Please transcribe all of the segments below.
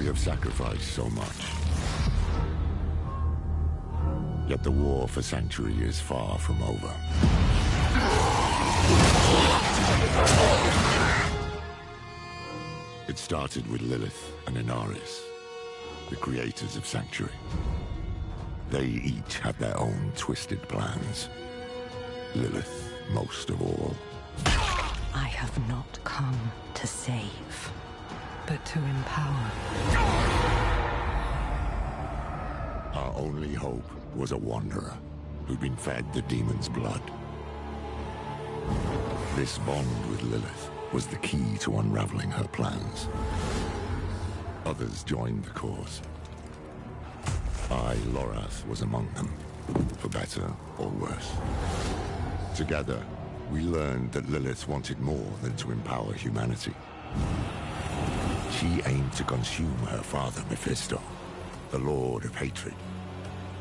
have sacrificed so much. Yet the war for Sanctuary is far from over. It started with Lilith and Inaris, the creators of Sanctuary. They each had their own twisted plans. Lilith most of all. I have not come to save, but to empower. Our only hope was a wanderer who'd been fed the demon's blood. This bond with Lilith was the key to unraveling her plans. Others joined the cause. I, Lorath, was among them, for better or worse. Together, we learned that Lilith wanted more than to empower humanity. She aimed to consume her father, Mephisto, the Lord of Hatred.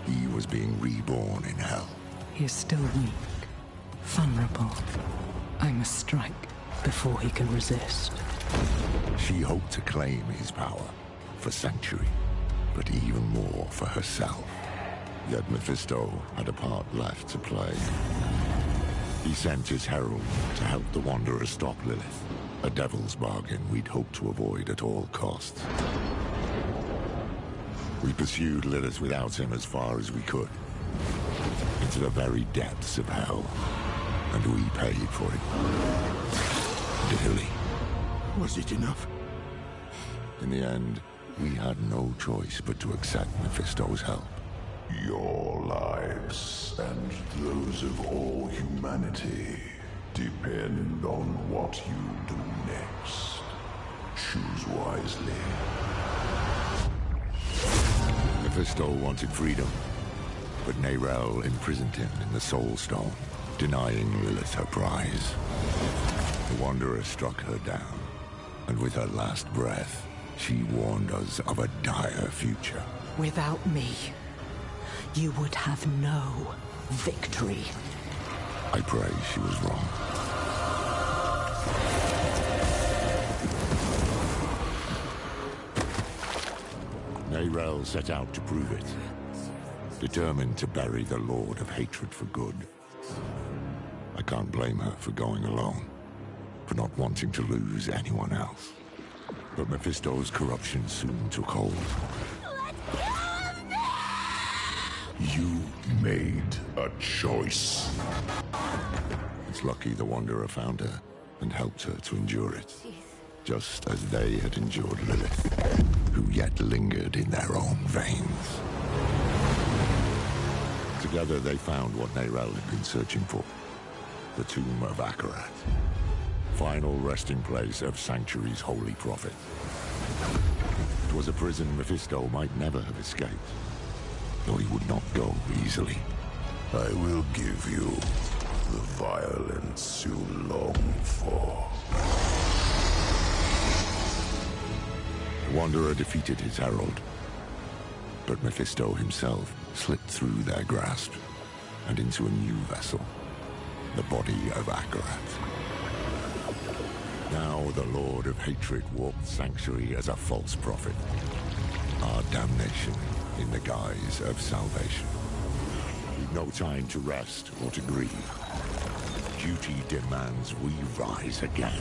He was being reborn in hell. He is still weak, vulnerable. I must strike before he can resist. She hoped to claim his power for Sanctuary, but even more for herself. Yet Mephisto had a part left to play. He sent his herald to help the Wanderer stop Lilith, a devil's bargain we'd hoped to avoid at all costs. We pursued Lilith without him as far as we could, into the very depths of hell, and we paid for it. Dearly. Was it enough? In the end, we had no choice but to accept Mephisto's help. Your lives and those of all humanity depend on what you do next. Choose wisely. Mephisto wanted freedom, but Nerel imprisoned him in the Soul Stone, denying Lilith her prize. The Wanderer struck her down, and with her last breath, she warned us of a dire future. Without me, you would have no victory. I pray she was wrong. Nerel set out to prove it, determined to bury the Lord of Hatred for good. I can't blame her for going alone, for not wanting to lose anyone else. But Mephisto's corruption soon took hold. You made a choice. It's lucky the Wanderer found her and helped her to endure it, just as they had endured Lilith, who yet lingered in their own veins. Together they found what Nerel had been searching for, the tomb of Akarat, final resting place of Sanctuary's holy prophet. It was a prison Mephisto might never have escaped, though he would not go easily. I will give you the violence you long for. The Wanderer defeated his herald, but Mephisto himself slipped through their grasp and into a new vessel, the body of Akarat. Now the Lord of Hatred walked Sanctuary as a false prophet, our damnation in the guise of salvation. We've no time to rest or to grieve. Duty demands we rise again,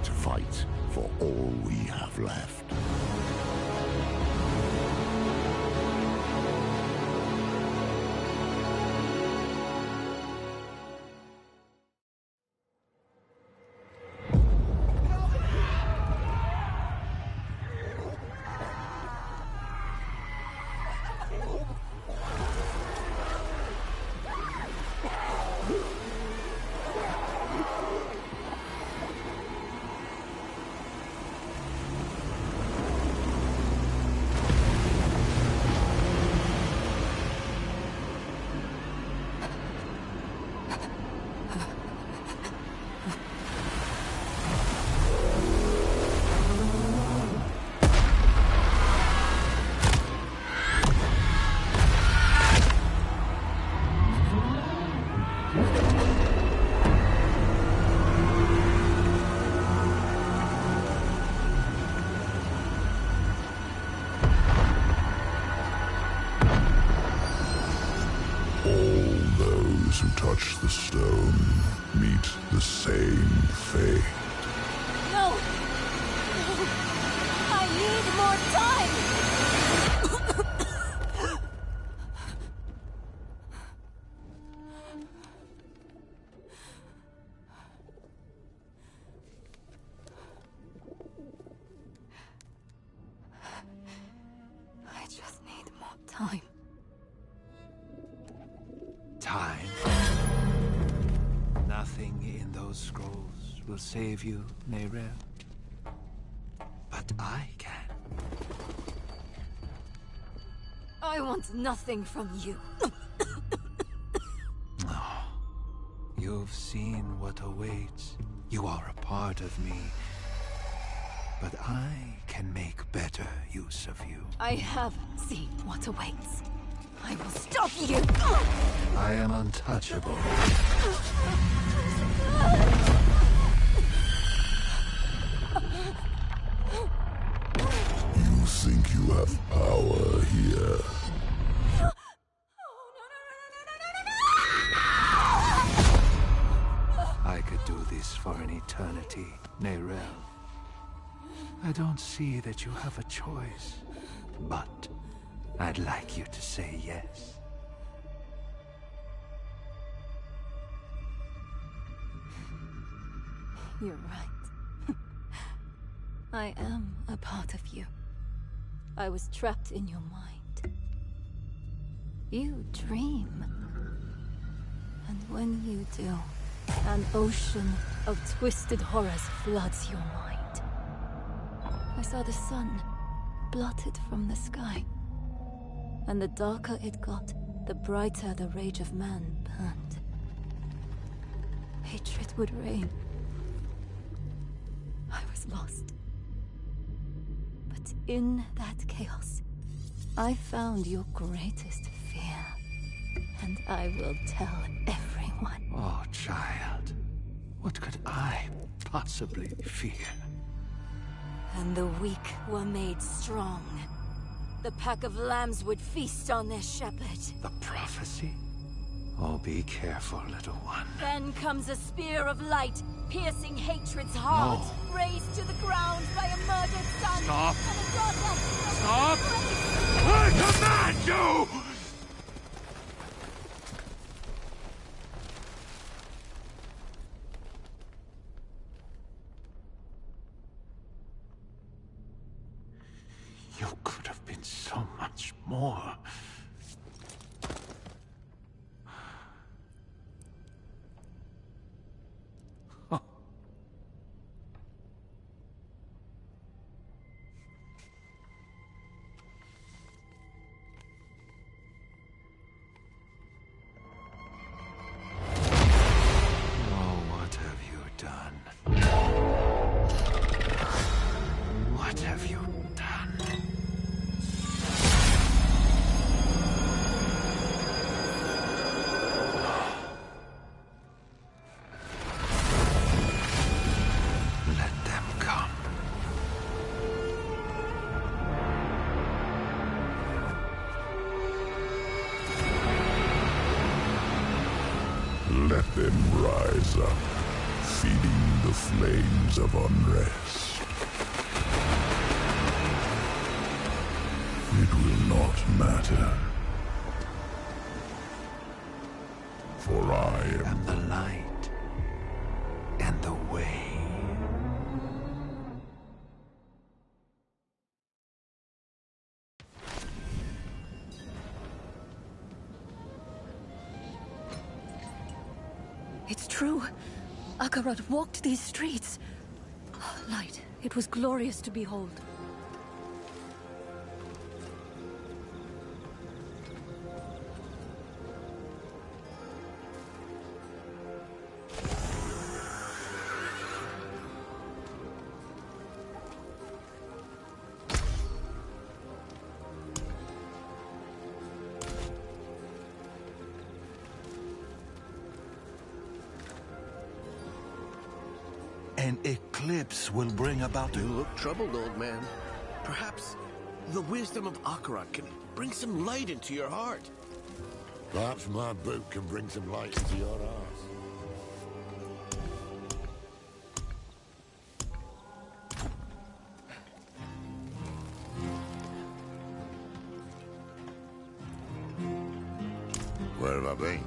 to fight for all we have left. touch the stone, meet the same fate. No! No! I need more time! I just need more time. Time. Nothing in those scrolls will save you, Neyrel. But I can. I want nothing from you. You've seen what awaits. You are a part of me. But I can make better use of you. I have seen what awaits. I will stop you! I am untouchable. You think you have power here? I could do this for an eternity, Neyrel. I don't see that you have a choice, but I'd like you to say yes. You're right. I am a part of you. I was trapped in your mind. You dream. And when you do, an ocean of twisted horrors floods your mind. I saw the sun blotted from the sky. And the darker it got, the brighter the rage of man burned. Hatred would reign. I was lost. But in that chaos, I found your greatest fear. And I will tell everyone. Oh, child. What could I possibly fear? And the weak were made strong. The pack of lambs would feast on their shepherd. The prophecy? Oh, be careful, little one. Then comes a spear of light, piercing hatred's heart. No. Razed to the ground by a murdered son. Stop. And a daughter. Stop! I command you! You could have been so much more. Huh. Oh, what have you done? What have you done? Let them come. Let them rise up, feeding the flames of unrest. It will not matter. For I am And the light and the way. It's true. Akarat walked these streets. Light. It was glorious to behold. An eclipse will bring about You look troubled, old man. Perhaps the wisdom of Akarat can bring some light into your heart. Perhaps my book can bring some light into your heart. been?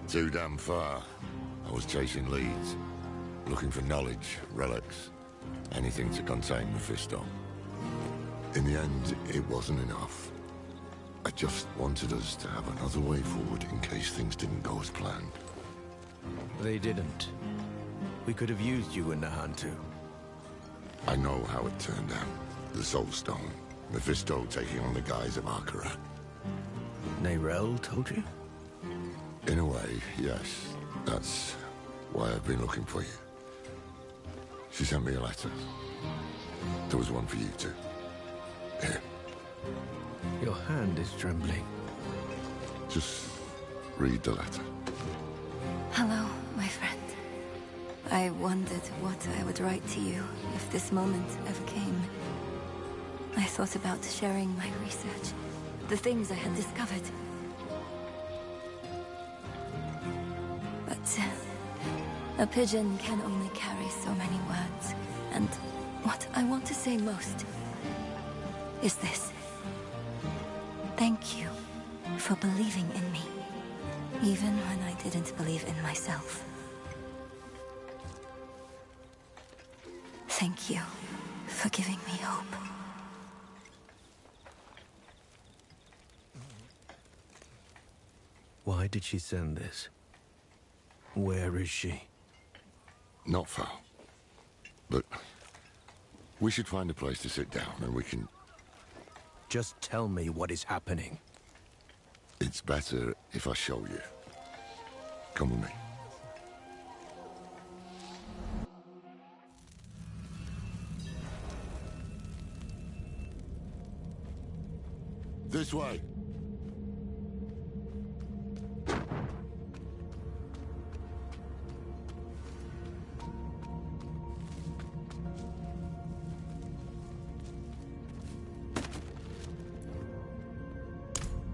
Too damn far. I was chasing leads, looking for knowledge, relics, anything to contain Mephisto. In the end, it wasn't enough. I just wanted us to have another way forward in case things didn't go as planned. They didn't. We could have used you in the hunt too. I know how it turned out. The Soul Stone. Mephisto taking on the guise of Arkarat. Neyrelle told you? In a way, yes. That's why I've been looking for you. She sent me a letter. There was one for you too. Here. Your hand is trembling. Just read the letter. Hello, my friend. I wondered what I would write to you if this moment ever came. I thought about sharing my research, the things I had discovered. But a pigeon can only carry so many words. And what I want to say most is this. Thank you for believing in me, even when I didn't believe in myself. Thank you for giving me hope. Why did she send this? Where is she? Not far. But we should find a place to sit down and we can... Just tell me what is happening. It's better if I show you. Come with me. This way.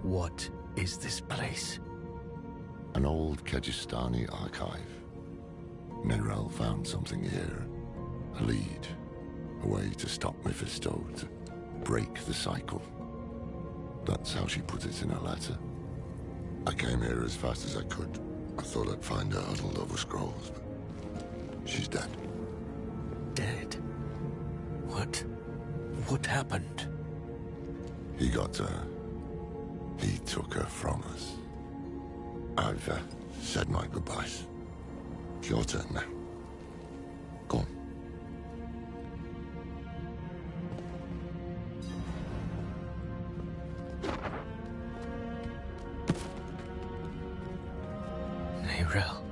What is this place? An old Kegistani archive. Neyrelle found something here. A lead. A way to stop Mephisto, to break the cycle. That's how she put it in her letter. I came here as fast as I could. I thought I'd find her huddled over scrolls, but she's dead. Dead? What happened? He got her. He took her from us. I've said my goodbyes. It's your turn now. Go on. Neyrelle.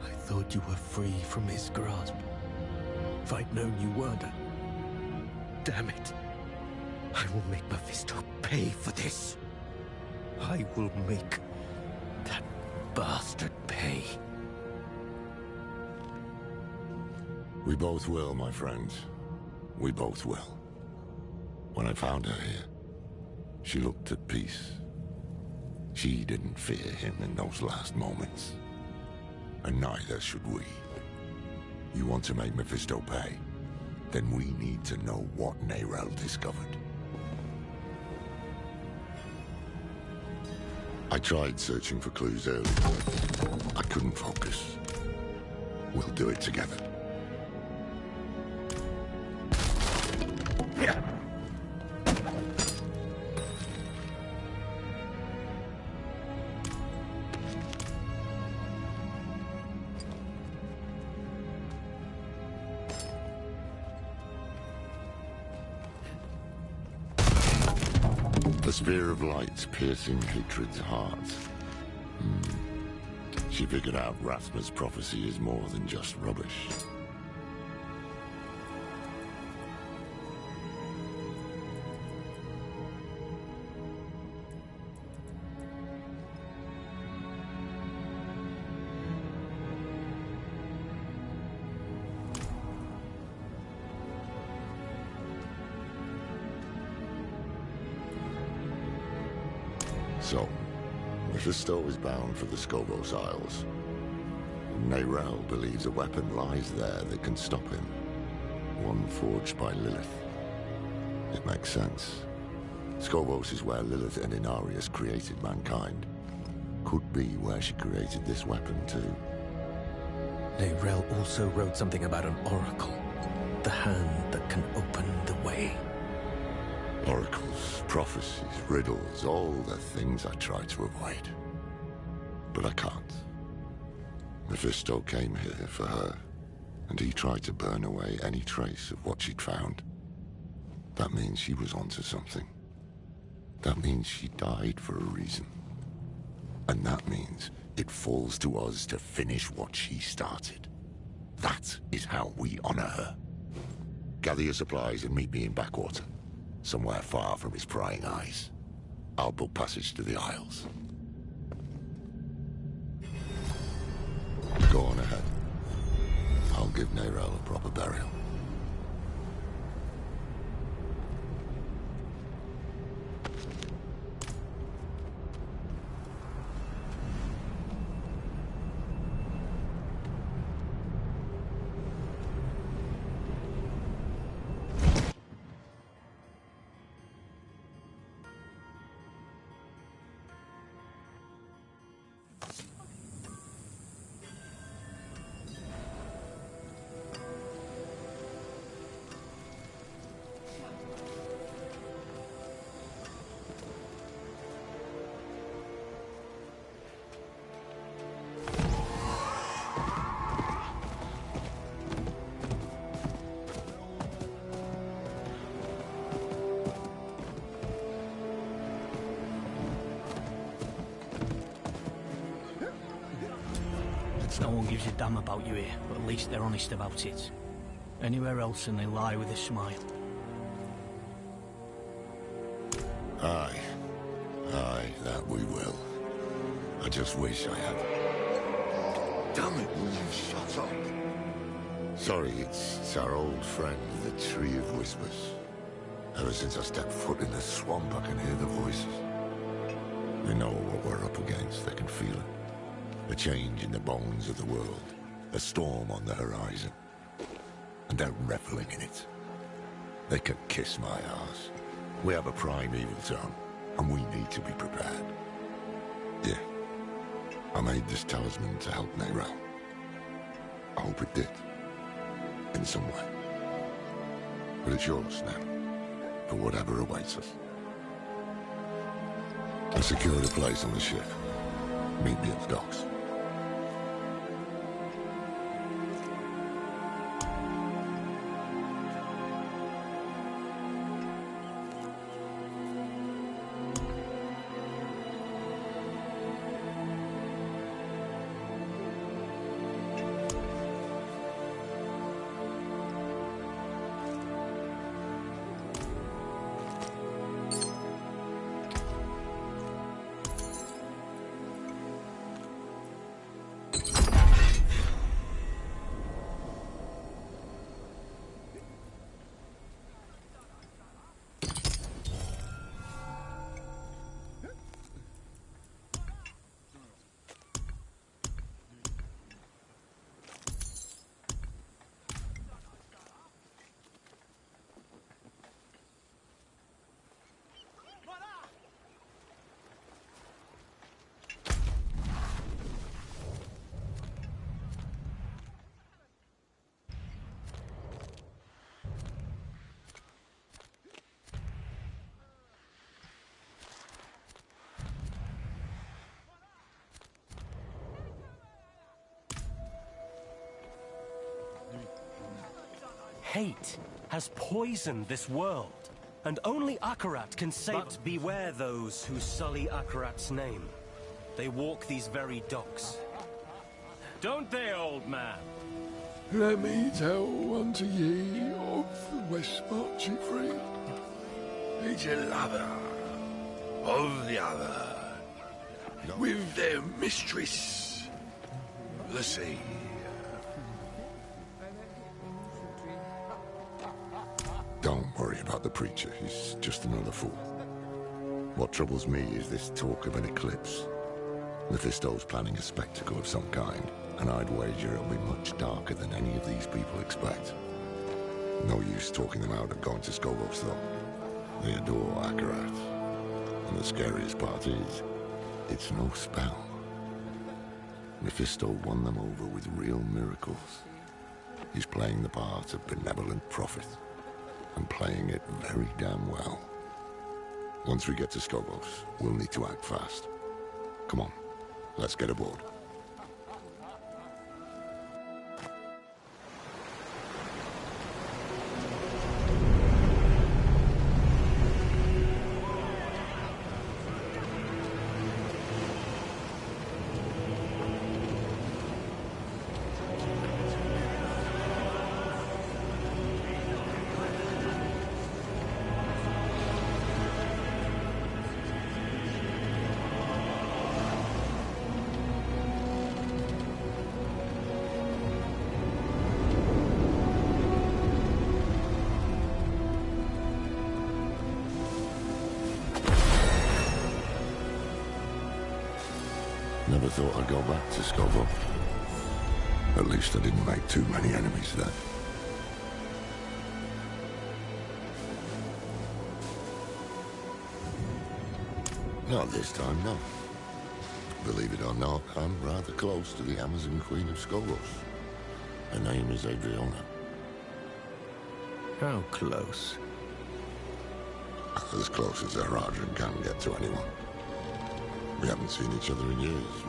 I thought you were free from his grasp. If I'd known you weren't, damn it. I will make Mephisto pay for this. I will make that bastard pay. We both will, my friend. We both will. When I found her here, she looked at peace. She didn't fear him in those last moments. And neither should we. You want to make Mephisto pay? Then we need to know what Neyrelle discovered. I tried searching for clues earlier. I couldn't focus. We'll do it together. The spear of light piercing hatred's heart. She figured out Rathma's prophecy is more than just rubbish. So, Mephisto is bound for the Skogos Isles. Neyrelle believes a weapon lies there that can stop him. One forged by Lilith. It makes sense. Skobos is where Lilith and Inarius created mankind. Could be where she created this weapon, too. Neyrelle also wrote something about an oracle. The hand that can open the way. Oracles, prophecies, riddles, all the things I try to avoid. But I can't. Mephisto came here for her, and he tried to burn away any trace of what she'd found. That means she was onto something. That means she died for a reason. And that means it falls to us to finish what she started. That is how we honor her. Gather your supplies and meet me in Backwater, somewhere far from his prying eyes. I'll book passage to the Isles. Go on ahead. I'll give Neyrelle a proper burial. No one gives a damn about you here, but at least they're honest about it. Anywhere else and they lie with a smile. Aye. Aye, that we will. I just wish I had... Damn it, will you shut up? Sorry, it's our old friend, the Tree of Whispers. Ever since I stepped foot in the swamp, I can hear the voices. They know what we're up against, they can feel it. A change in the bones of the world. A storm on the horizon. And they're reveling in it. They can kiss my arse. We have a prime evil zone, and we need to be prepared. Yeah. I made this talisman to help Neyrelle. I hope it did. In some way. But it's yours now. For whatever awaits us. I secured a place on the ship. Meet me at the docks. Hate has poisoned this world, and only Akarat can save it. But beware those who sully Akarat's name. They walk these very docks. Don't they, old man? Let me tell unto ye of the West Marching Free. Each a lover of the other, with their mistress, the sea. Don't worry about the preacher, he's just another fool. What troubles me is this talk of an eclipse. Mephisto's planning a spectacle of some kind, and I'd wager it'll be much darker than any of these people expect. No use talking them out of going to Skobos, though. They adore Akarat. And the scariest part is, it's no spell. Mephisto won them over with real miracles. He's playing the part of benevolent prophet, and playing it very damn well. Once we get to Skogos, we'll need to act fast. Come on, let's get aboard. Never thought I'd go back to Skogo. At least I didn't make too many enemies there. Not this time, no. Believe it or not, I'm rather close to the Amazon Queen of Skogos. Her name is Adriana. How close? As close as her Argent can get to anyone. We haven't seen each other in years.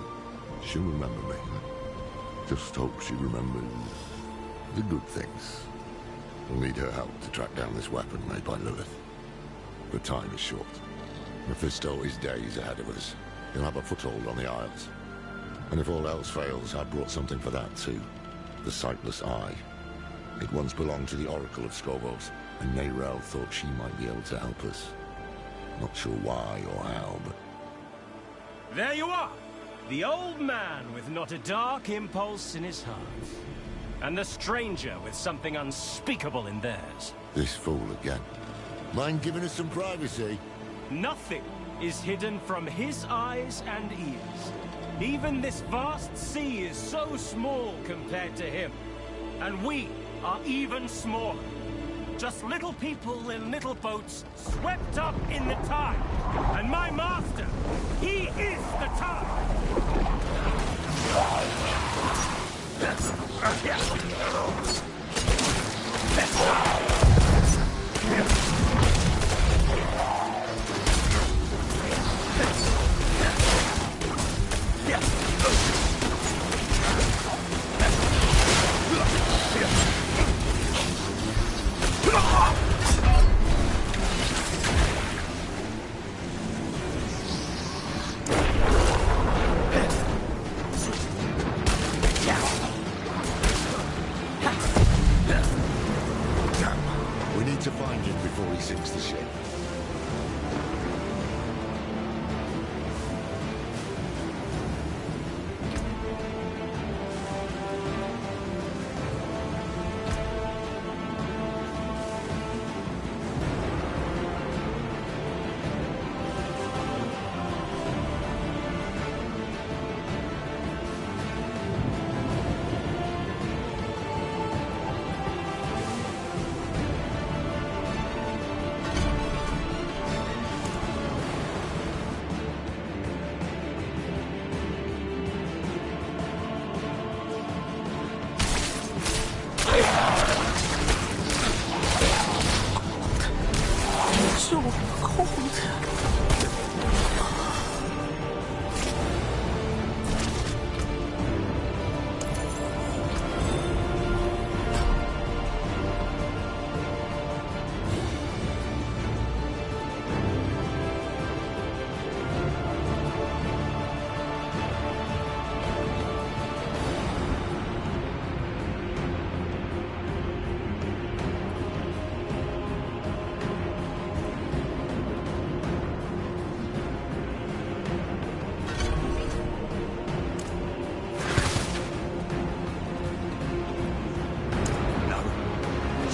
She'll remember me. Just hope she remembers the good things. We'll need her help to track down this weapon made by Lilith. But time is short. Mephisto is days ahead of us. He'll have a foothold on the Isles. And if all else fails, I brought something for that too. The Sightless Eye. It once belonged to the Oracle of Skogos, and Neyrelle thought she might be able to help us. Not sure why or how, but... There you are! The old man with not a dark impulse in his heart. And the stranger with something unspeakable in theirs. This fool again. Mind giving us some privacy? Nothing is hidden from his eyes and ears. Even this vast sea is so small compared to him. And we are even smaller. Just little people in little boats swept up in the tide. And my master, he is the tide! To find him before he sinks the ship. So cold.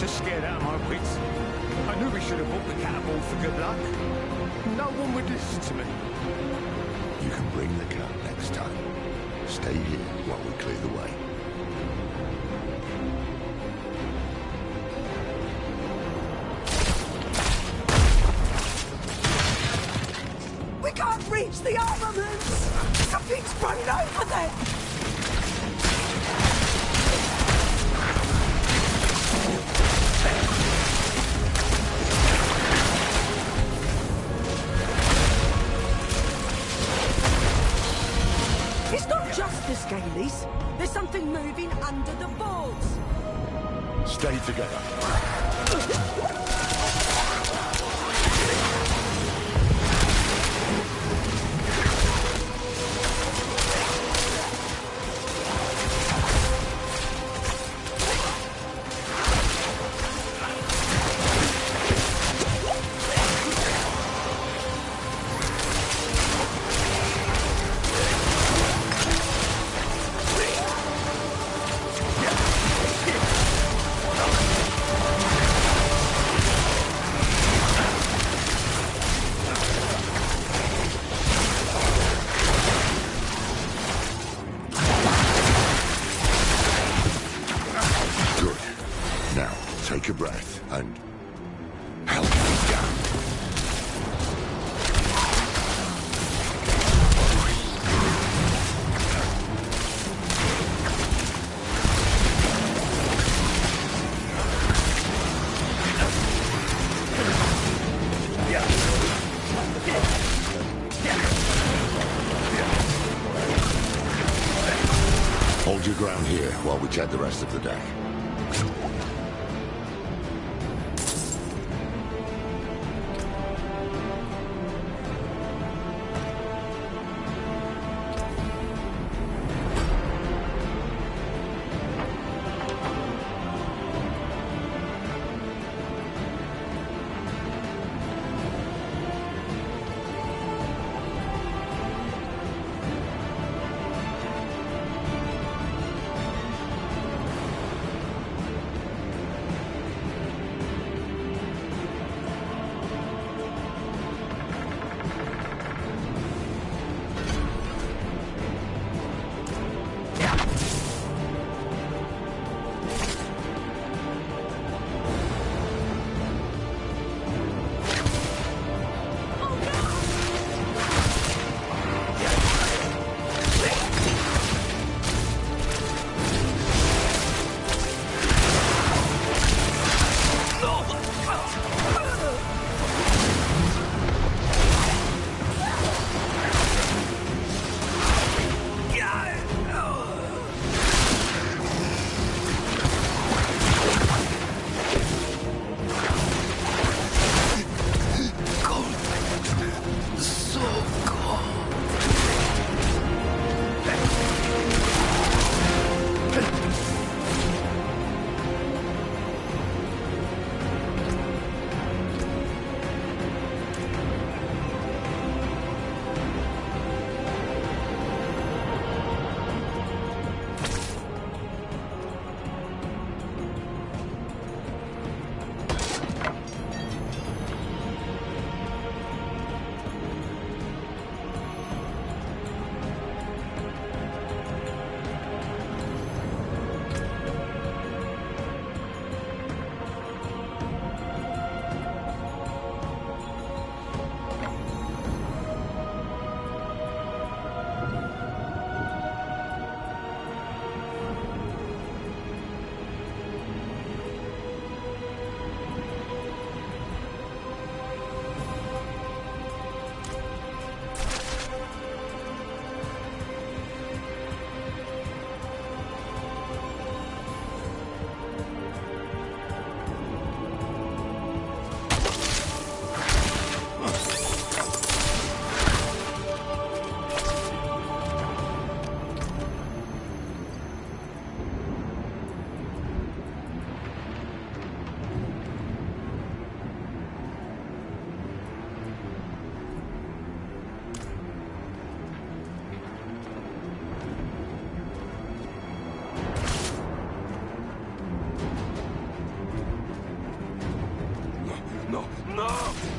Scared out of my wits. I knew we should have bought the catapult for good luck. No one would listen to me. You can bring the cat next time. Stay here while we clear the way. taken over then? It's not just the Scalies. There's something moving under the boards. Stay together. Take a breath and help me down. Hold your ground here while we check the rest of the deck.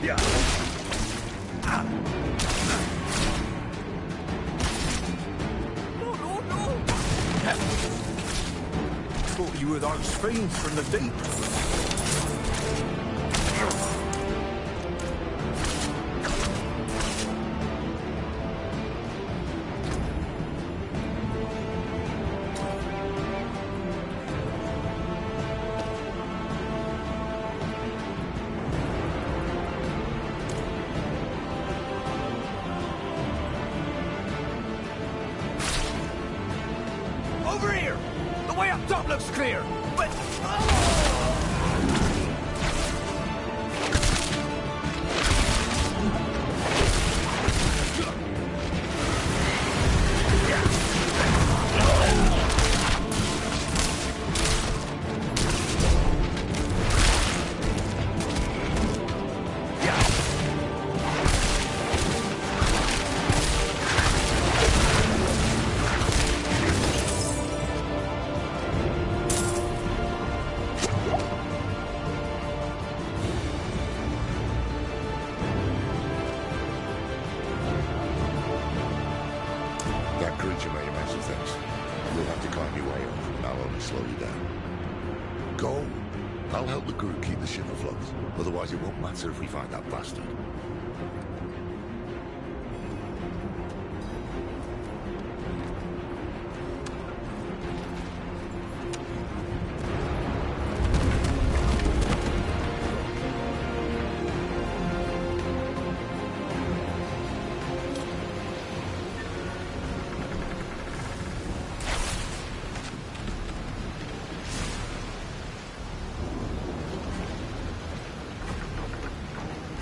Yeah. Thought you were those fiends from the deep. Over here! The way up top looks clear, but... That creature may imagine things. You'll have to climb your way up. I'll only slow you down. Go. I'll help the crew keep the ship afloat. Otherwise it won't matter if we find that bastard.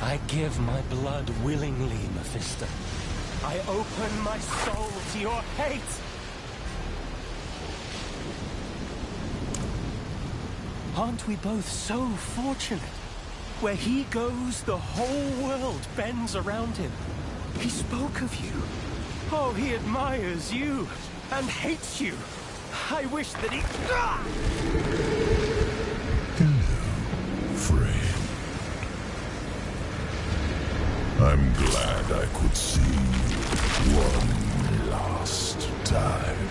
I give my blood willingly, Mephisto. I open my soul to your hate! Aren't we both so fortunate? Where he goes, the whole world bends around him. He spoke of you. Oh, he admires you and hates you. I wish that he... I'm glad I could see you one last time.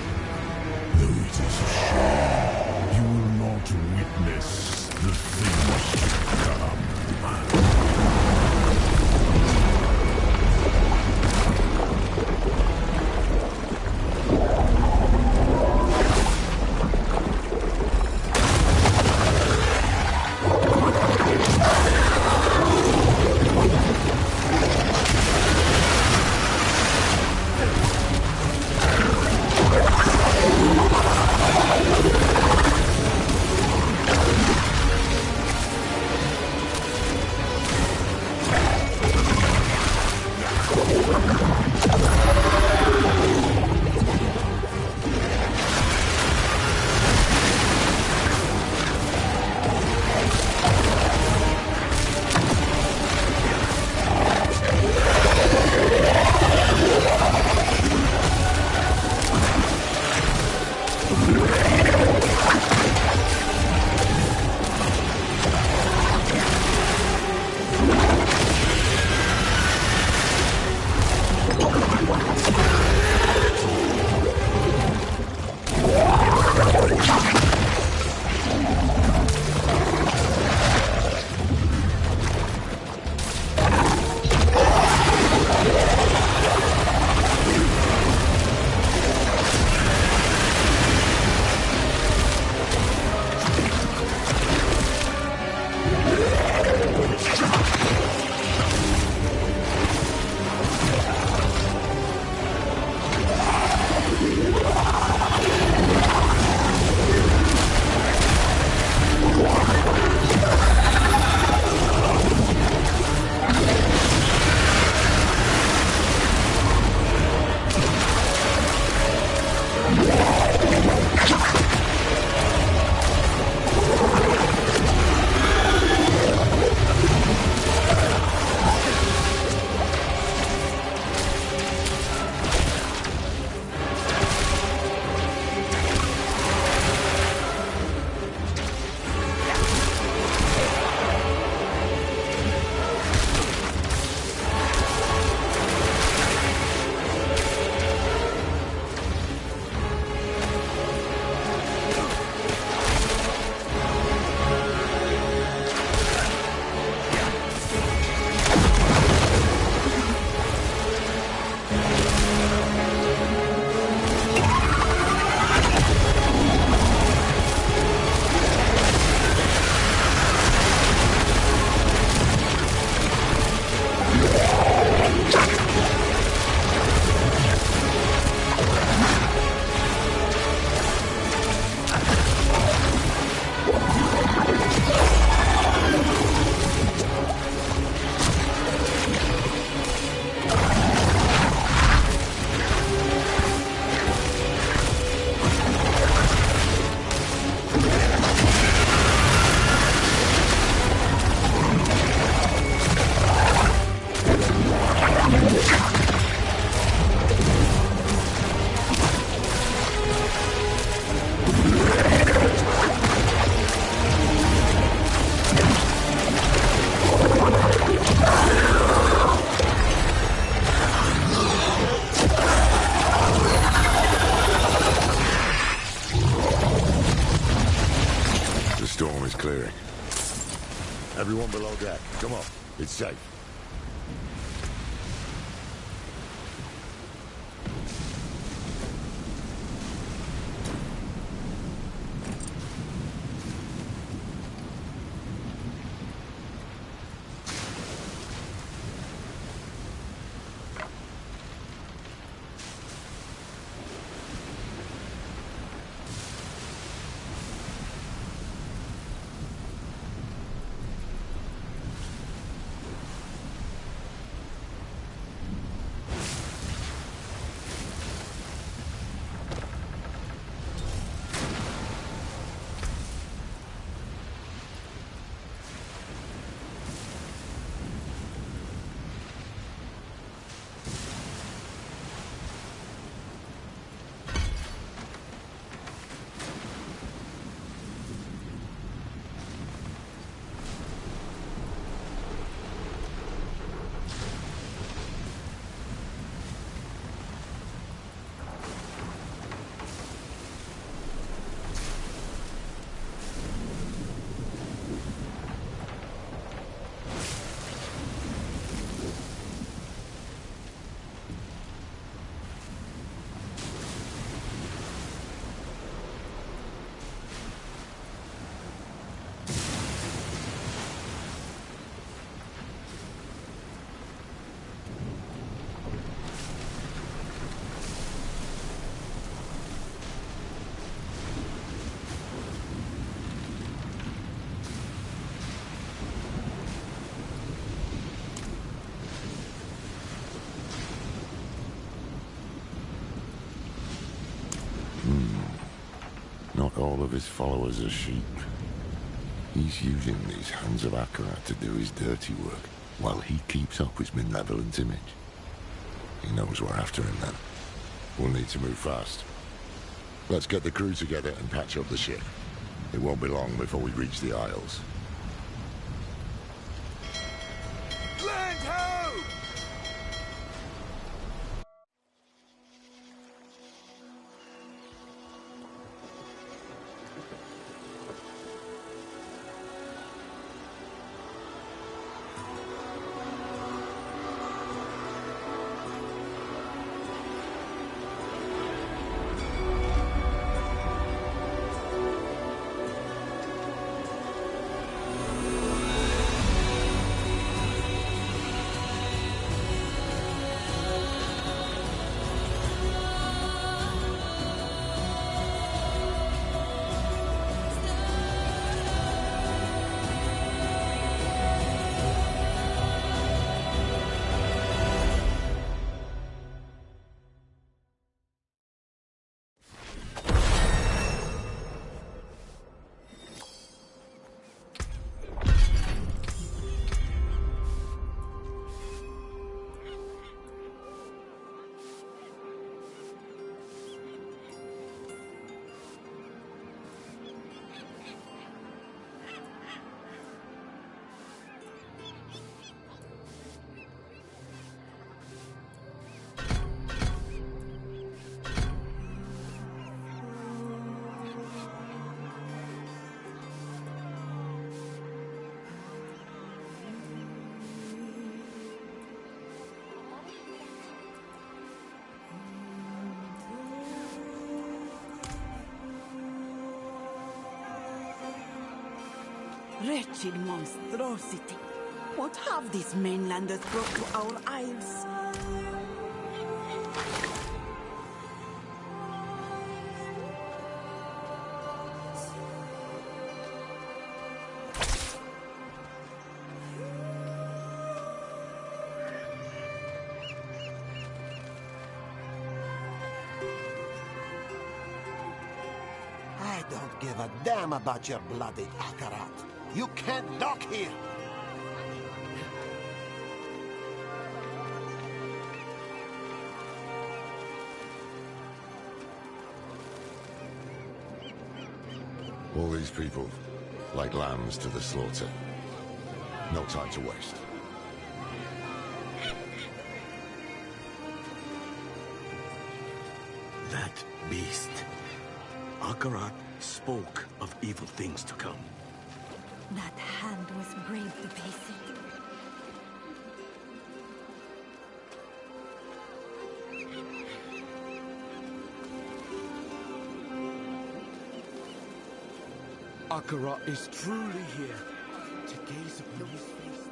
Though it is a shame you will not witness the things to come. Everyone below deck. Come on. It's safe. Not all of his followers are sheep. He's using these hands of Akarat to do his dirty work, while he keeps up his benevolent image. He knows we're after him then. We'll need to move fast. Let's get the crew together and patch up the ship. It won't be long before we reach the Isles. Land ho! Wretched monstrosity. What have these mainlanders brought to our isles? I don't give a damn about your bloody Akarat. You can't dock here! All these people, like lambs to the slaughter. No time to waste. That beast. Akarat spoke of evil things to come. That hand was brave to face it. Akarat is truly here to gaze upon his face.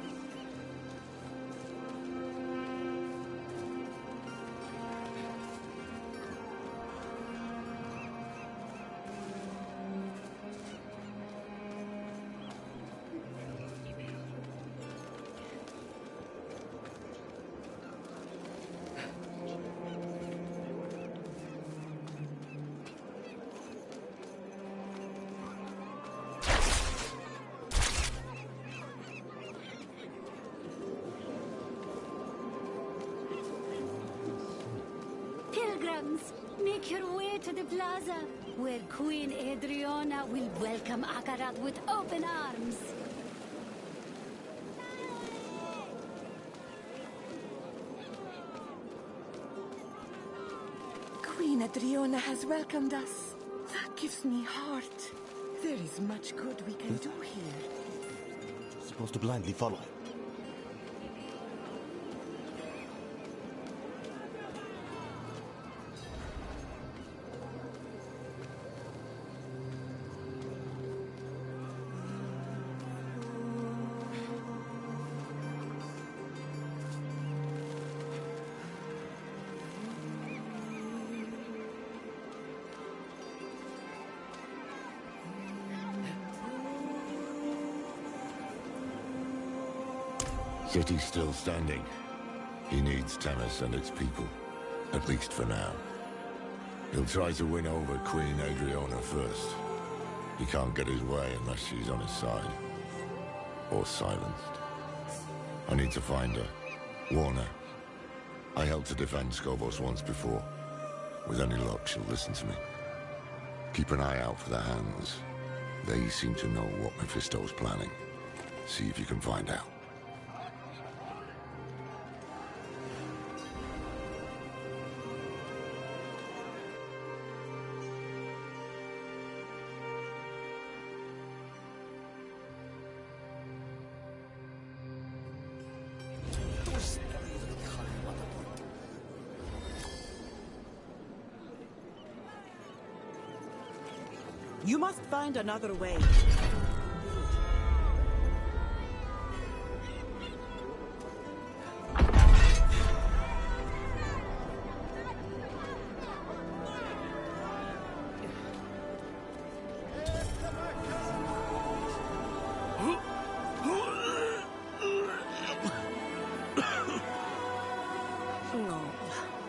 Pilgrims, make your way to the plaza, where Queen Adriana will welcome Akarat with open arms. Queen Adriana has welcomed us. That gives me heart. There is much good we can do here. Supposed to blindly follow. City's still standing. He needs Tennis and its people, at least for now. He'll try to win over Queen Adriana first. He can't get his way unless she's on his side. Or silenced. I need to find her. Warn her. I helped to defend Skobos once before. With any luck, she'll listen to me. Keep an eye out for the hands. They seem to know what Mephisto's planning. See if you can find out. You must find another way.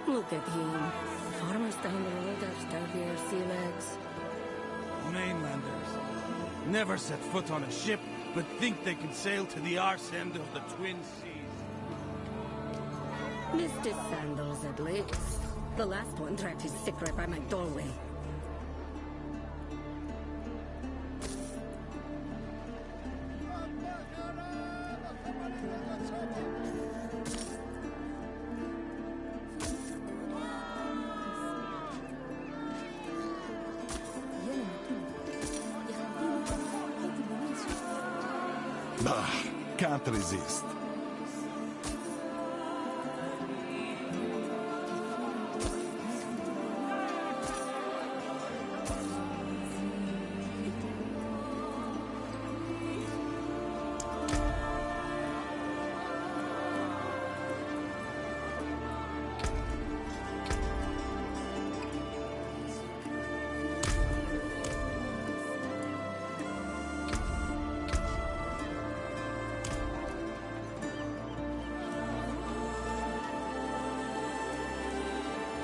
Look at him. Farmers down the road have sturdier sea legs. Mainlanders. Never set foot on a ship, but think they can sail to the arse end of the Twin Seas. Missed his sandals at least. The last one dragged his sick right by my doorway. Can't resist.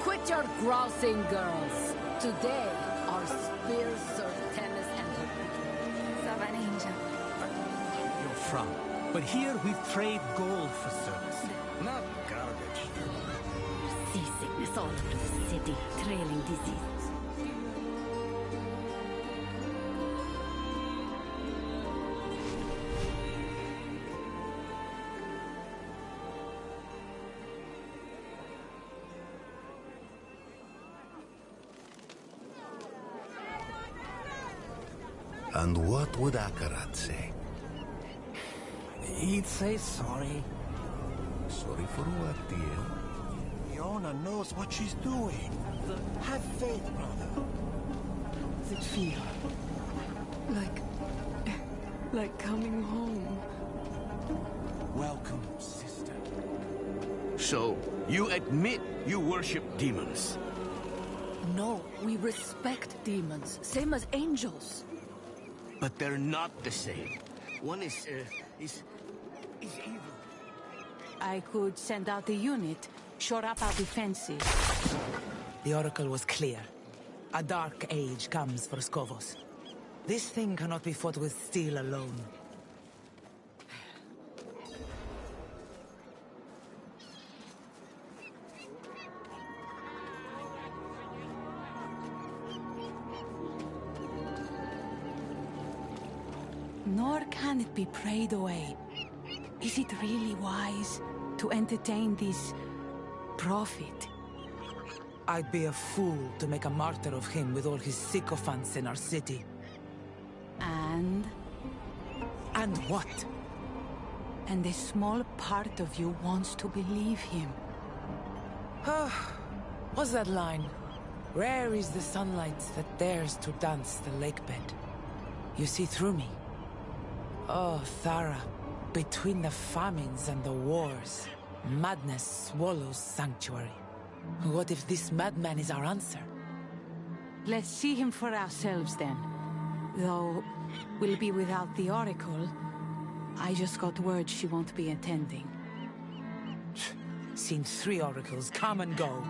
Quit your grousing, girls. Today, our spears serve Tennis and her people. Savaninja. You're from. But here we trade gold for service. Not garbage. Seasickness all over the city, trailing diseases. And what would Akarat say? He'd say sorry. Sorry for what, dear? Fiona knows what she's doing. Have faith, brother. Does it feel like coming home? Welcome, sister. So, you admit you worship demons? No, we respect demons, same as angels. But they're not the same. One is evil. I could send out the unit, shore up our defenses. The Oracle was clear. A dark age comes for Skovos. This thing cannot be fought with steel alone. Nor can it be prayed away. Is it really wise to entertain this prophet? I'd be a fool to make a martyr of him with all his sycophants in our city. And? And what? And a small part of you wants to believe him. What's that line? Rare is the sunlight that dares to dance the lakebed. You see through me. Oh, Thara, between the famines and the wars, madness swallows sanctuary. What if this madman is our answer? Let's see him for ourselves then. Though, we'll be without the Oracle. I just got word she won't be attending. Seen 3 oracles come and go,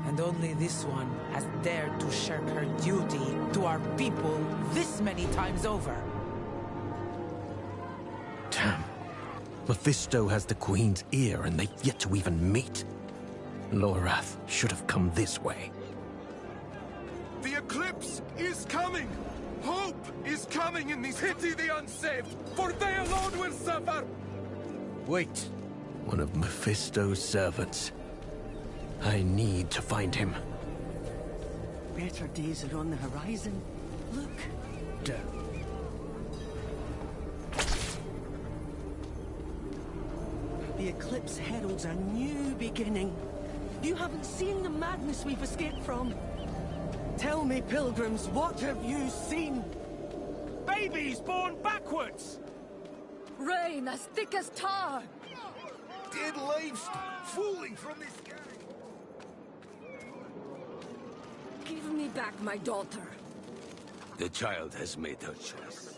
and only this one has dared to shirk her duty to our people this many times over. Damn. Mephisto has the Queen's ear, and they've yet to even meet. Lorath should have come this way. The eclipse is coming! Hope is coming in these— Pity the unsaved, for they alone will suffer! Wait. One of Mephisto's servants. I need to find him. Better days are on the horizon. Look. The eclipse heralds a new beginning. You haven't seen the madness we've escaped from. Tell me, pilgrims, what have you seen? Babies born backwards! Rain as thick as tar! Dead lives falling from the sky! Give me back my daughter. The child has made her choice.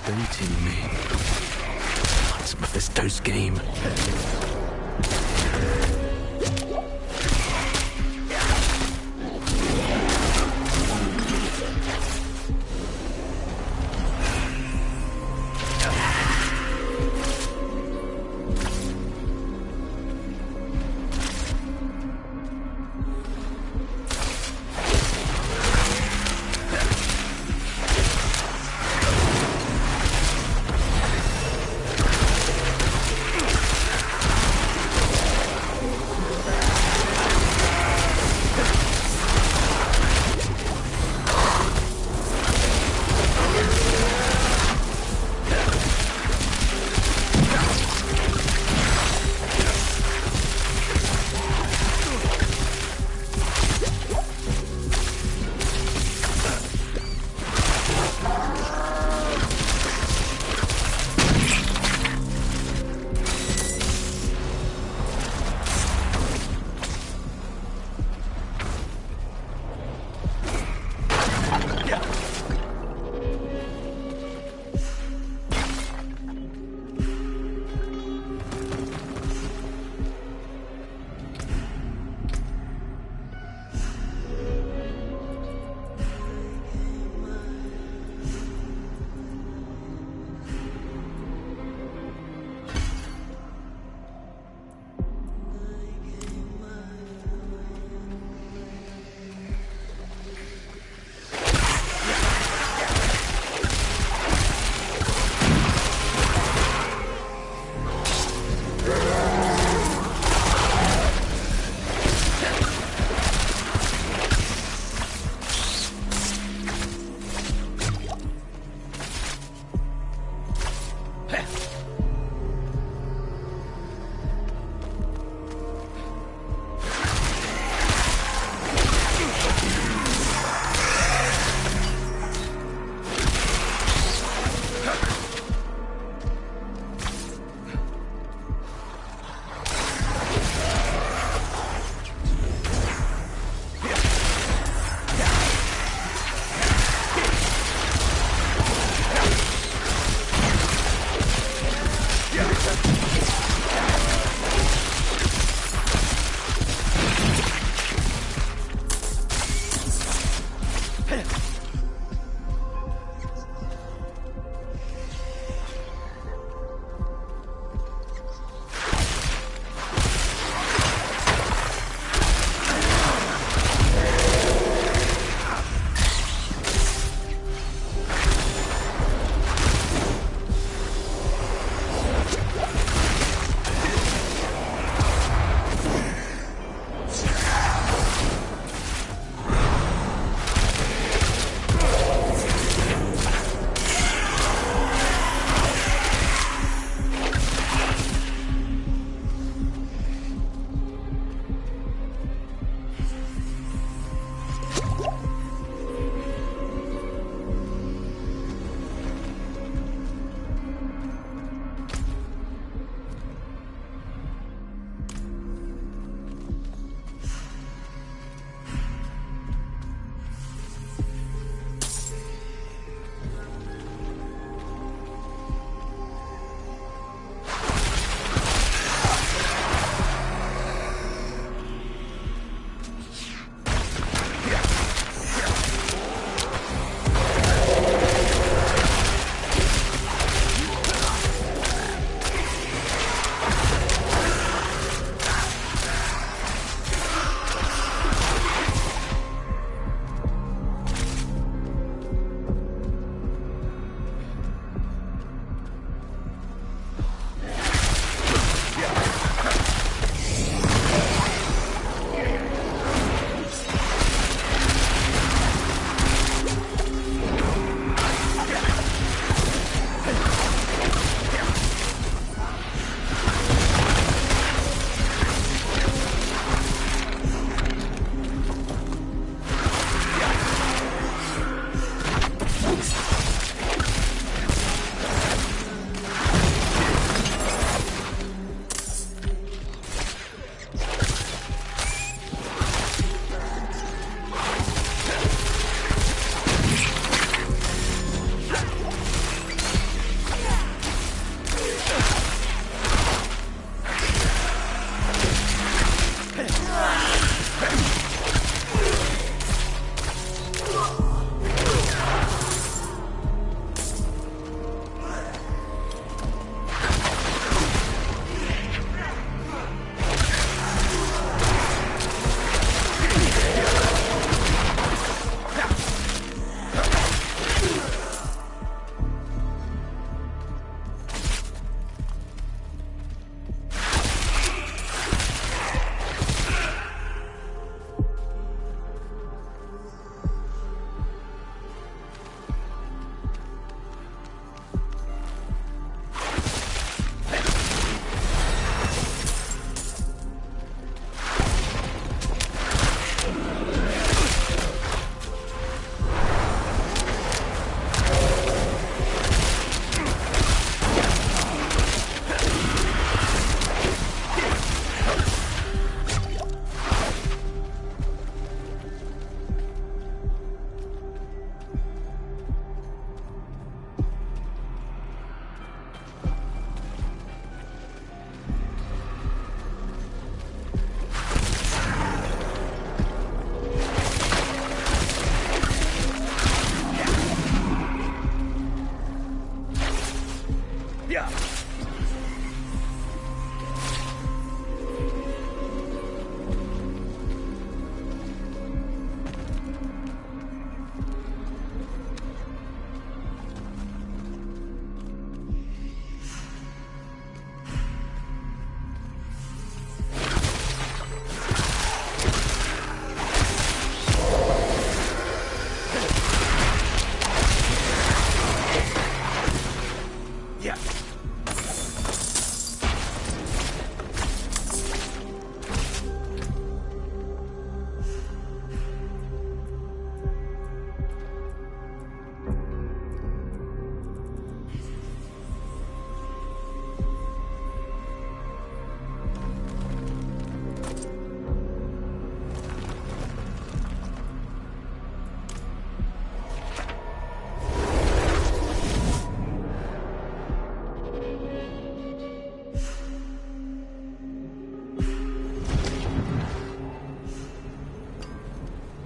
baiting me. It's Mephisto's game.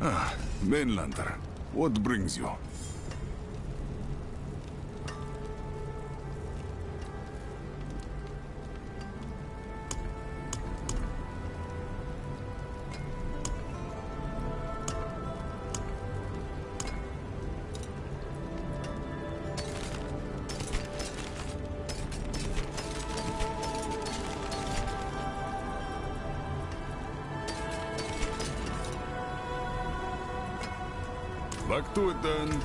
Ah, Mainlander, what brings you? Back to it then.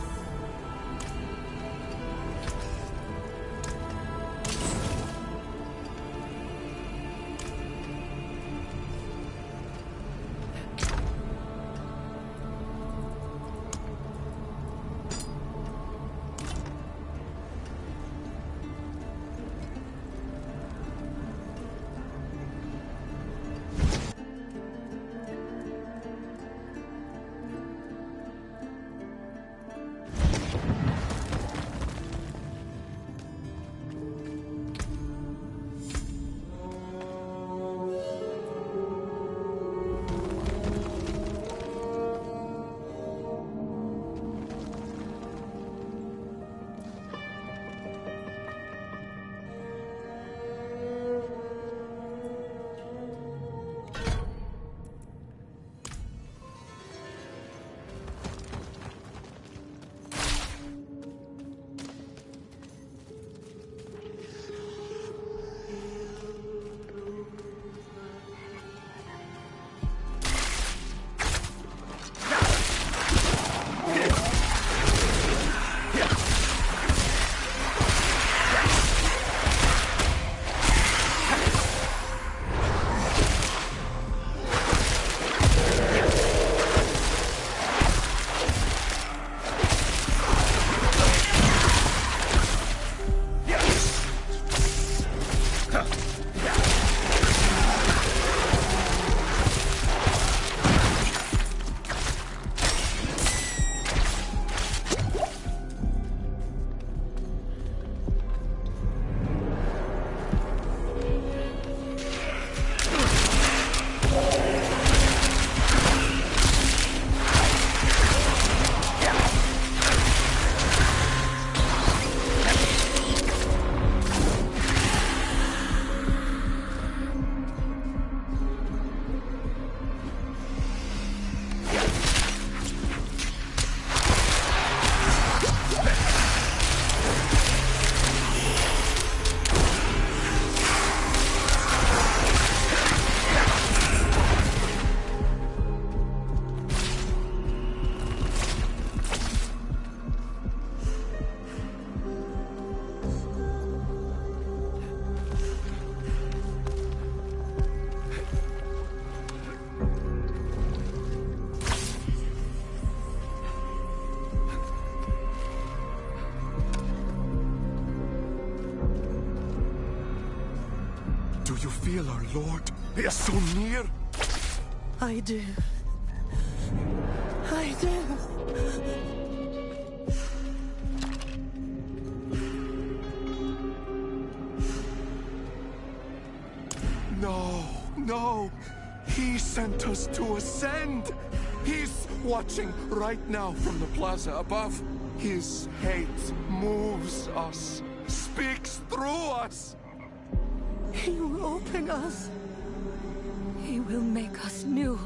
Do you feel our Lord? He is so near. I do. I do. No, no. He sent us to ascend. He's watching right now from the plaza above. His hate moves us, speaks through us. He will open us. He will make us new.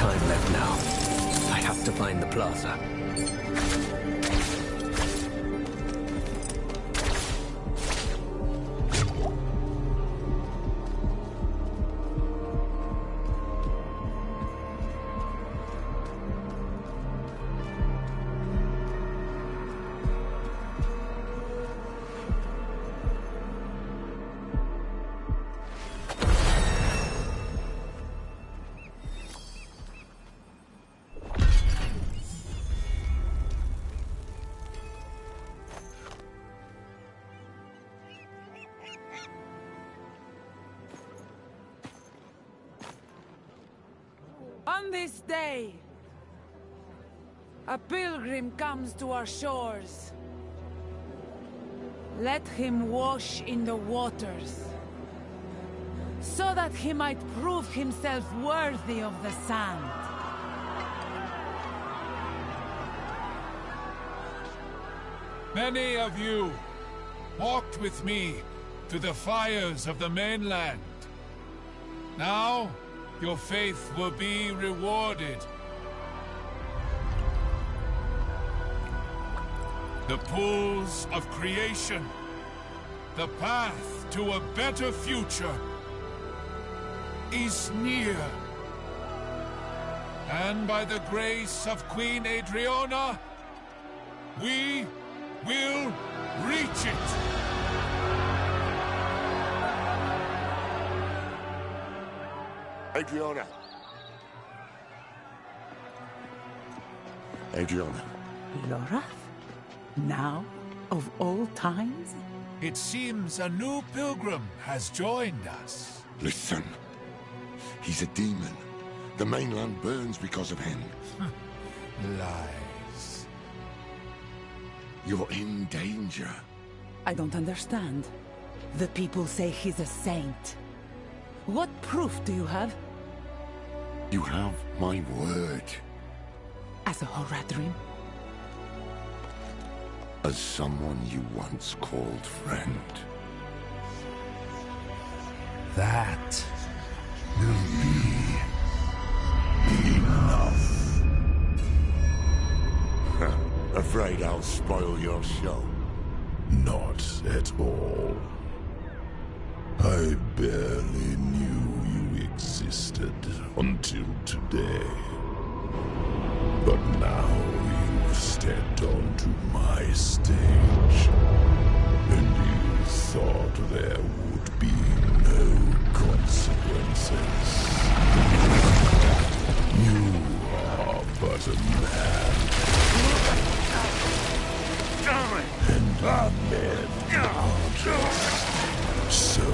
time left now. I have to find the plaza. On this day, a pilgrim comes to our shores. Let him wash in the waters, so that he might prove himself worthy of the sand. Many of you walked with me to the fires of the mainland. Now, your faith will be rewarded. The pools of creation, the path to a better future, is near. And by the grace of Queen Adriana, we will reach it. Adriana. Adriana. Lorath? Now, of all times? It seems a new pilgrim has joined us. Listen. He's a demon. The mainland burns because of him. Lies. You're in danger. I don't understand. The people say he's a saint. What proof do you have? You have my word. As a Horadrim? As someone you once called friend. That will be enough. Afraid I'll spoil your show? Not at all. I barely knew you existed until today. But now you've stepped onto my stage, and you thought there would be no consequences. You are but a man. And men are just so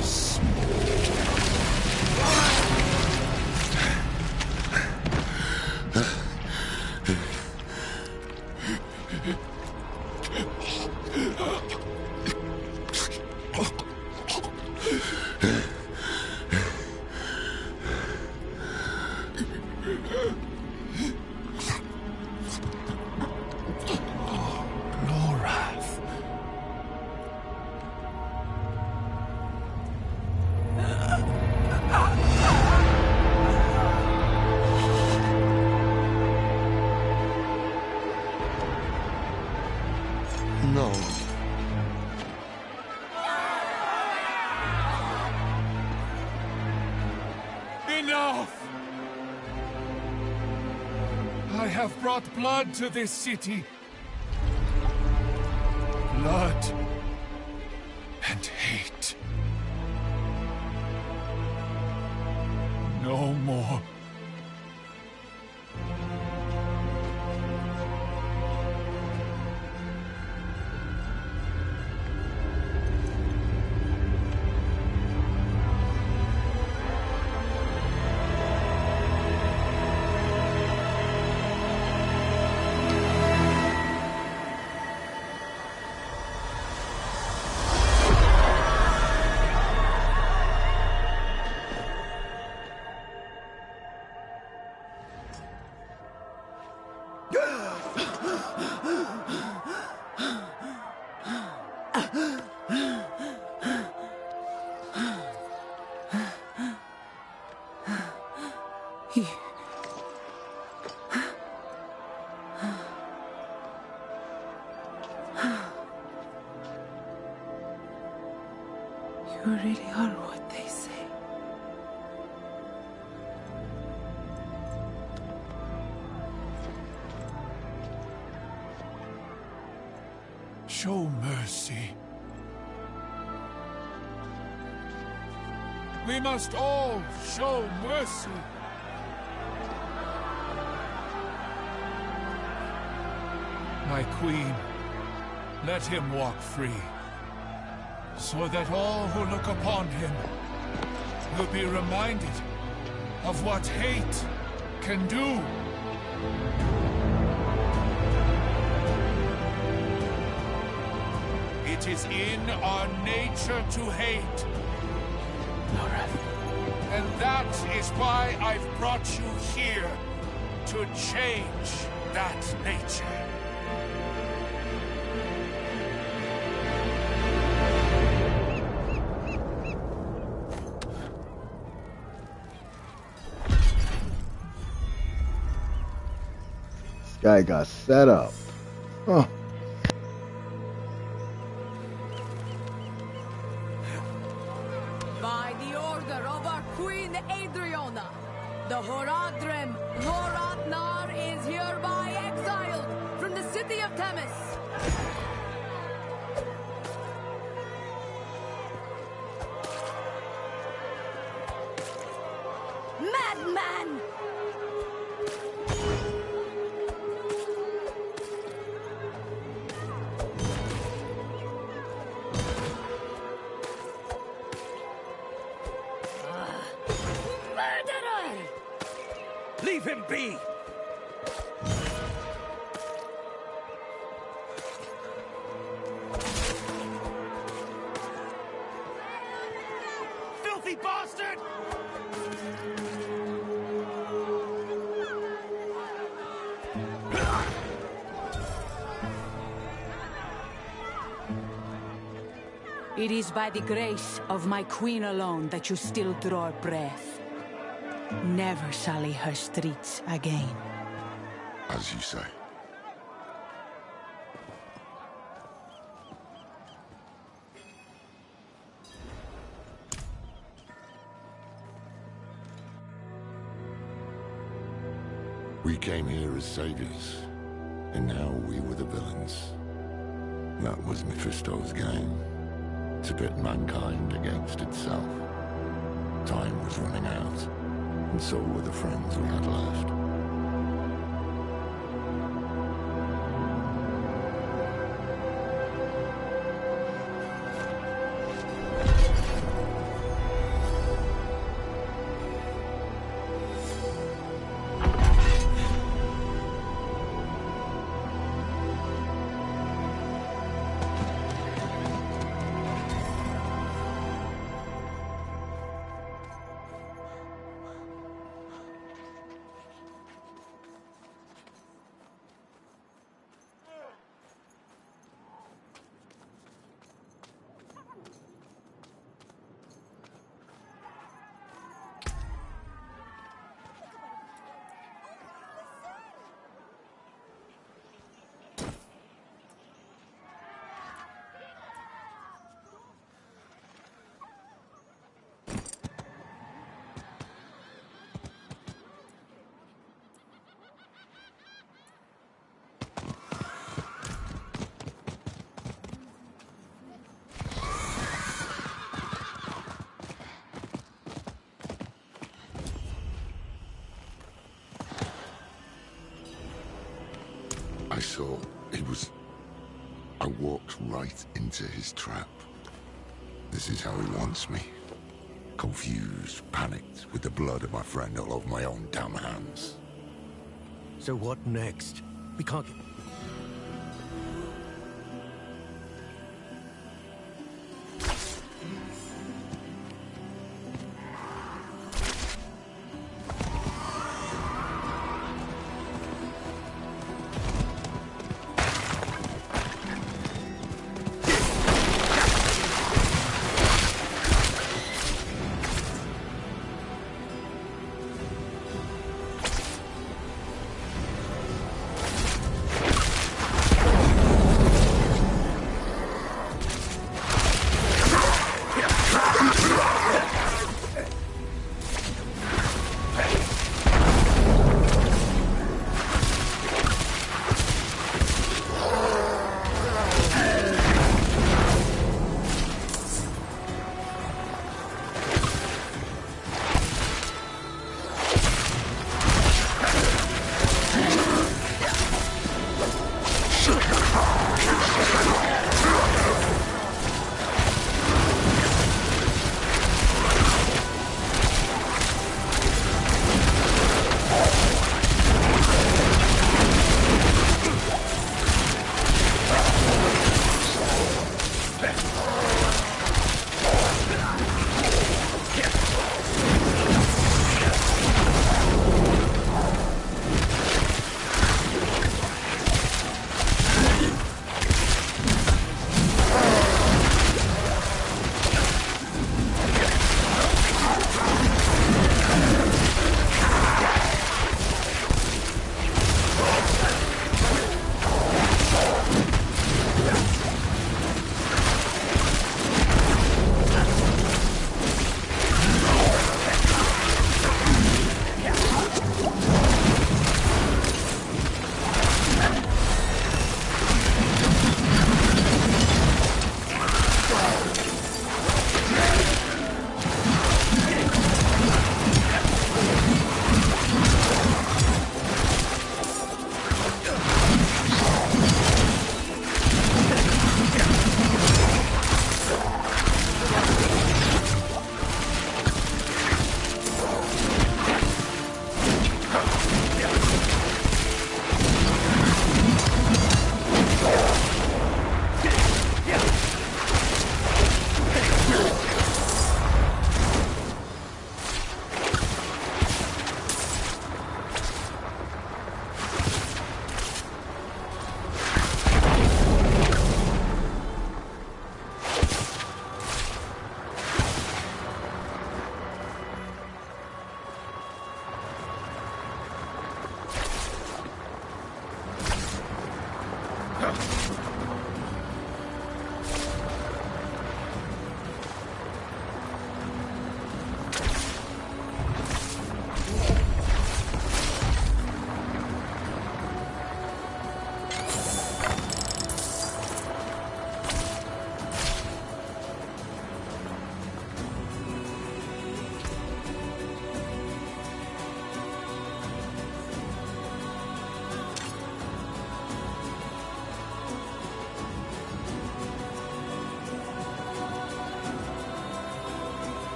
small. No. Enough! I have brought blood to this city. Blood and hate. No more. really are what they say. Show mercy. We must all show mercy. My queen, let him walk free, so that all who look upon him will be reminded of what hate can do. It is in our nature to hate. And that is why I've brought you here, to change that nature. This guy got set up. Huh. By the order of our Queen Adriana, the Horadrim Loratnar is hereby exiled from the city of Themis. Madman! Leave him be! Filthy bastard! It is by the grace of my queen alone that you still draw breath. Never sully her streets again. As you say. We came here as saviors, and now we were the villains. That was Mephisto's game, to pit mankind against itself. Time was running out, and so were the friends we had left. I saw I walked right into his trap. This is how he wants me. Confused, panicked, with the blood of my friend all over my own damn hands. So what next? We can't get...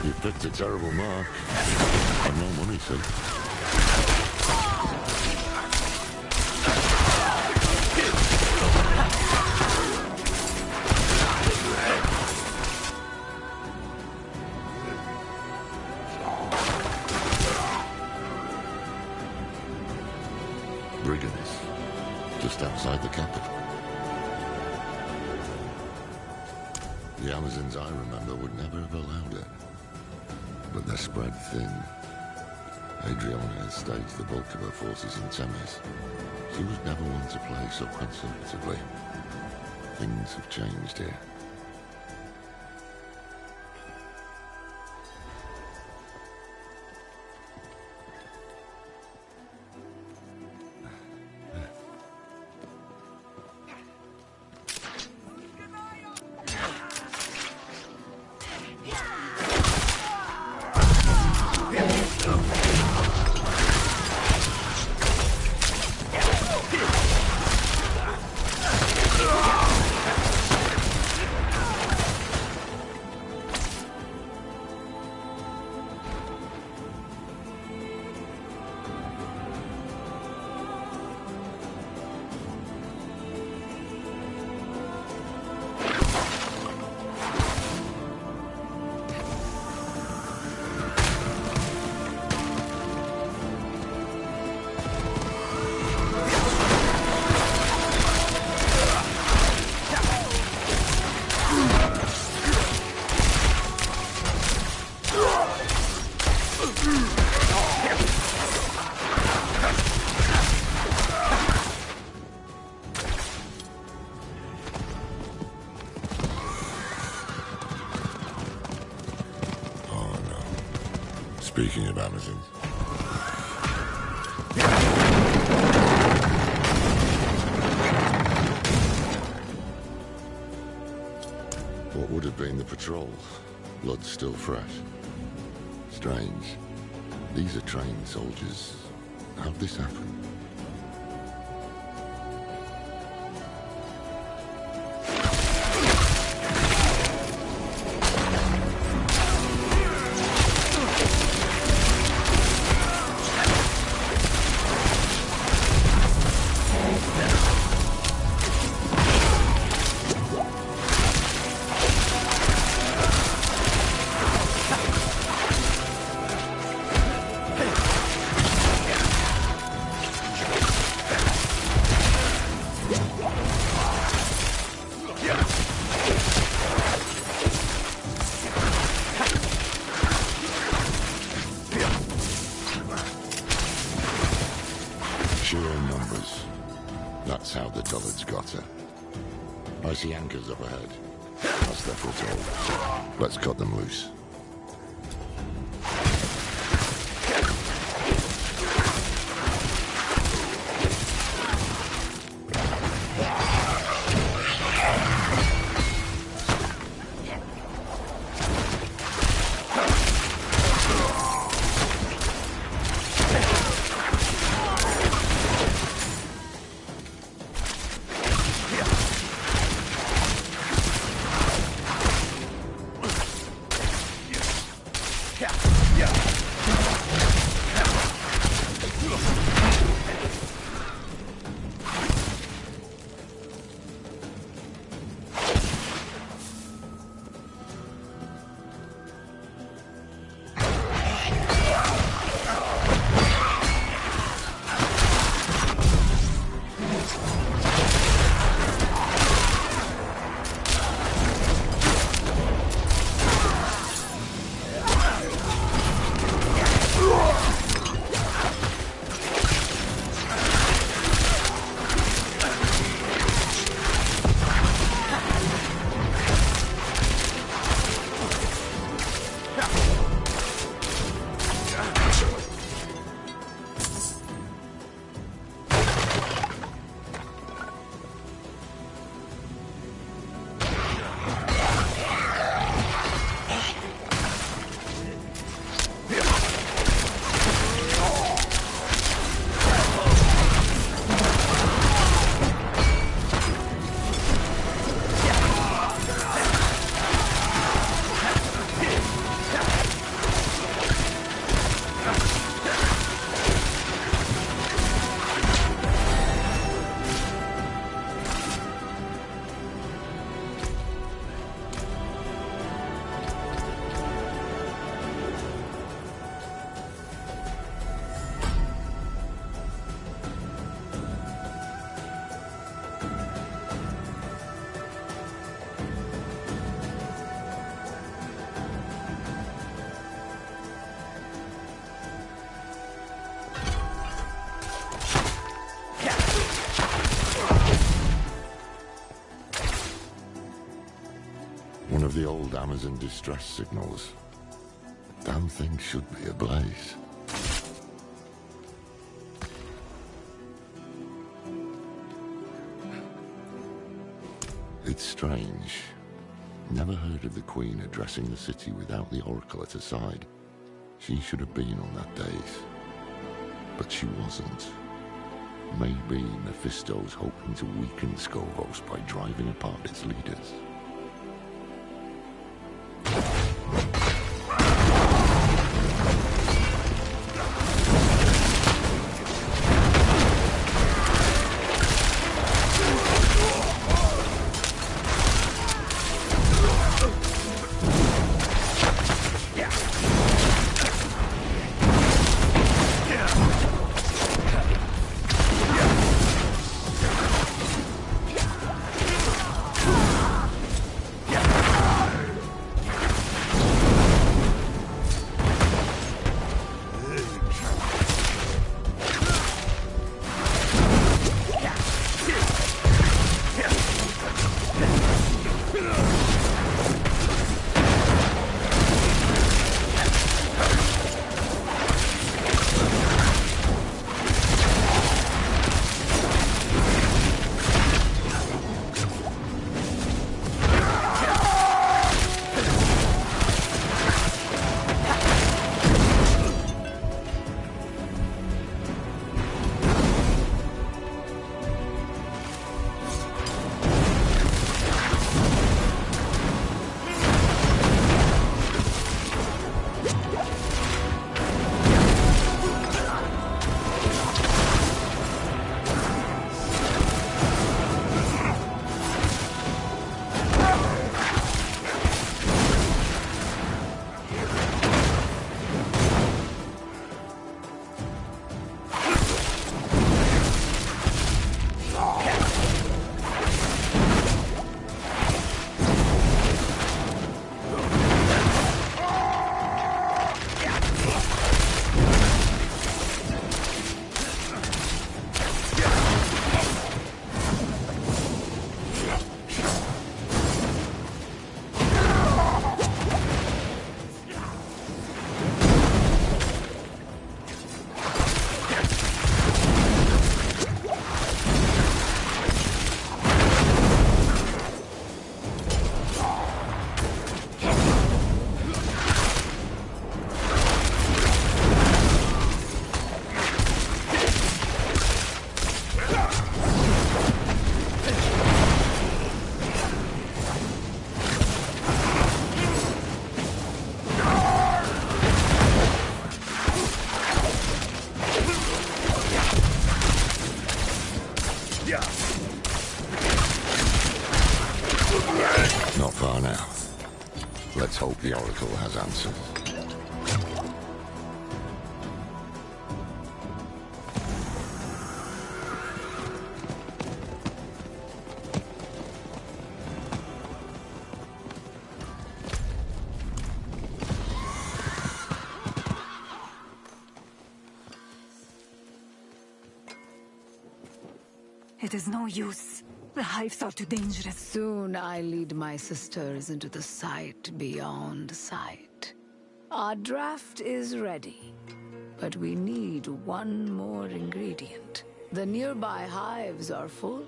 You picked a terrible mark. I've no money, see. Brigands, just outside the capital. The Amazons I remember would never have allowed it. But they're spread thin. Adriana has staged the bulk of her forces in Temes. She was never one to play so conservatively. Things have changed here. Speaking of Amazons. What would have been the patrol? Blood still fresh. Strange. These are trained soldiers. How'd this happen? Sheer numbers. That's how the dullards got her. I see anchors up ahead. That's their foothold. Let's cut them loose. Amazon distress signals. Damn thing should be ablaze. It's strange. Never heard of the Queen addressing the city without the Oracle at her side. She should have been on that dais. But she wasn't. Maybe Mephisto's hoping to weaken Skovos by driving apart its leaders. Not far now. Let's hope the Oracle has answers. It is no use. The hives are too dangerous. Soon I lead my sisters into the sight beyond sight. Our draft is ready, but we need one more ingredient. The nearby hives are full.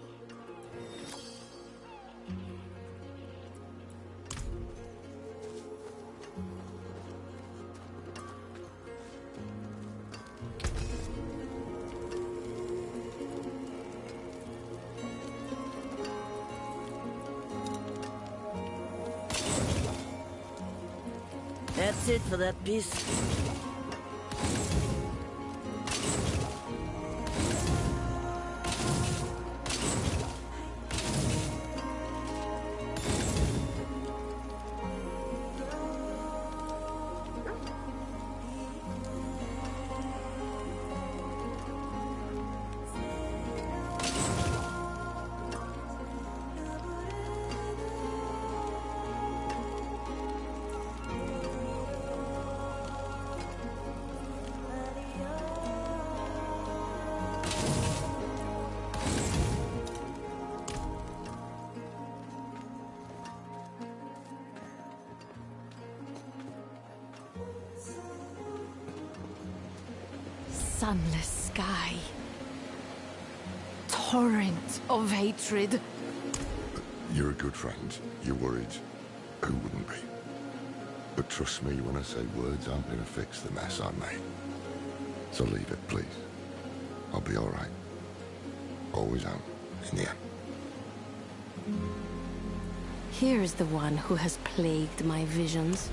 That's it for that piece. sunless sky. Torrent of hatred. You're a good friend. You're worried. Who wouldn't be? But trust me when I say words aren't going to fix the mess I made. So leave it, please. I'll be all right. Always am, in the end. Here is the one who has plagued my visions.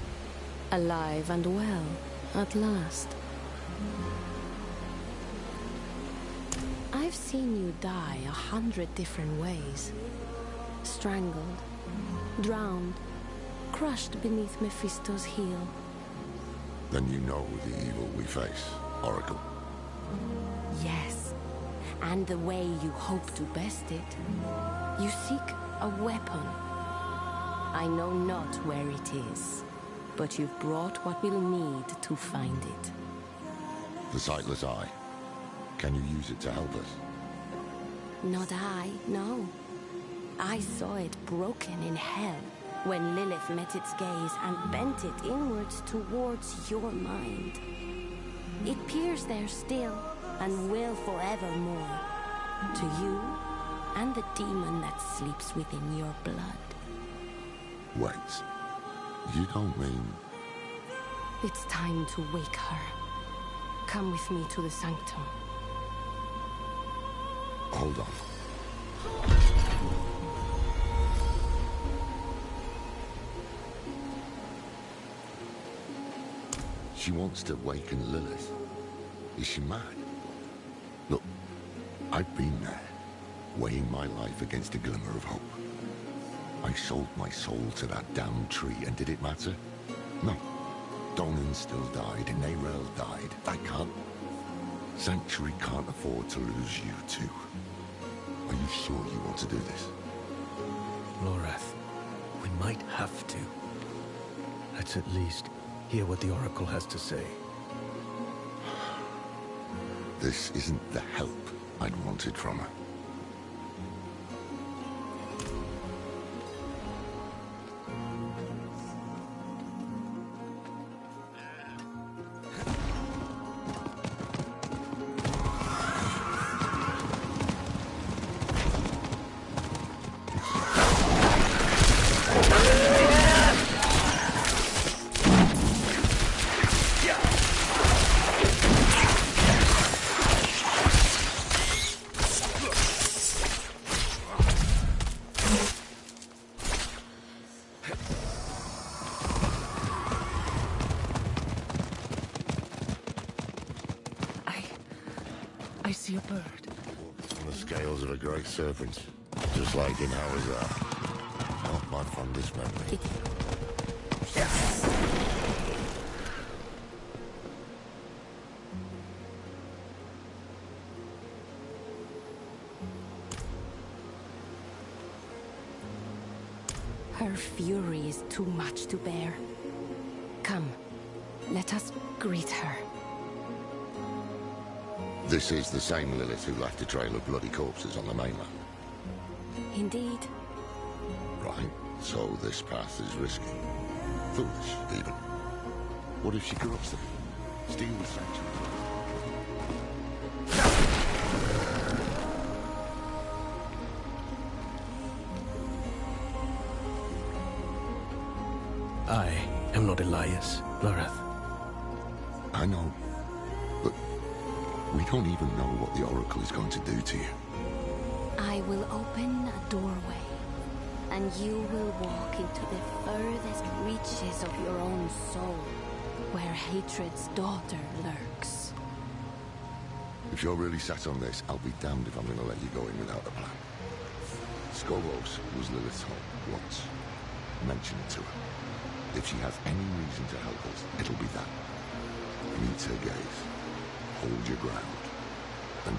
Alive and well, at last. I've seen you die 100 different ways. Strangled, drowned, crushed beneath Mephisto's heel. Then you know the evil we face, Oracle. Yes, and the way you hope to best it. You seek a weapon. I know not where it is, but you've brought what we'll need to find it. The sightless eye. Can you use it to help us? Not I, no. I saw it broken in hell when Lilith met its gaze and bent it inwards towards your mind. It peers there still and will forevermore. To you and the demon that sleeps within your blood. Wait. You don't mean... It's time to wake her. Come with me to the sanctum. Hold on. She wants to waken Lilith. Is she mad? Look, I've been there, weighing my life against a glimmer of hope. I sold my soul to that damn tree, and did it matter? No. Donan still died, and Neyrel died. I can't... Sanctuary can't afford to lose you too. Are you sure you want to do this? Lorath, we might have to. Let's at least hear what the Oracle has to say. This isn't the help I'd wanted from her. I see a bird. On the scales of a great serpent, just like in ours are. Not my fondest memory. Her fury is too much to bear. Come, let us greet her. This is the same Lilith who left a trail of bloody corpses on the mainland. Indeed. Right, so this path is risky. Foolish, even. What if she corrupts them? Steal the sanctuary? I am not Elias, Lorath. I know. But we don't even know what the Oracle is going to do to you. I will open a doorway, and you will walk into the furthest reaches of your own soul, where hatred's daughter lurks. If you're really set on this, I'll be damned if I'm going to let you go in without a plan. Skolos was Lilith's home once. Mention it to her. If she has any reason to help us, it'll be that. Meet her gaze. Hold your ground. And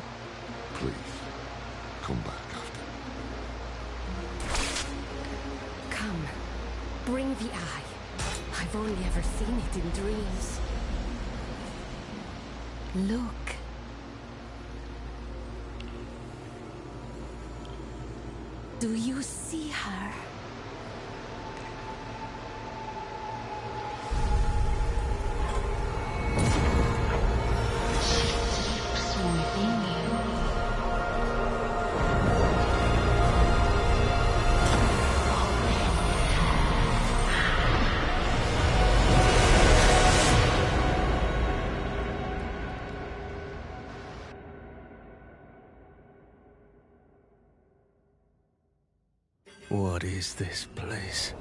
please, come back after. Come, bring the eye. I've only ever seen it in dreams. Look. Do you see her? What is this place?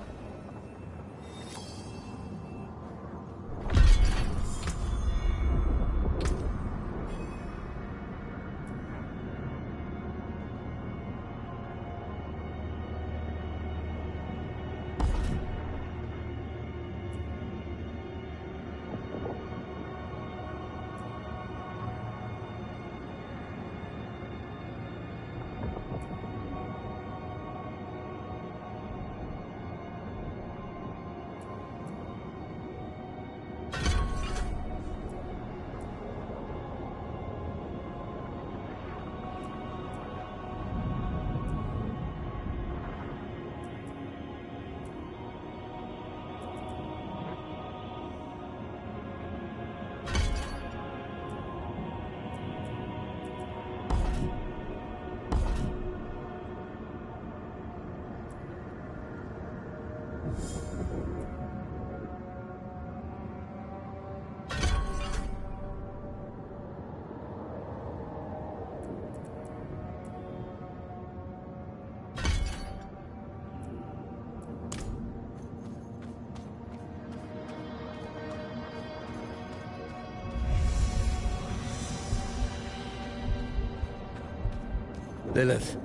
Lilith.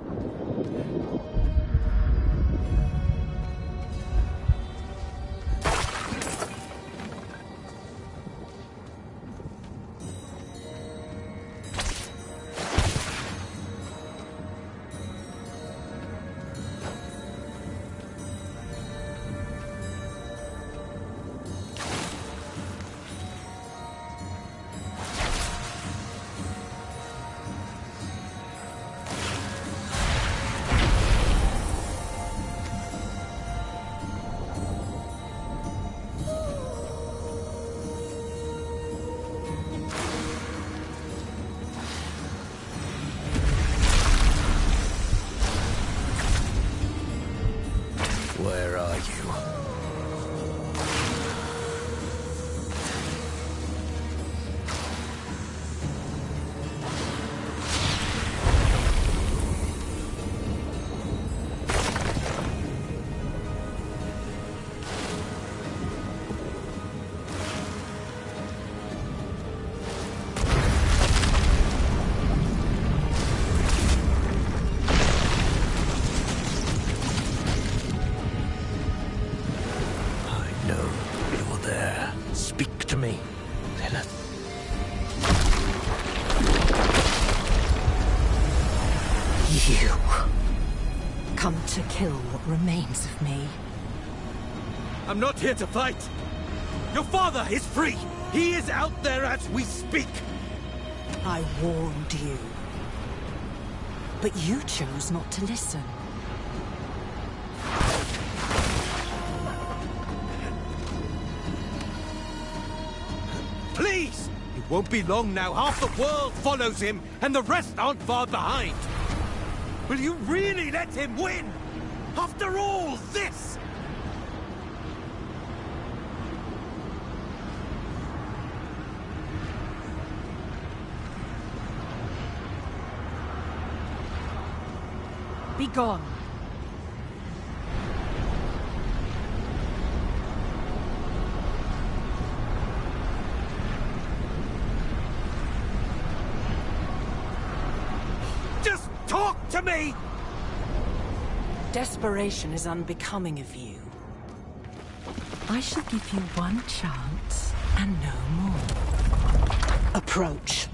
Where are you? Come to kill what remains of me. I'm not here to fight! Your father is free! He is out there as we speak! I warned you. But you chose not to listen. Please! It won't be long now. Half the world follows him, and the rest aren't far behind. Will you really let him win? After all this? Be gone. Just talk to me! Desperation is unbecoming of you. I shall give you one chance, and no more. Approach.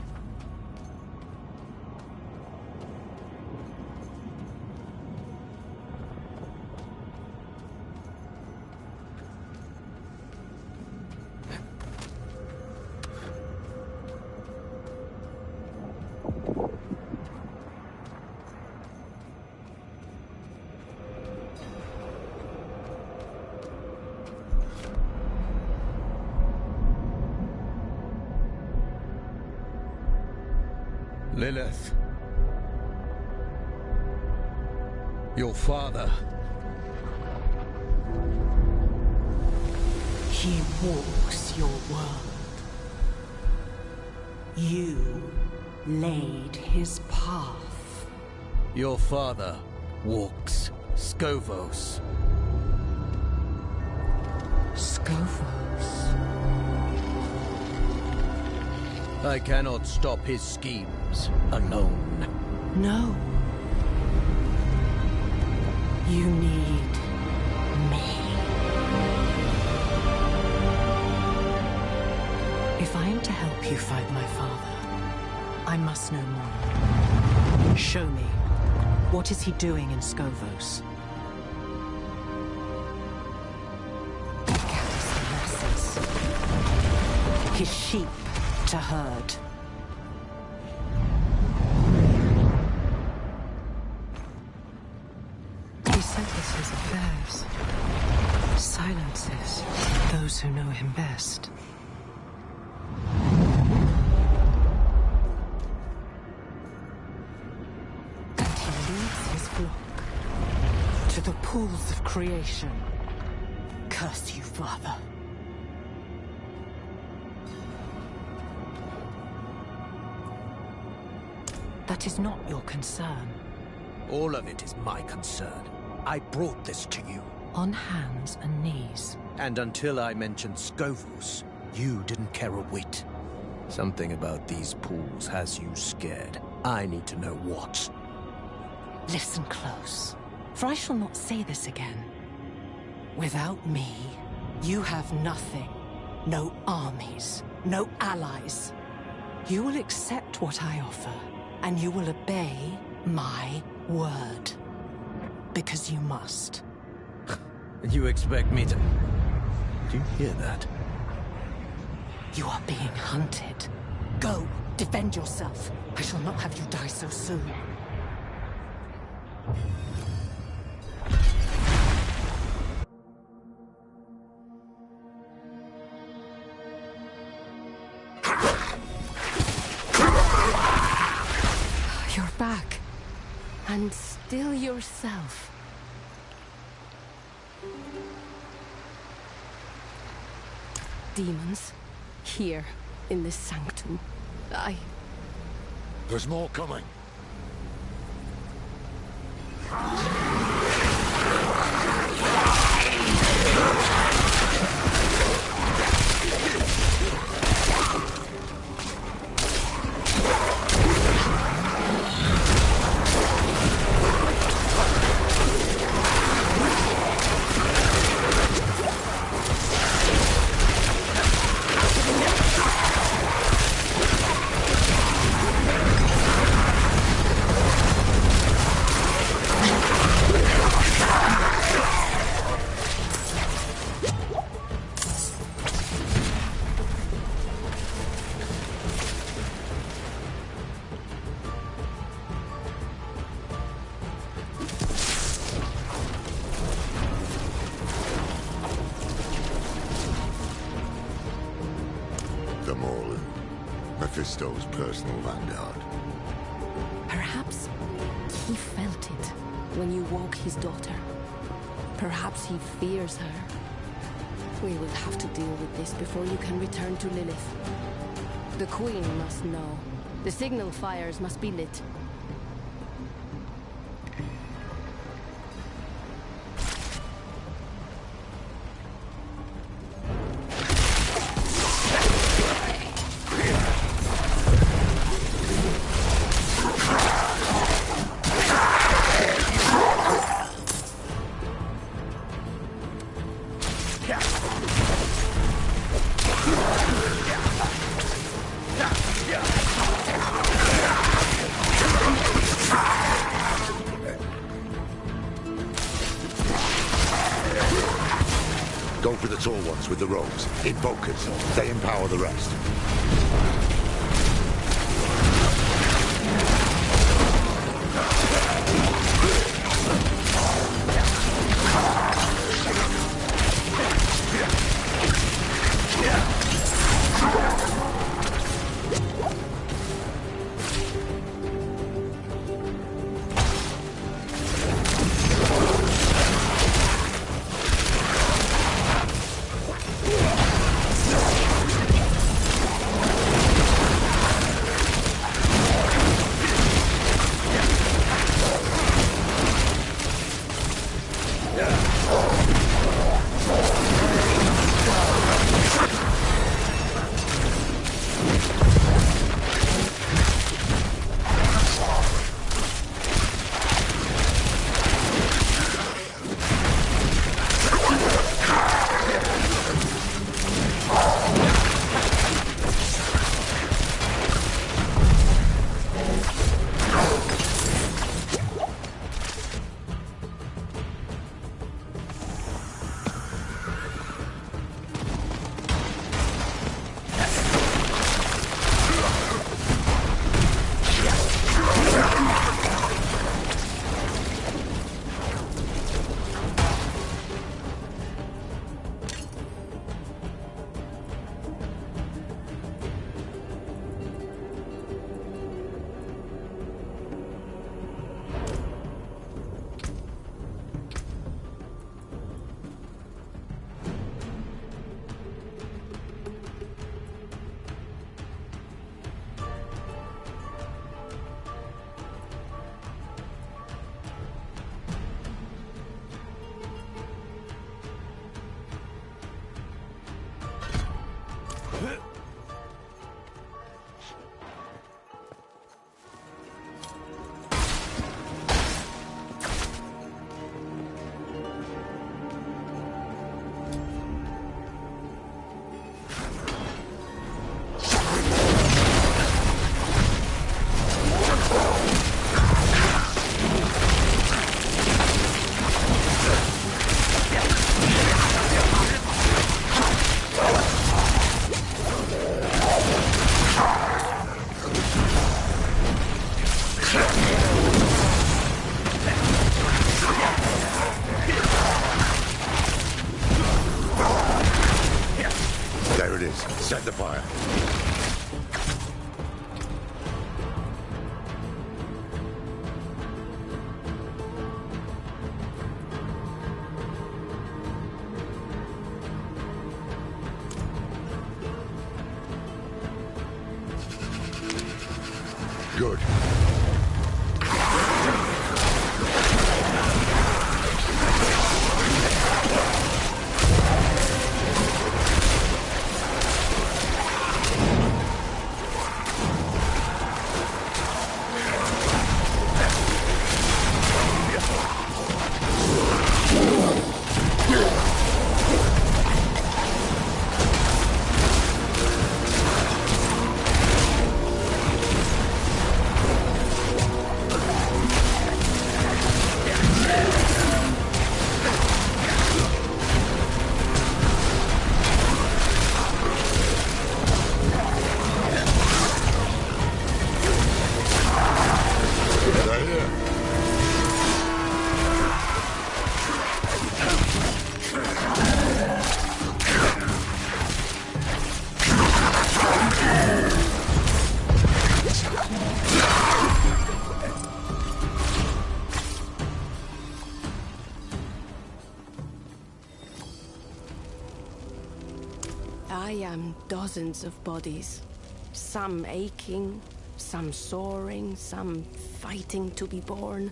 Lilith. Your father. He walks your world. You laid his path. Your father walks Scovos. Scovos. I cannot stop his schemes alone. No. You need me. If I am to help you fight my father, I must know more. Show me. What is he doing in Scovos? He gathers the masses. His sheep to herd. He settles his affairs. Silences those who know him best. To the pools of creation. Curse you, Father. That is not your concern. All of it is my concern. I brought this to you. On hands and knees. And until I mentioned Scovos, you didn't care a whit. Something about these pools has you scared. I need to know what. Listen close, for I shall not say this again. Without me, you have nothing. No armies, no allies. You will accept what I offer, and you will obey my word. Because you must. You expect me to... Do you hear that? You are being hunted. Go, defend yourself. I shall not have you die so soon. You're back. And still yourself. Demons, here, in this sanctum. There's more coming. Mephisto's personal vanguard. Perhaps he felt it when you woke his daughter. Perhaps he fears her. We will have to deal with this before you can return to Lilith. The Queen must know. The signal fires must be lit. Go for the tall ones with the robes. Invokers. They empower the rest. Set the fire. Good. I am dozens of bodies. Some aching, some soaring, some fighting to be born.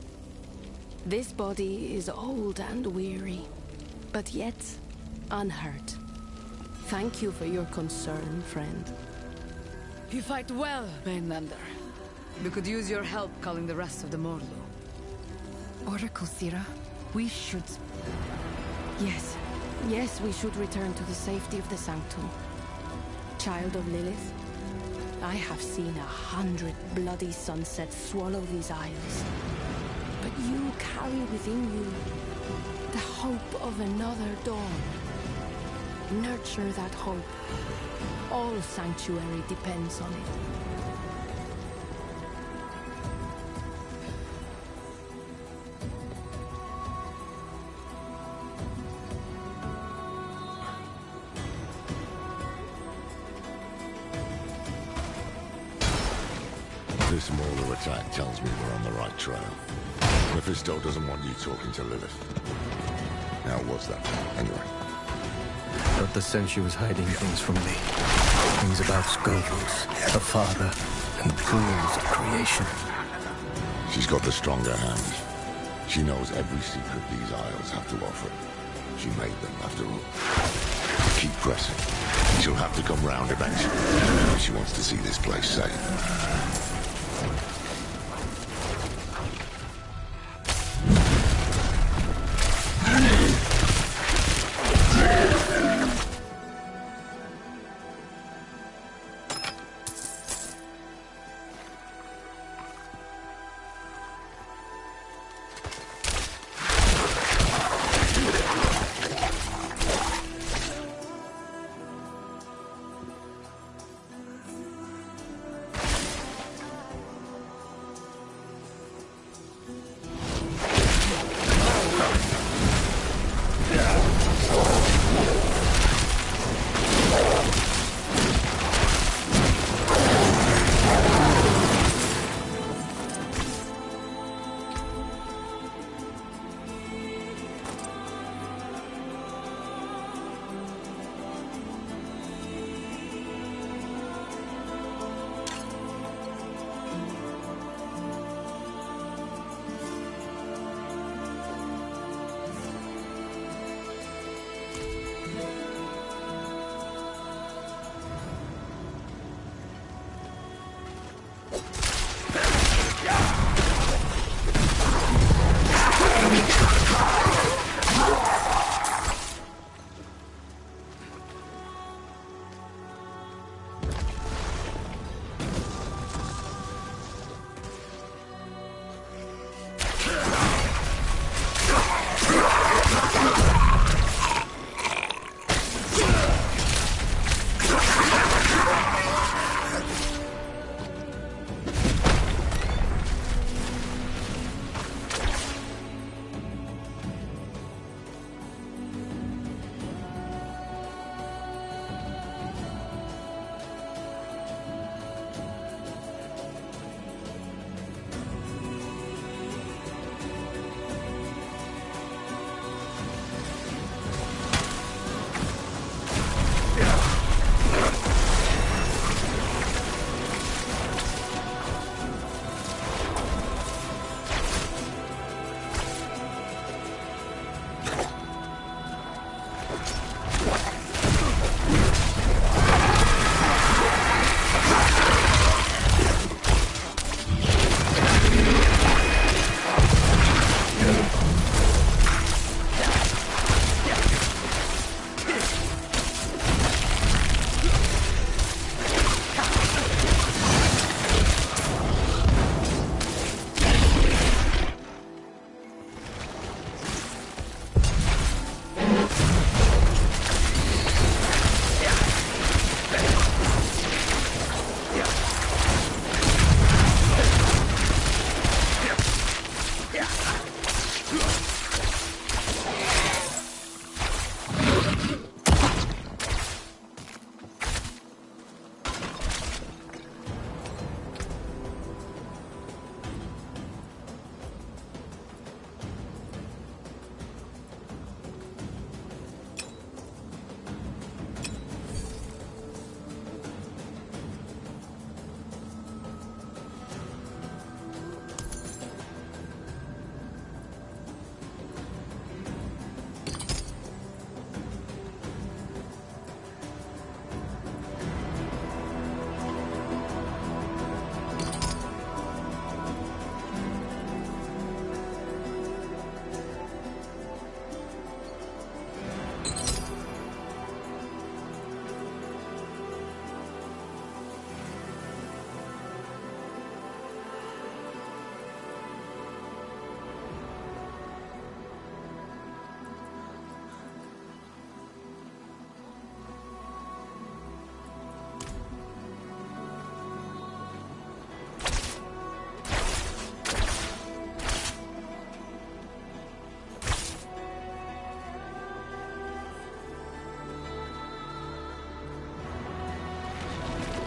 This body is old and weary, but yet unhurt. Thank you for your concern, friend. You fight well, Mainlander. We could use your help calling the rest of the Morlu. Oracle Sira, we should... Yes, we should return to the safety of the Sanctum. Child of Lilith, I have seen 100 bloody sunsets swallow these isles. But you carry within you the hope of another dawn. Nurture that hope. All Sanctuary depends on it. This Morlu attack tells me we're on the right trail. Mephisto doesn't want you talking to Lilith. How was that, anyway? Got the sense she was hiding things from me. Things about Scopus, her father, and the tools of creation. She's got the stronger hand. She knows every secret these isles have to offer. She made them, after all. Keep pressing. She'll have to come round eventually. She wants to see this place safe.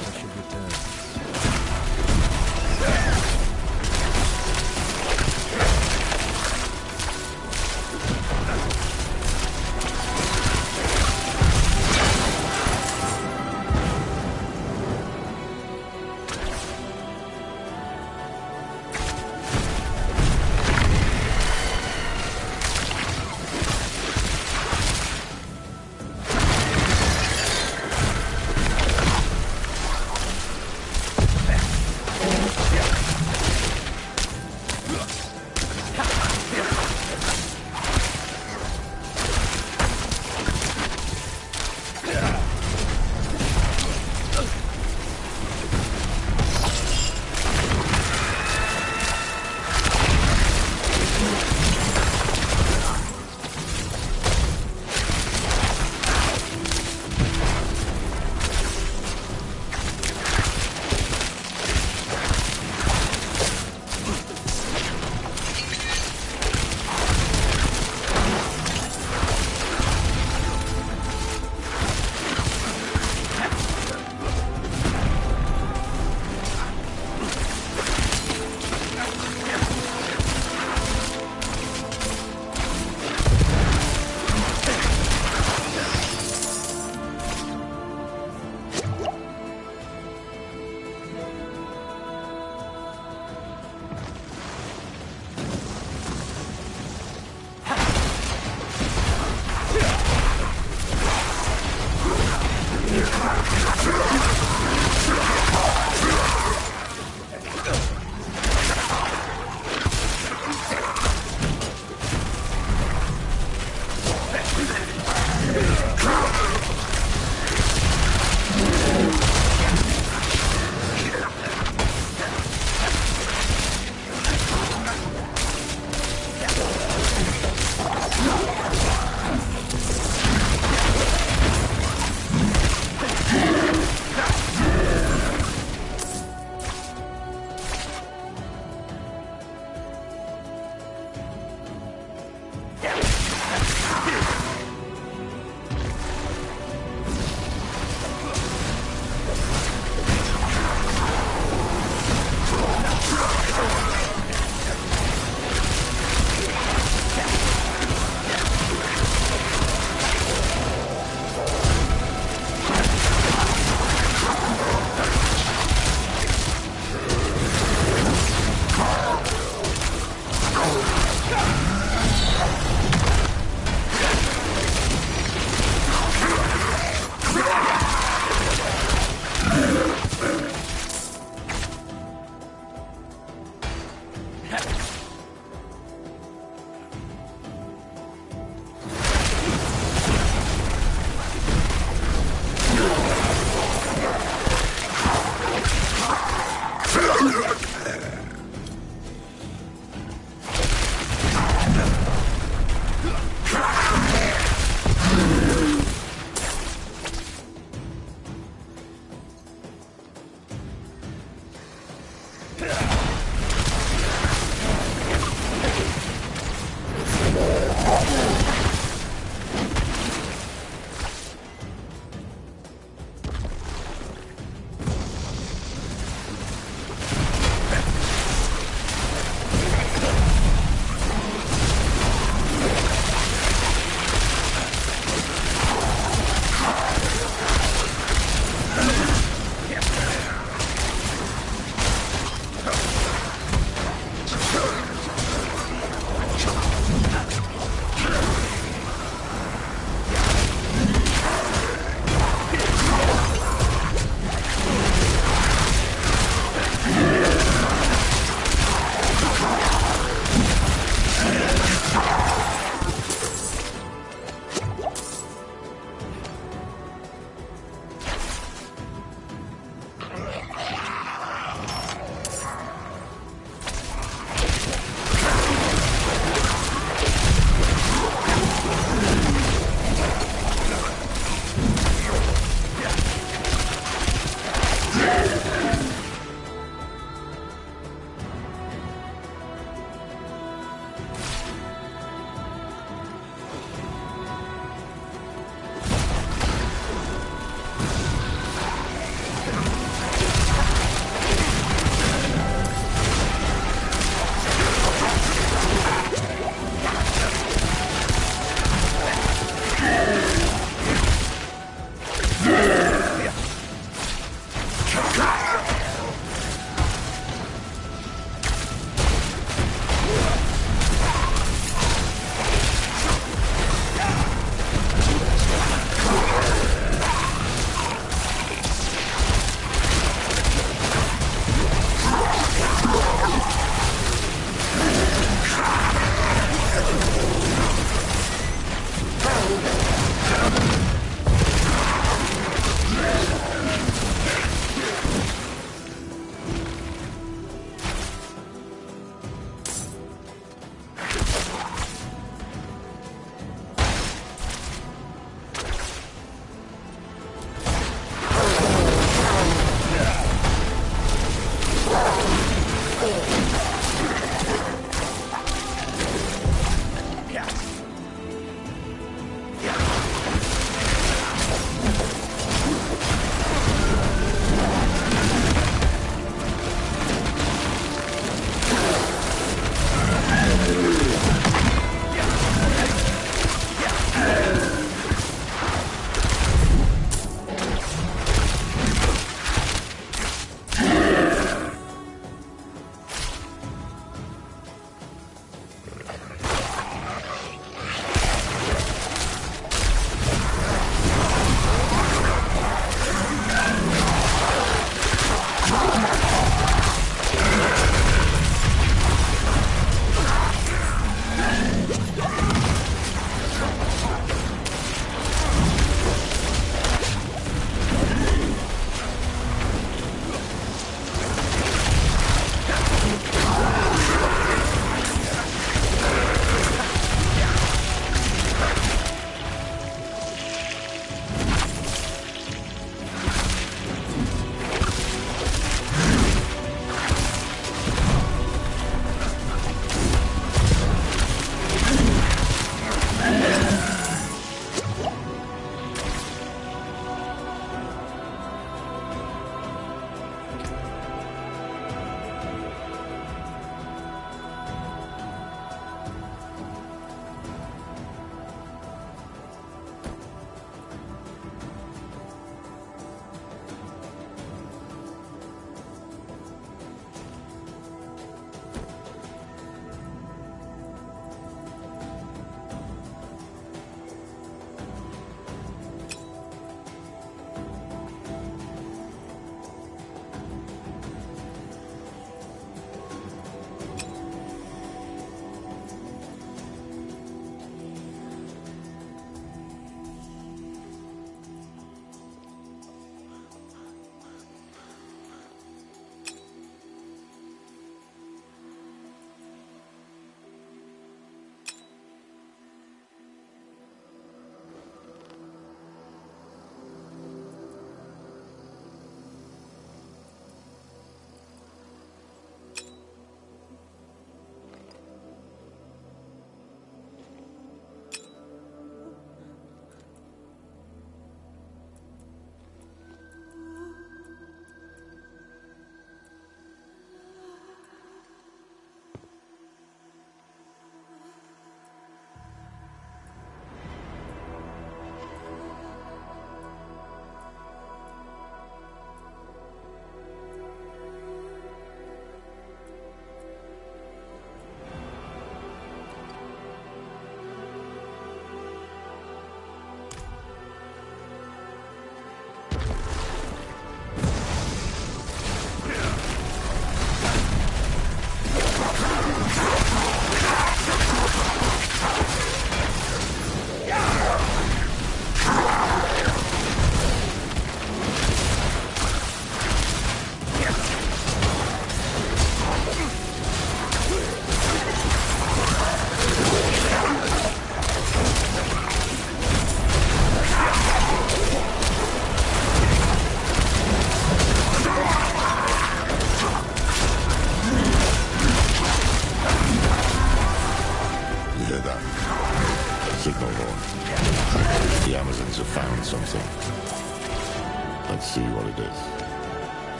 I should return.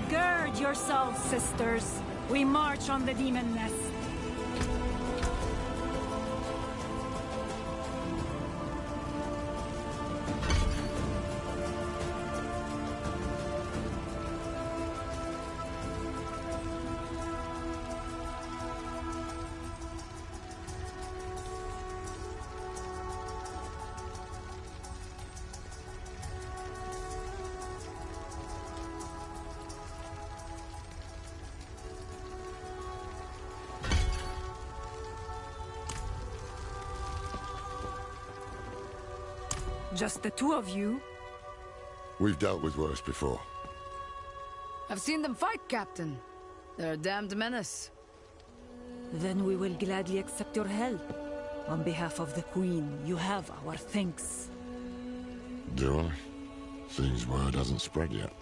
Gird yourselves, sisters. We march on the demon nest. Just the two of you? We've dealt with worse before. I've seen them fight, Captain. They're a damned menace. Then we will gladly accept your help. On behalf of the Queen, you have our thanks. Do I? Seems word hasn't spread yet.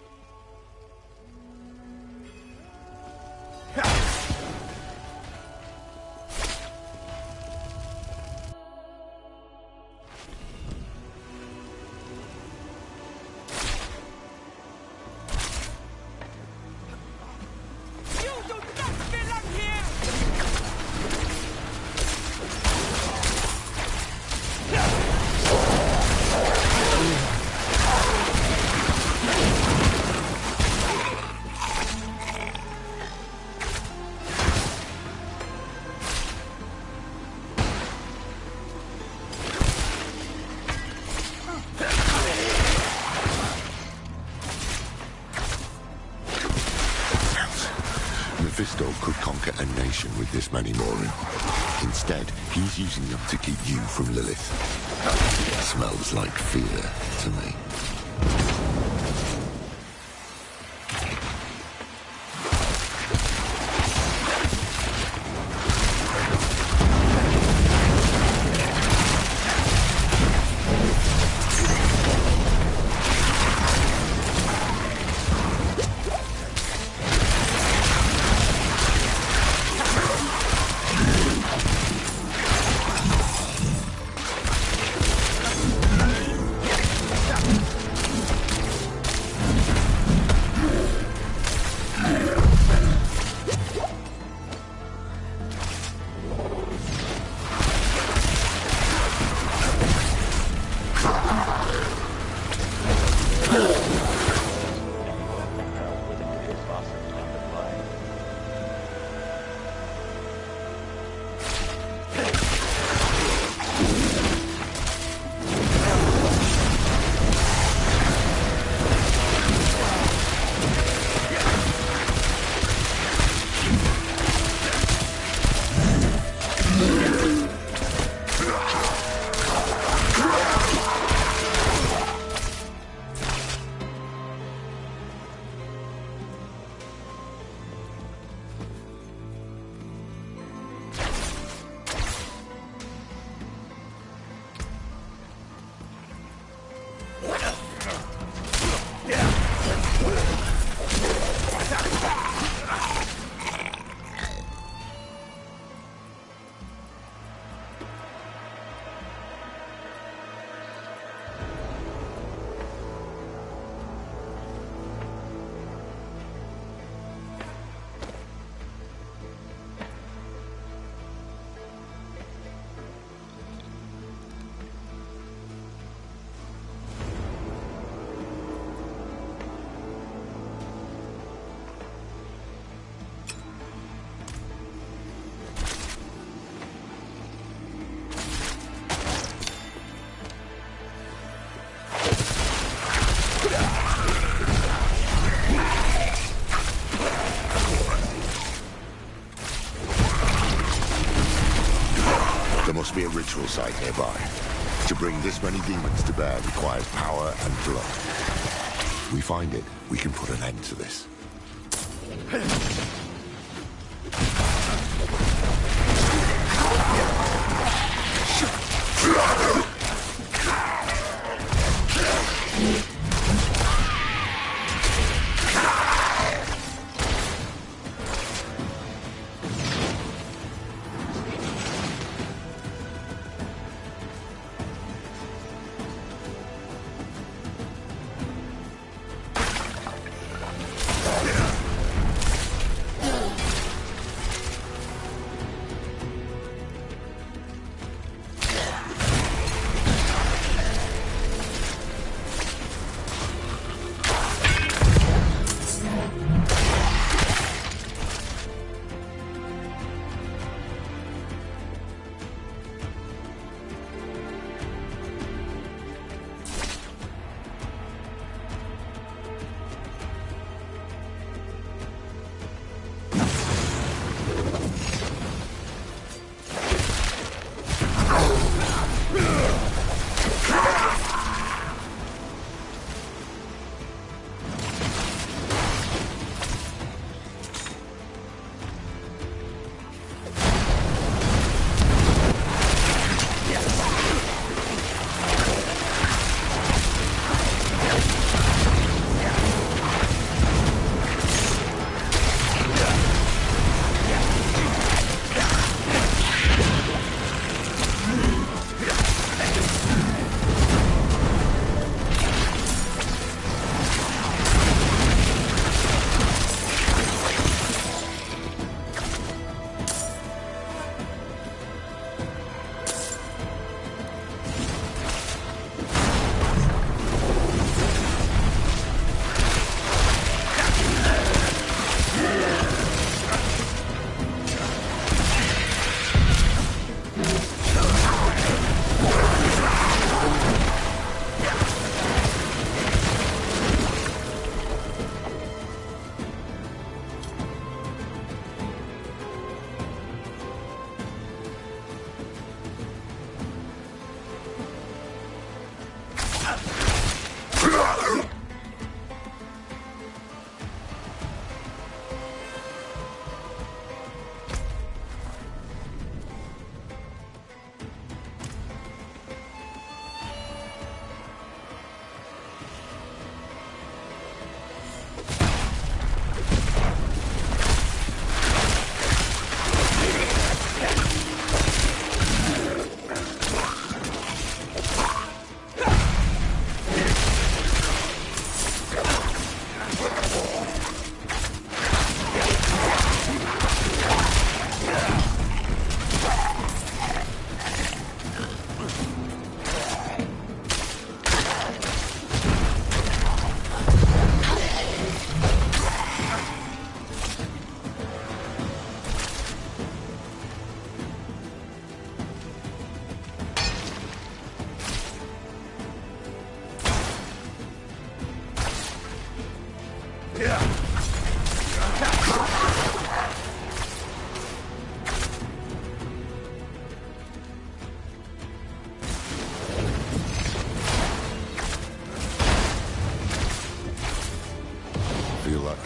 Mephisto could conquer a nation with this many more in. Instead, he's using them to keep you from Lilith. Smells like fear to me. There must be a ritual site nearby. To bring this many demons to bear requires power and blood. If we find it, we can put an end to this.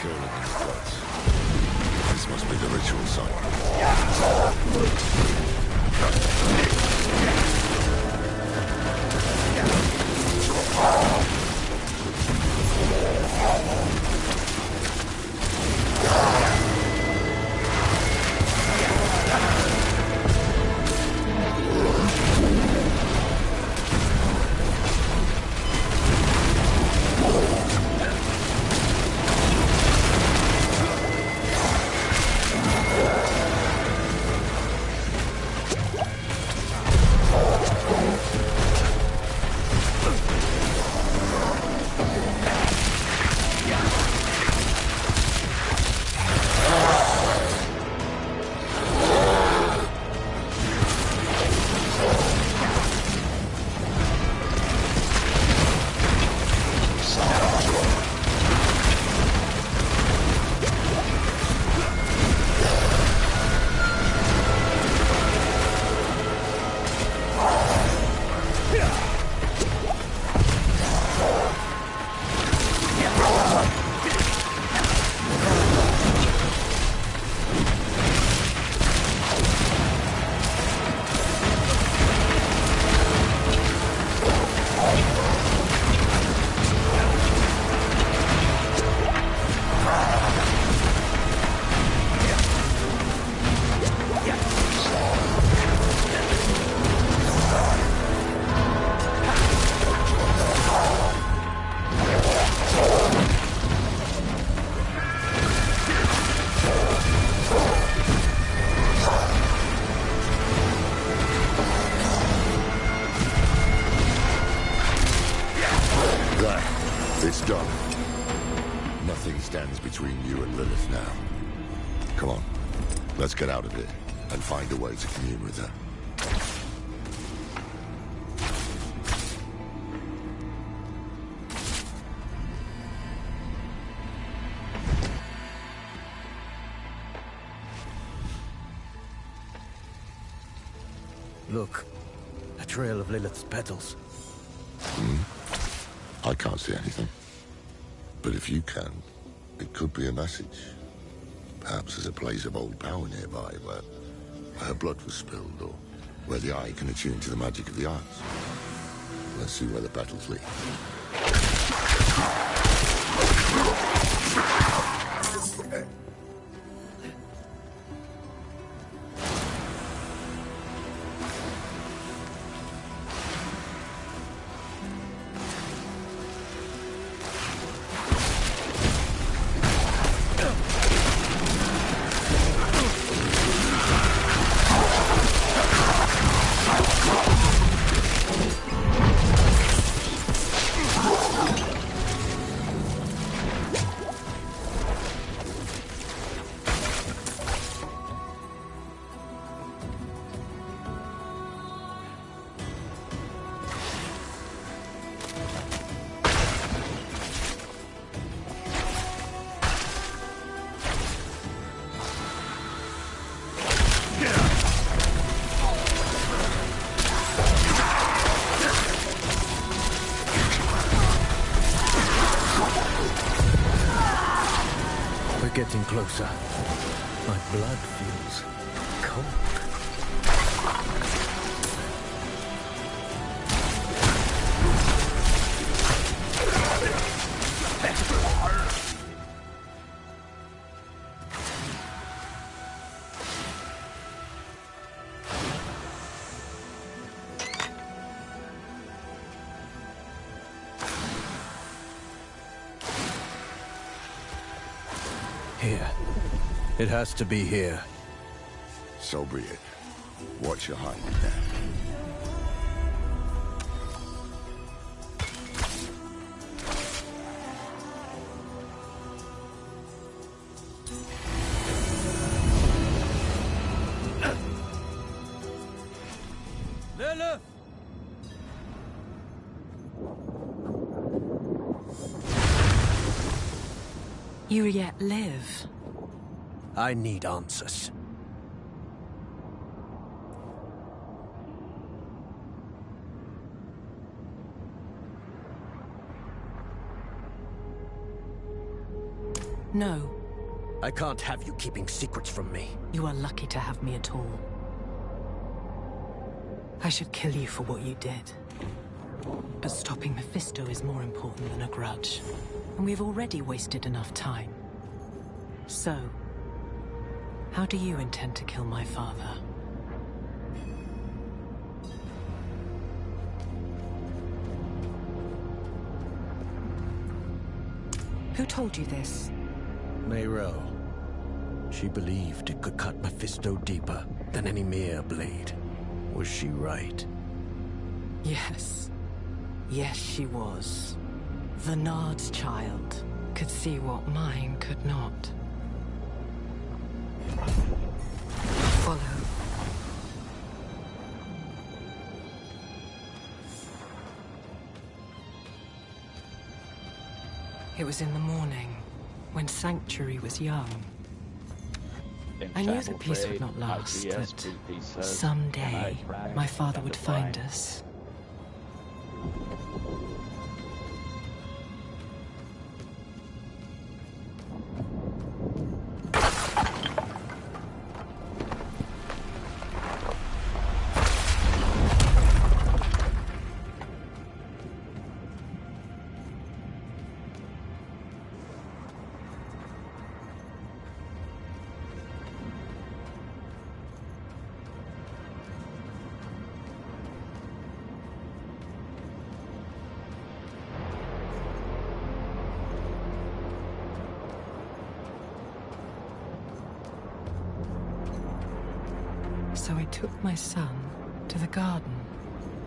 curling in the guts. This must be the ritual site. It's done. Nothing stands between you and Lilith now. Come on, let's get out of here and find a way to commune with her. Look, a trail of Lilith's petals. I can't see anything. But if you can, it could be a message. Perhaps there's a place of old power nearby where her blood was spilled, or where the eye can attune to the magic of the arts. Let's see where the petals lead. Getting closer. My blood feels cold. Here. It has to be here. So be it. Watch your height there. Lilith! You yet live. I need answers. No. I can't have you keeping secrets from me. You are lucky to have me at all. I should kill you for what you did. But stopping Mephisto is more important than a grudge. And we've already wasted enough time. So, how do you intend to kill my father? Who told you this? Neyrelle. She believed it could cut Mephisto deeper than any mere blade. Was she right? Yes. Yes, she was. Vernard's child could see what mine could not. Follow. It was in the morning, when Sanctuary was young. I knew the peace would not last, that someday my father would find us. So I took my son to the garden,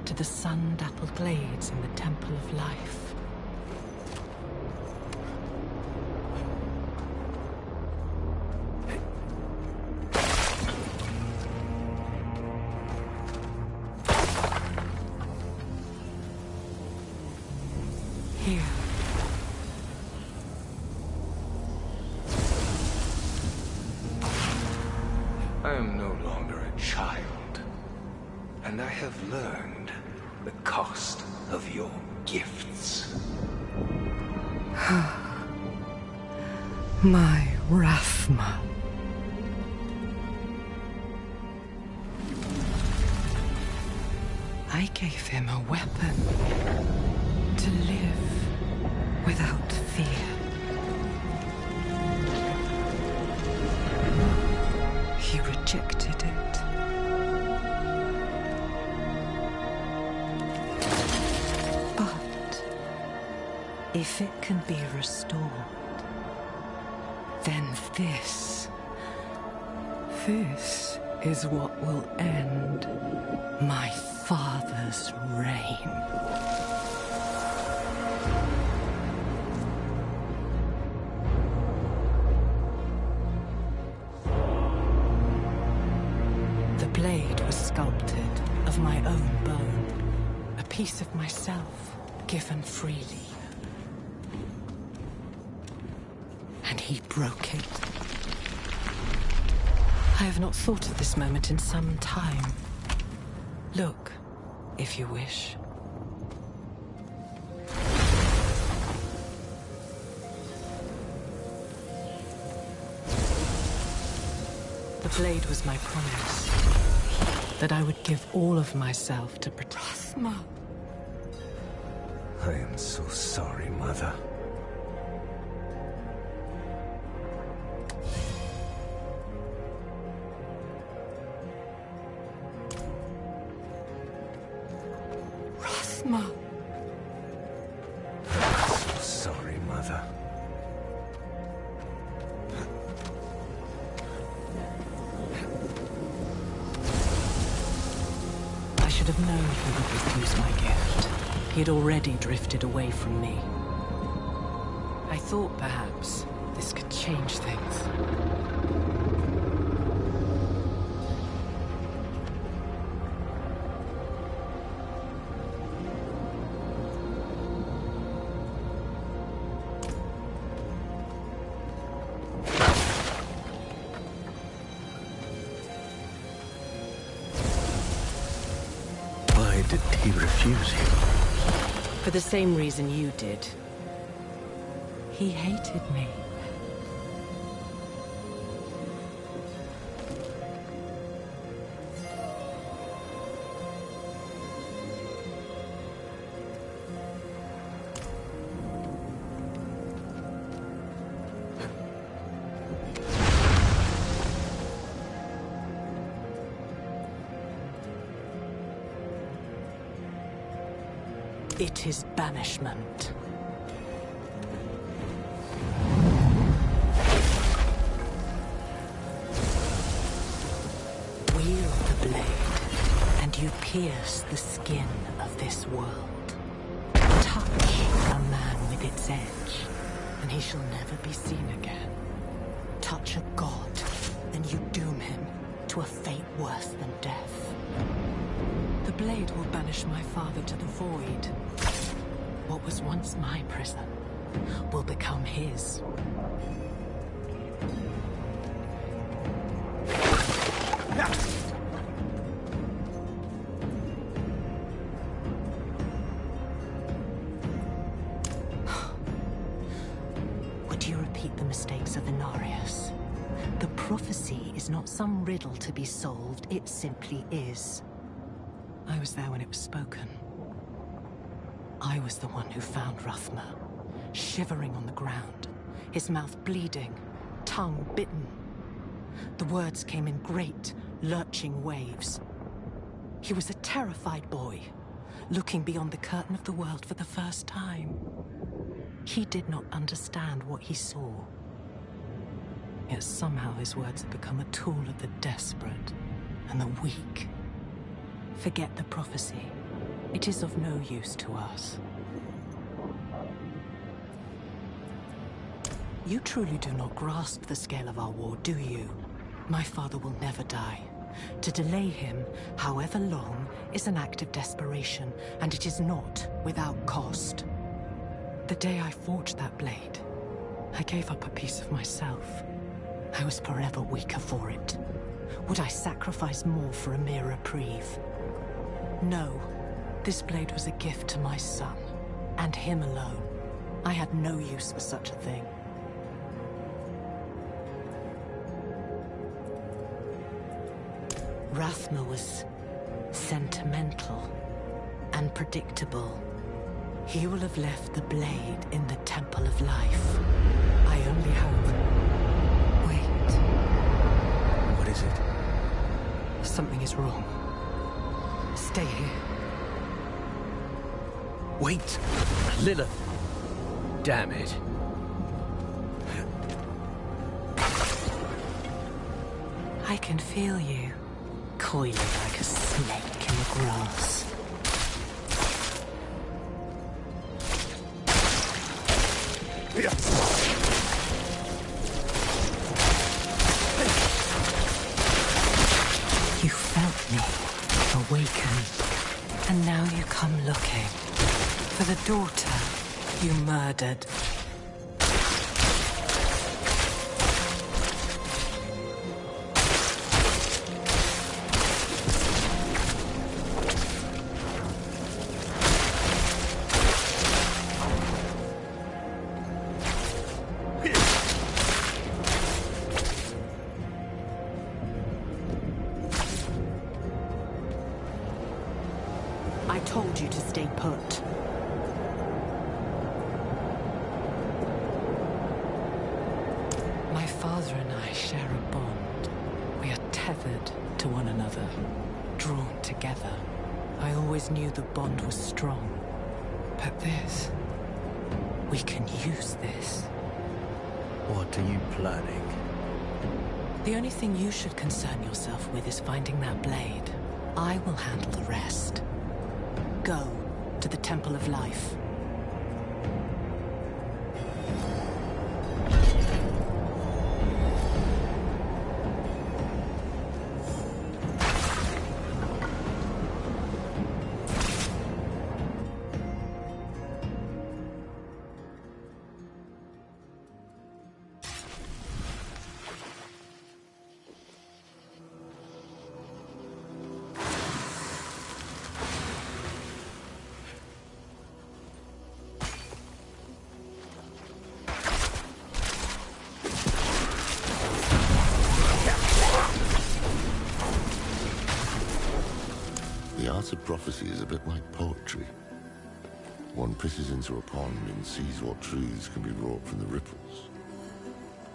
to the sun-dappled glades in the Temple of Life. Here. I am no longer a child, and I have learned the cost of your gifts. My Rathma. I gave him a weapon to live without fear. He rejected it. But if it can be restored, then this is what will end my father's reign. The blade was sculpted of my own bone, a piece of myself given freely. And he broke it. I have not thought of this moment in some time. Look, if you wish. The blade was my promise, that I would give all of myself to protect. Rathma. I am so sorry, Mother. Rathma. I'm so sorry, Mother. I should have known he would refuse my gift. He had already drifted away from me. I thought perhaps this could change things. Why did he refuse you? For the same reason you did. He hated me. It is banishment. Wield the blade, and you pierce the skin of this world. Touch a man with its edge, and he shall never be seen again. Touch a god, and you doom him to a fate worse than death. The blade will banish my father to the void. What was once my prison will become his. Would you repeat the mistakes of Inarius? The prophecy is not some riddle to be solved, it simply is. I was there when it was spoken. I was the one who found Rathma, shivering on the ground, his mouth bleeding, tongue bitten. The words came in great, lurching waves. He was a terrified boy, looking beyond the curtain of the world for the first time. He did not understand what he saw. Yet somehow his words had become a tool of the desperate and the weak. Forget the prophecy. It is of no use to us. You truly do not grasp the scale of our war, do you? My father will never die. To delay him, however long, is an act of desperation, and it is not without cost. The day I forged that blade, I gave up a piece of myself. I was forever weaker for it. Would I sacrifice more for a mere reprieve? No. This blade was a gift to my son, and him alone. I had no use for such a thing. Rathma was sentimental and predictable. He will have left the blade in the Temple of Life. I only hope. Wait. What is it? Something is wrong. Stay here. Wait! Lilith! Damn it. I can feel you, coiling like a snake in the grass. You felt me awaken, and now you come looking for the daughter you murdered. I told you to stay put. My father and I share a bond. We are tethered to one another, drawn together. I always knew the bond was strong. But this... we can use this. What are you planning? The only thing you should concern yourself with is finding that blade. I will handle the rest. Go to the Temple of Life. The art of prophecy is a bit like poetry. One pisses into a pond and sees what truths can be wrought from the ripples.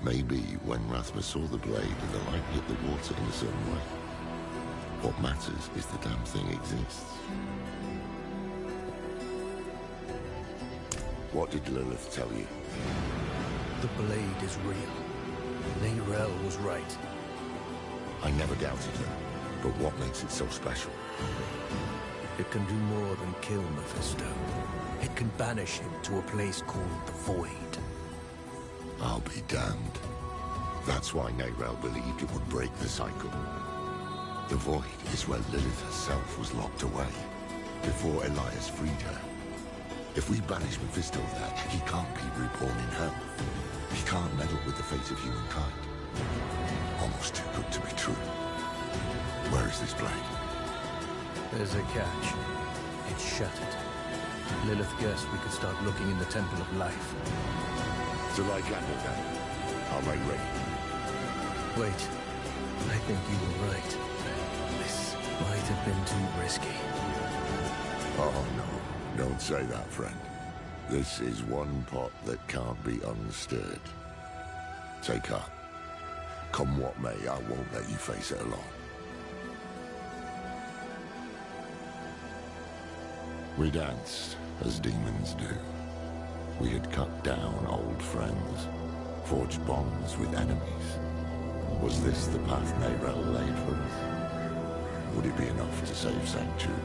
Maybe when Rathma saw the blade and the light hit the water in a certain way, what matters is the damn thing exists. What did Lilith tell you? The blade is real. Neyrelle was right. I never doubted her. But what makes it so special? It can do more than kill Mephisto. It can banish him to a place called the Void. I'll be damned. That's why Neyrelle believed it would break the cycle. The Void is where Lilith herself was locked away, before Elias freed her. If we banish Mephisto there, he can't be reborn in hell. He can't meddle with the fate of humankind. Almost too good to be true. Where is this blade? There's a catch. It's shattered. Lilith guessed we could start looking in the Temple of Life. To light candle then. I'll make ready. Wait. I think you were right. This might have been too risky. Oh no. Don't say that, friend. This is one pot that can't be unstirred. Take heart. Come what may, I won't let you face it alone. We danced, as demons do. We had cut down old friends, forged bonds with enemies. Was this the path Neyrelle laid for us? Would it be enough to save Sanctuary?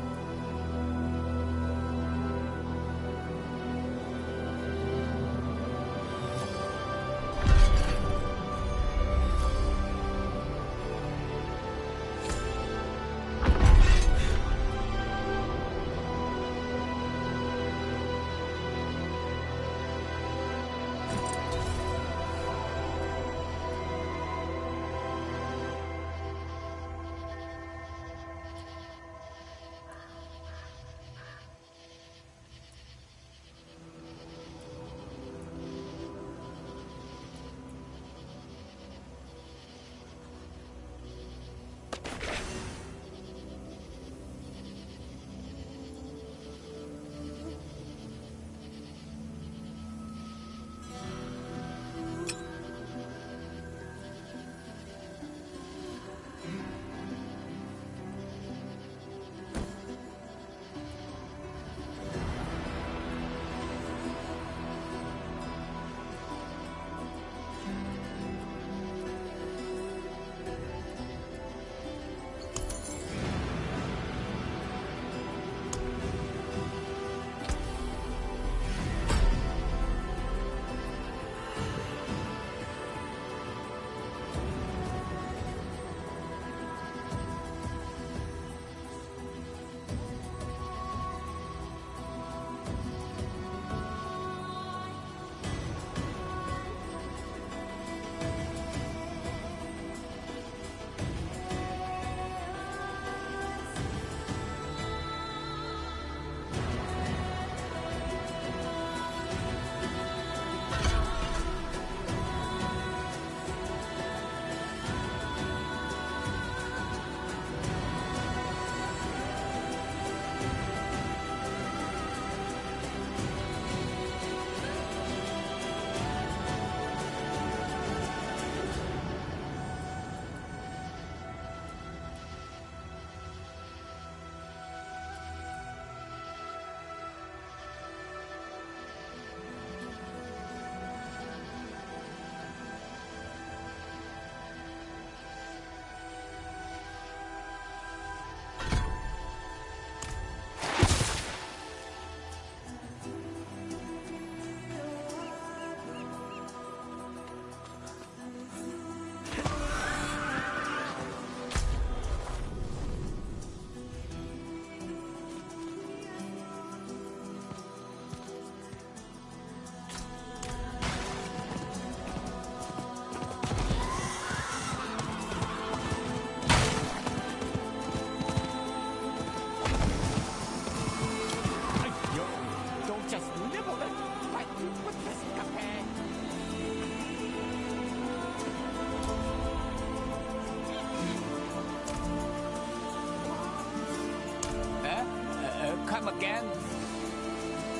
Come again?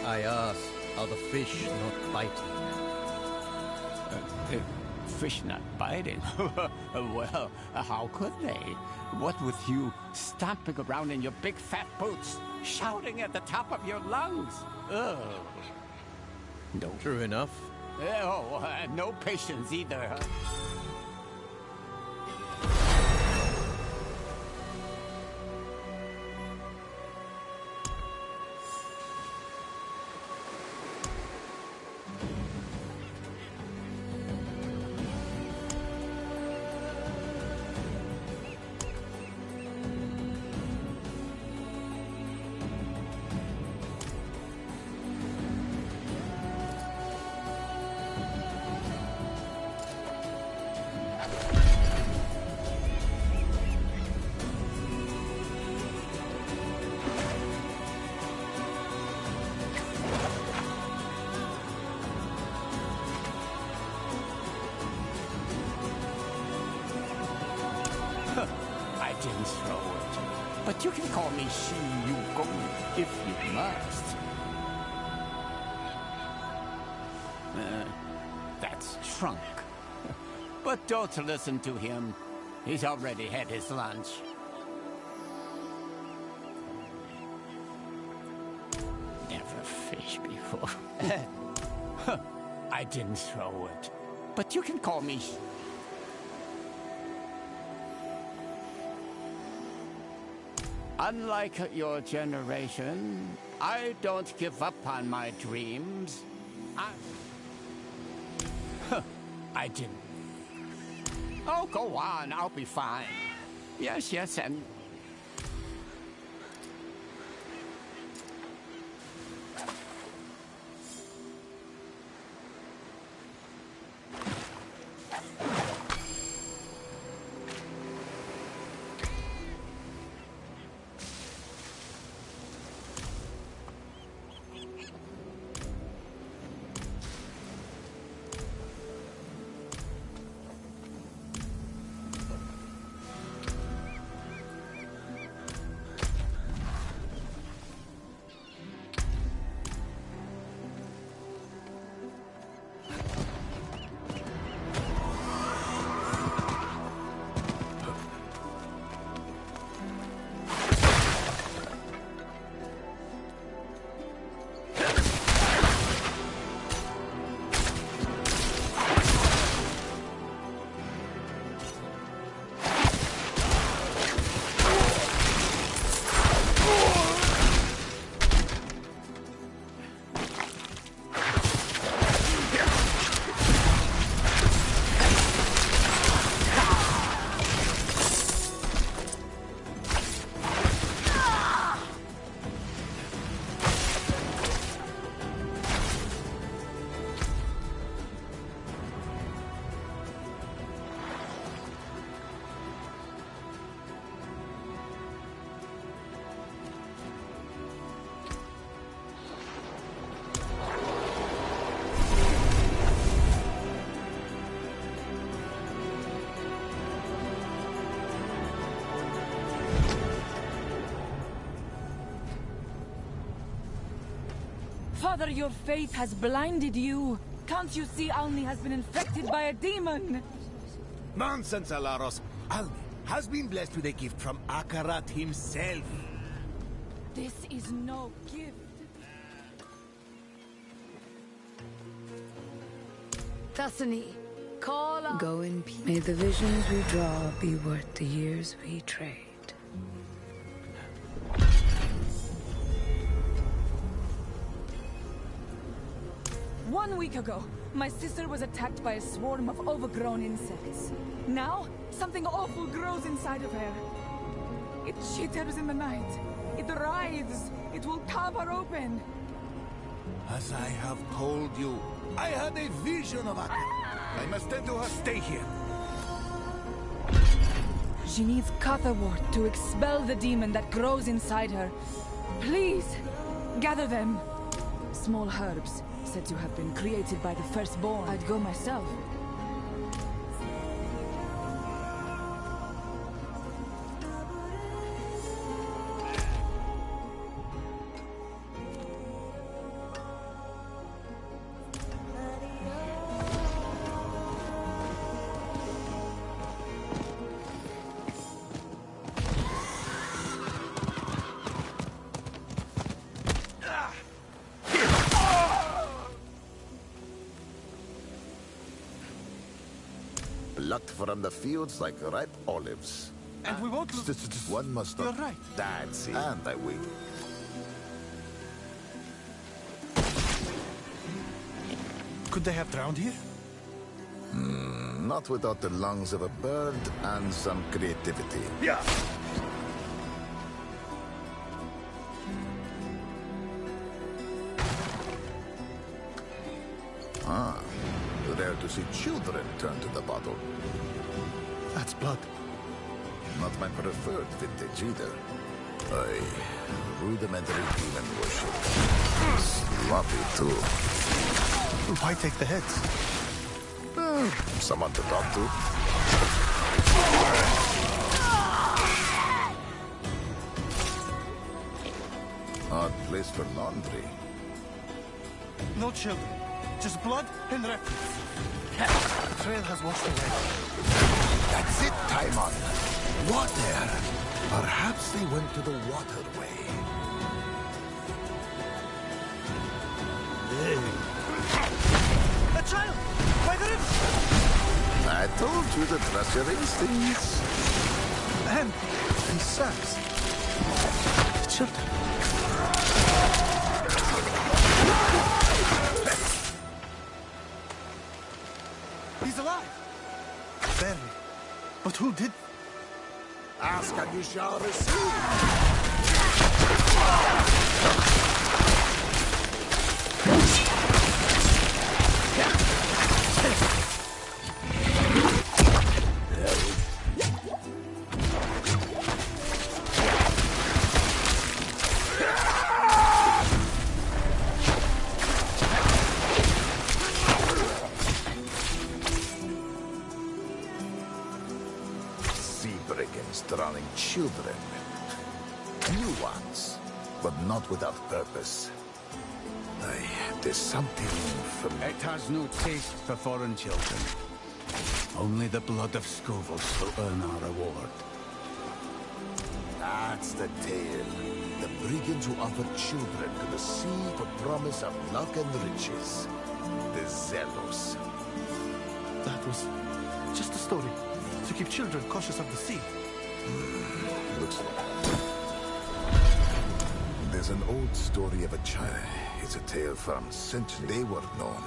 I asked, are the fish not biting? Fish not biting? Well, how could they? What with you stomping around in your big fat boots, shouting at the top of your lungs? Ugh. No. True enough. No patience either, huh? I didn't throw it. But you can call me Shi-Yu-Go if you must. That's Trunk. But don't listen to him. He's already had his lunch. Never fished before. I didn't throw it. But you can call me... Unlike your generation, I don't give up on my dreams. I didn't. Oh, go on, I'll be fine. Yes, and... Father, your faith has blinded you. Can't you see Alni has been infected by a demon? Nonsense, Alaros. Alni has been blessed with a gift from Akarat himself. This is no gift. Tuscany, call up. Go in peace. May the visions we draw be worth the years we trade. 1 week ago, my sister was attacked by a swarm of overgrown insects. Now, something awful grows inside of her. It chitters in the night. It writhes. It will carve her open. As I have told you, I had a vision of Akarat. I must tend to her. Stay here. She needs Catherwort to expel the demon that grows inside her. Please, gather them. Small herbs, said to have been created by the firstborn. I'd go myself. plucked from the fields like ripe olives. And we won't... One must not... You're right. That's it. And I will. Could they have drowned here? Not without the lungs of a bird and some creativity. Yeah. Rare to see children turn to the bottle. That's blood. Not my preferred vintage either. Rudimentary demon worship. Sloppy too. Why take the heads? Someone to talk to. Odd place for laundry. No children. Just blood and refuse. The trail has washed away. That's it, Timon. Water. Perhaps they went to the waterway. A child! By the river! I told you to trust your instincts. And these sacks. Children. He's alive! Barely. But who did? Ask and you shall receive. Drowning children. New ones, but not without purpose. There's something from... It has no taste for foreign children. Only the blood of Scovels will earn our reward. That's the tale. The brigands who offered children to the sea for promise of luck and riches. The Zealous. That was just a story. To keep children cautious of the sea. Looks like... There's an old story of a child. It's a tale from centuries. They were known.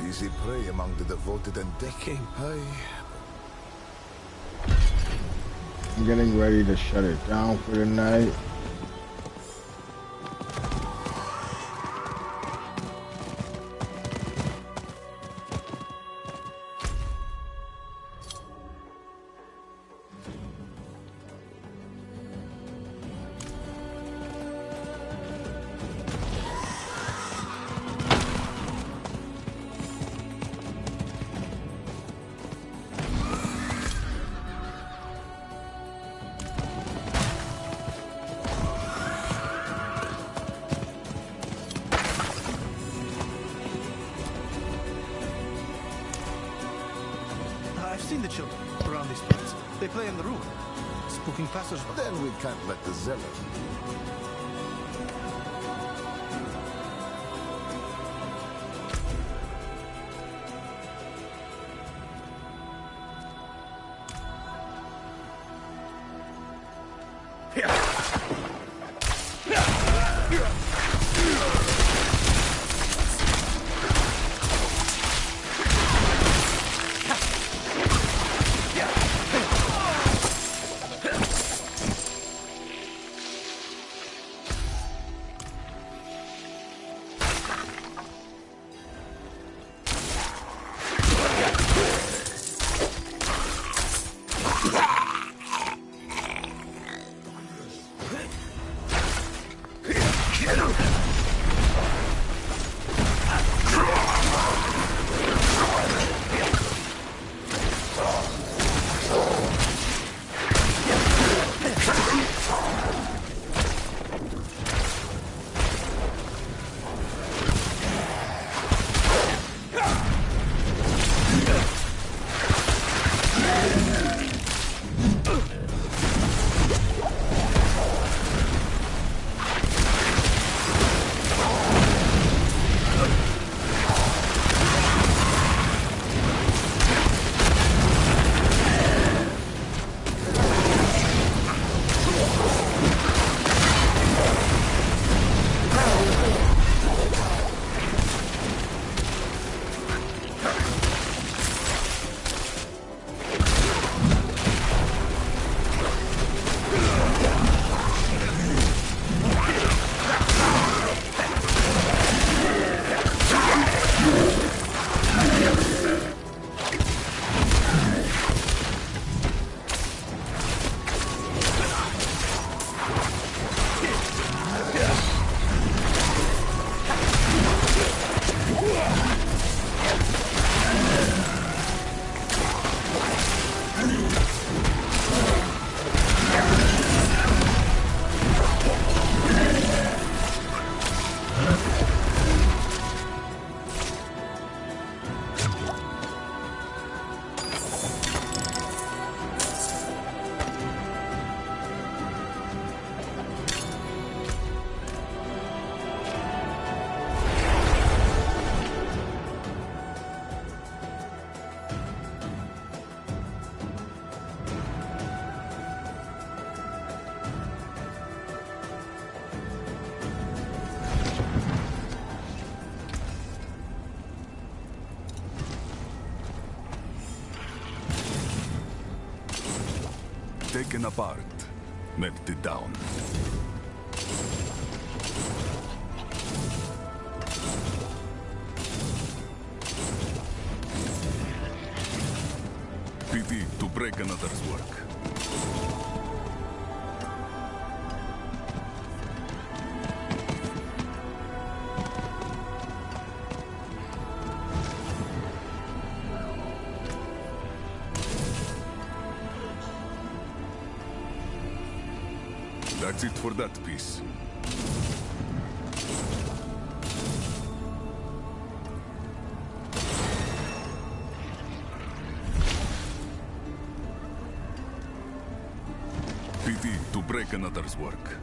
Easy prey among the devoted and decaying. I'm getting ready to shut it down for the night. Then we can't let the Zealot. taken apart, melted down. Pity to break another's work. That's it for that piece. Pity to break another's work.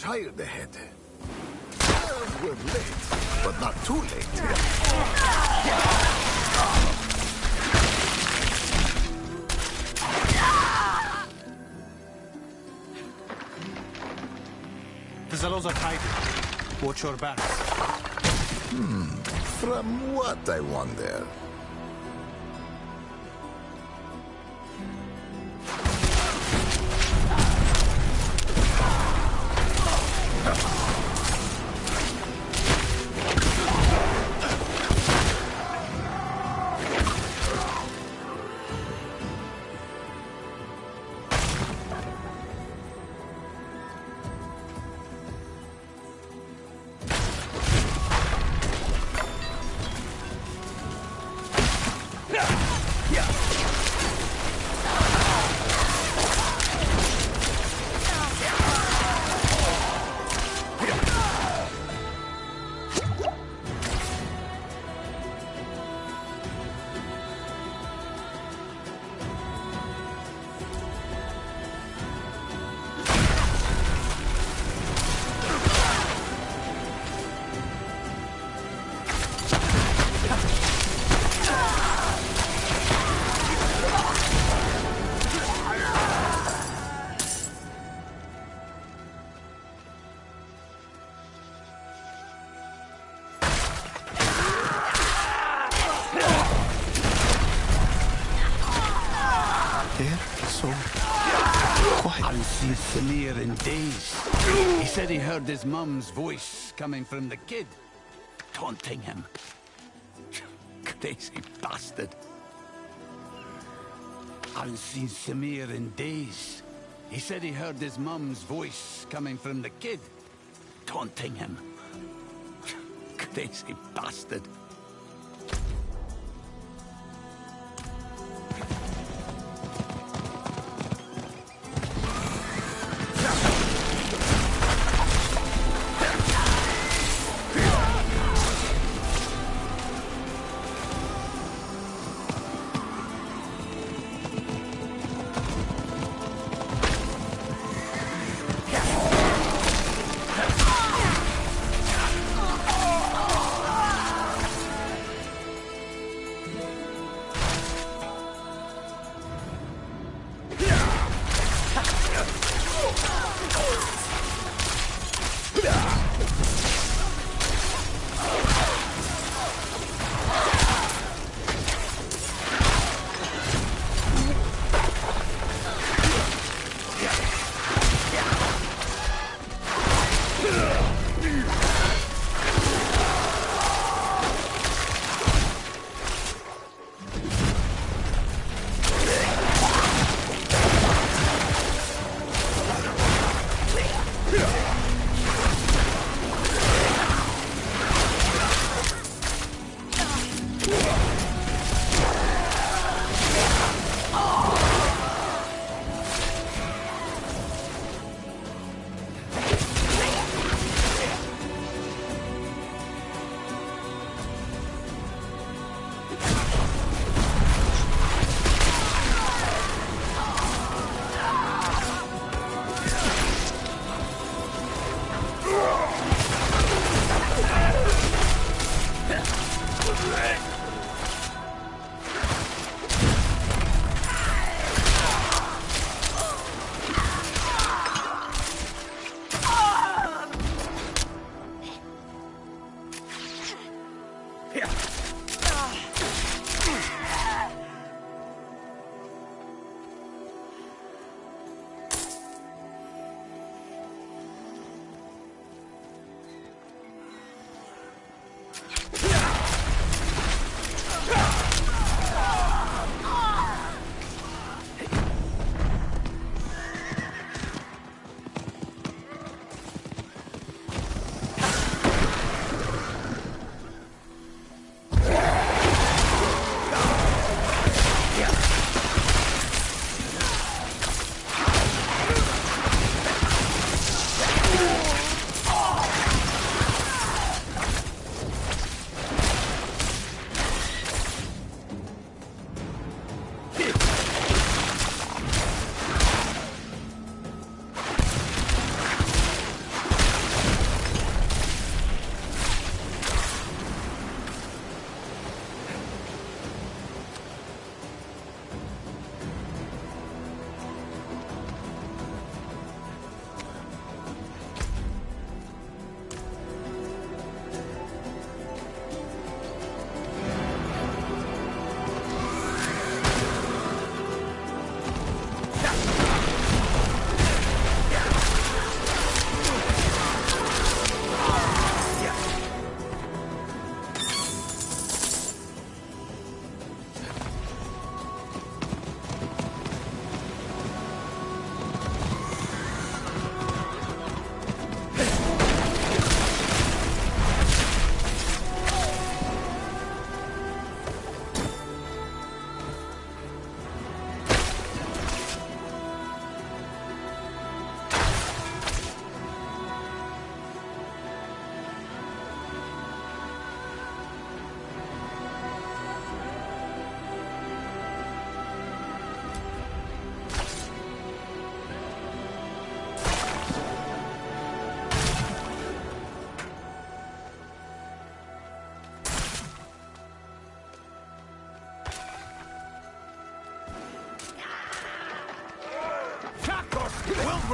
child ahead. We're late, but not too late. The Zelos are hiding. Watch your backs. From what, I wonder? Samir in daze. He said he heard his mum's voice coming from the kid, taunting him. Crazy bastard. Hadn't seen Samir in days. He said he heard his mum's voice coming from the kid, taunting him. Crazy bastard.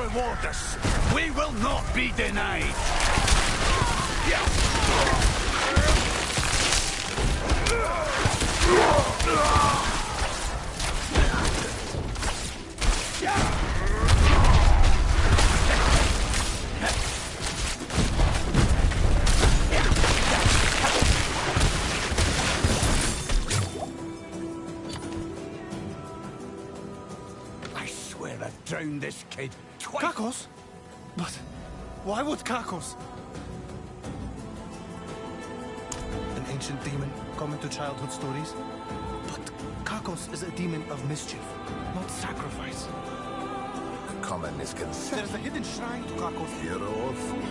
reward us. We will not be denied. I swear I've drowned this kid twice. Kakos? But why would Kakos? An ancient demon common to childhood stories? But Kakos is a demon of mischief, not sacrifice. A common misconception. There's a hidden shrine to Kakos. Hero or fool.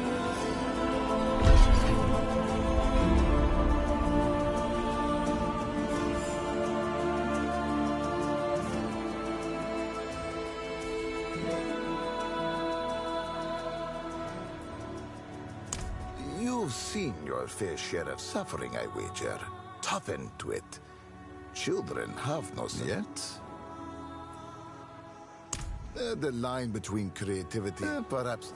You've seen your fair share of suffering, I wager. Toughen to it. Children have no sin. Yet? The line between creativity, perhaps...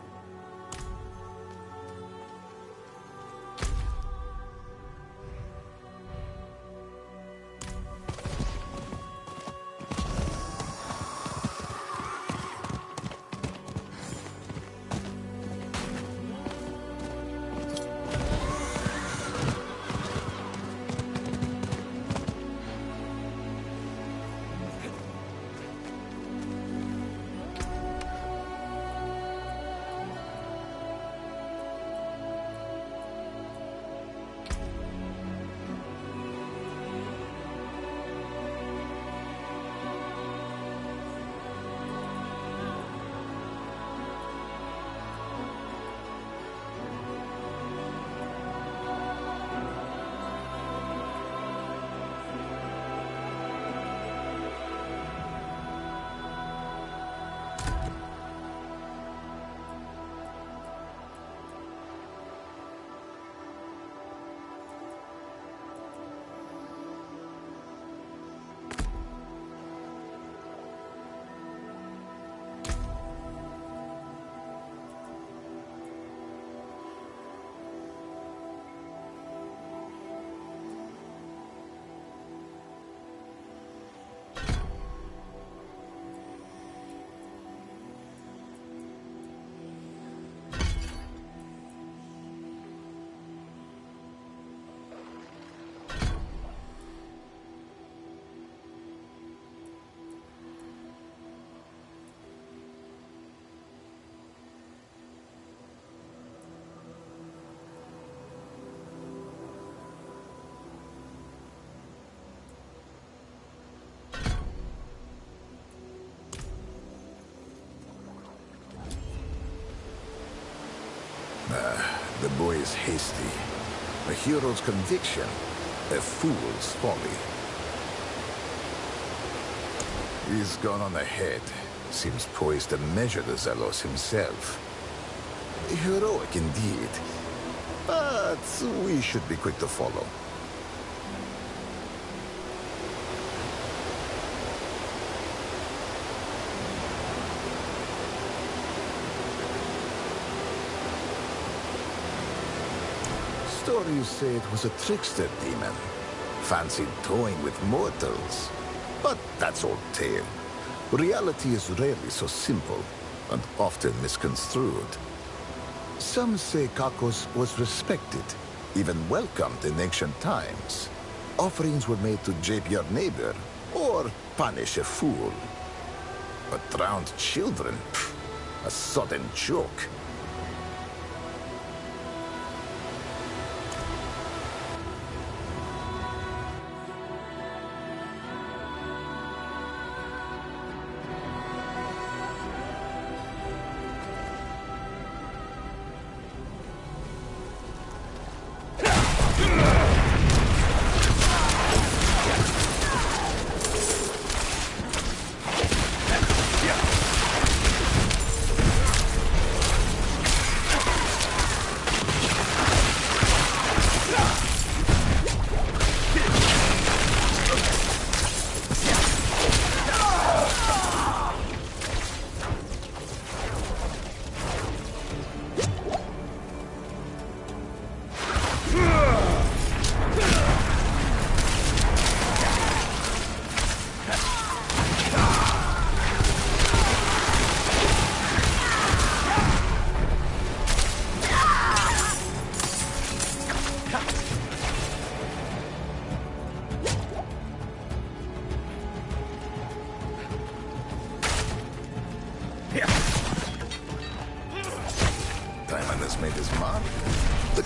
The boy is hasty. A hero's conviction, a fool's folly. He's gone on ahead. Seems poised to measure the Zelos himself. Heroic indeed. But we should be quick to follow. Stories say it was a trickster demon. Fancied toying with mortals. But that's old tale. Reality is rarely so simple, and often misconstrued. Some say Kakos was respected, even welcomed in ancient times. Offerings were made to jape your neighbor, or punish a fool. But drowned children? A sudden joke.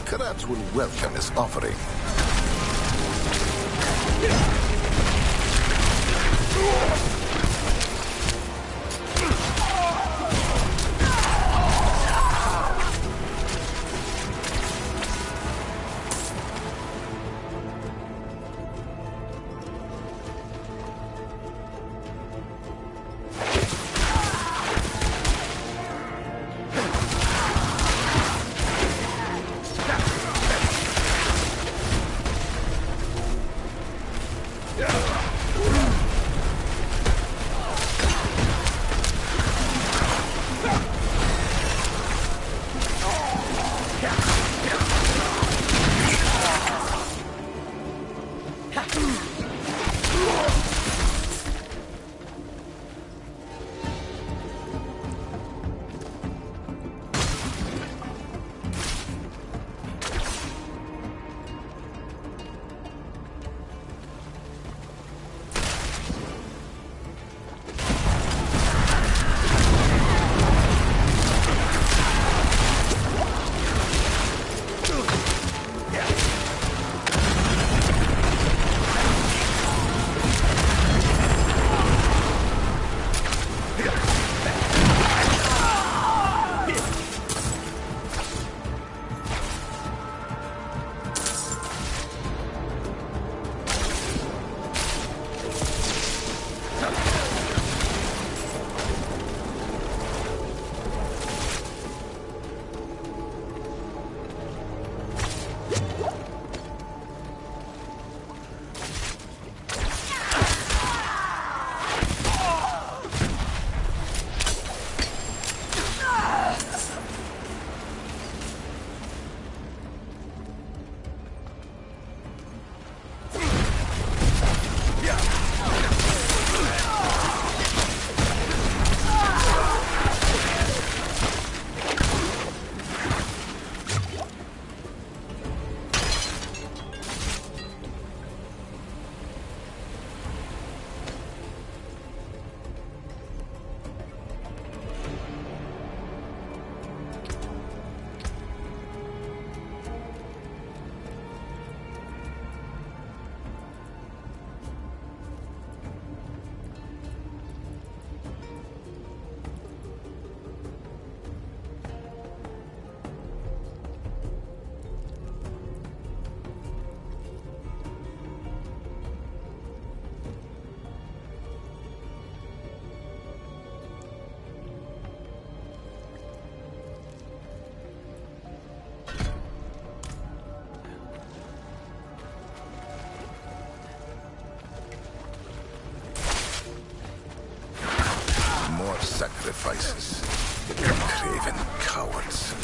Akarat will welcome his offering. Sacrifices. Craven cowards.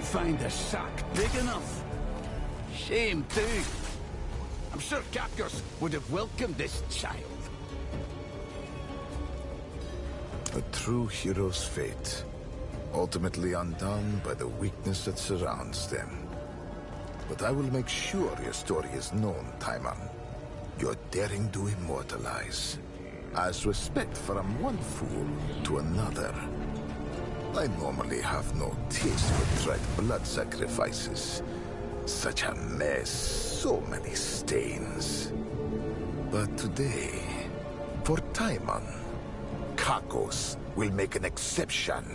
find a sack big enough. Shame, too. I'm sure Kakos would have welcomed this child. A true hero's fate, ultimately undone by the weakness that surrounds them. But I will make sure your story is known, Timon. Your daring to immortalize, as respect from one fool to another. I normally have no taste for tried blood sacrifices. Such a mess, so many stains. But today, for Timon, Kakos will make an exception.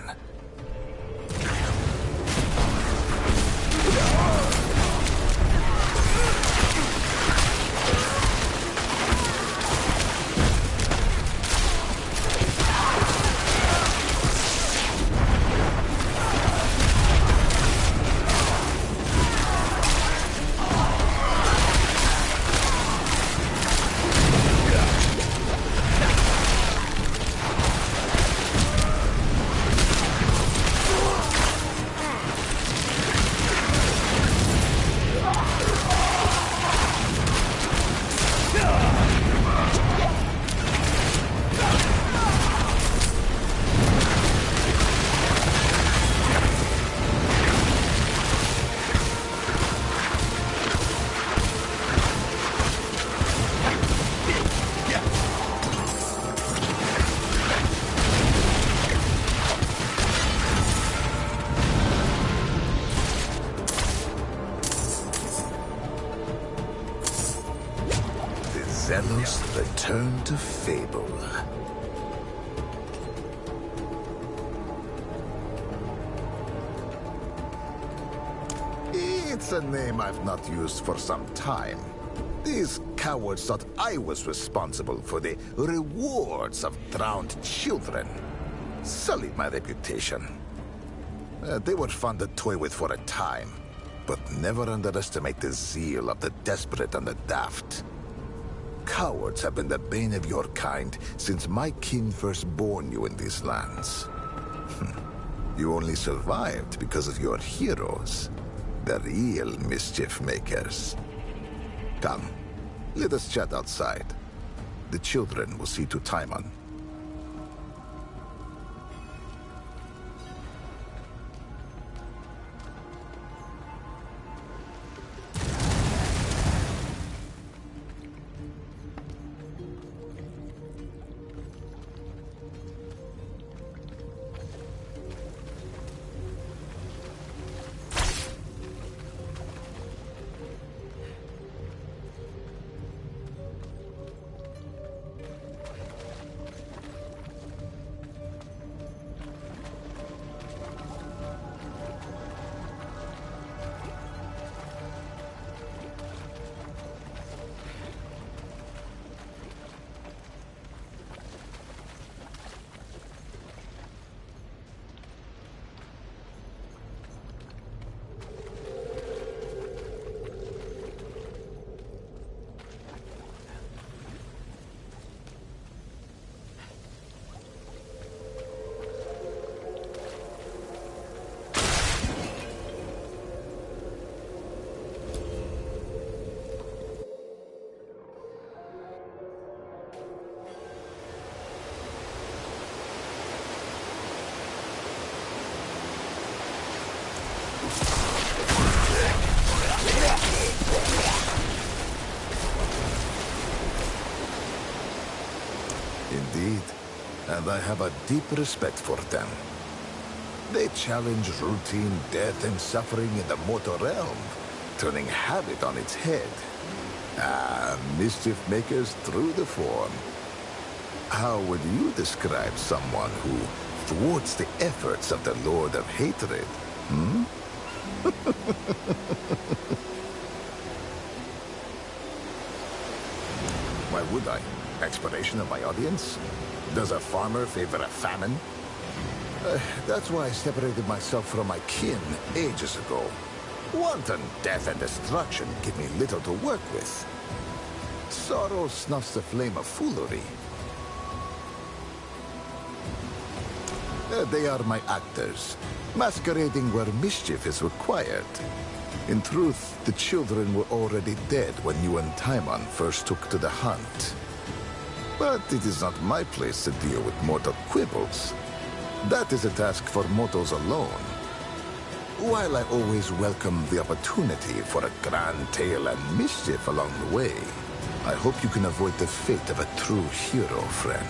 Zelos return to Fable. It's a name I've not used for some time. These cowards thought I was responsible for the rewards of drowned children. Sullied my reputation. They were fun to toy with for a time, but never underestimate the zeal of the desperate and the daft. Cowards have been the bane of your kind since my kin first born you in these lands. You only survived because of your heroes, the real mischief makers. Come, let us chat outside. The children will see to Timon. Indeed, and I have a deep respect for them. They challenge routine death and suffering in the mortal realm, turning habit on its head. Ah, mischief makers through the form. How would you describe someone who thwarts the efforts of the Lord of Hatred? Hmm? Why would I? Explanation of my audience? Does a farmer favor a famine? That's why I separated myself from my kin ages ago. Wanton death and destruction give me little to work with. Sorrow snuffs the flame of foolery. They are my actors, masquerading where mischief is required. In truth, the children were already dead when you and Timon first took to the hunt. But it is not my place to deal with mortal quibbles. That is a task for mortals alone. While I always welcome the opportunity for a grand tale and mischief along the way, I hope you can avoid the fate of a true hero, friend.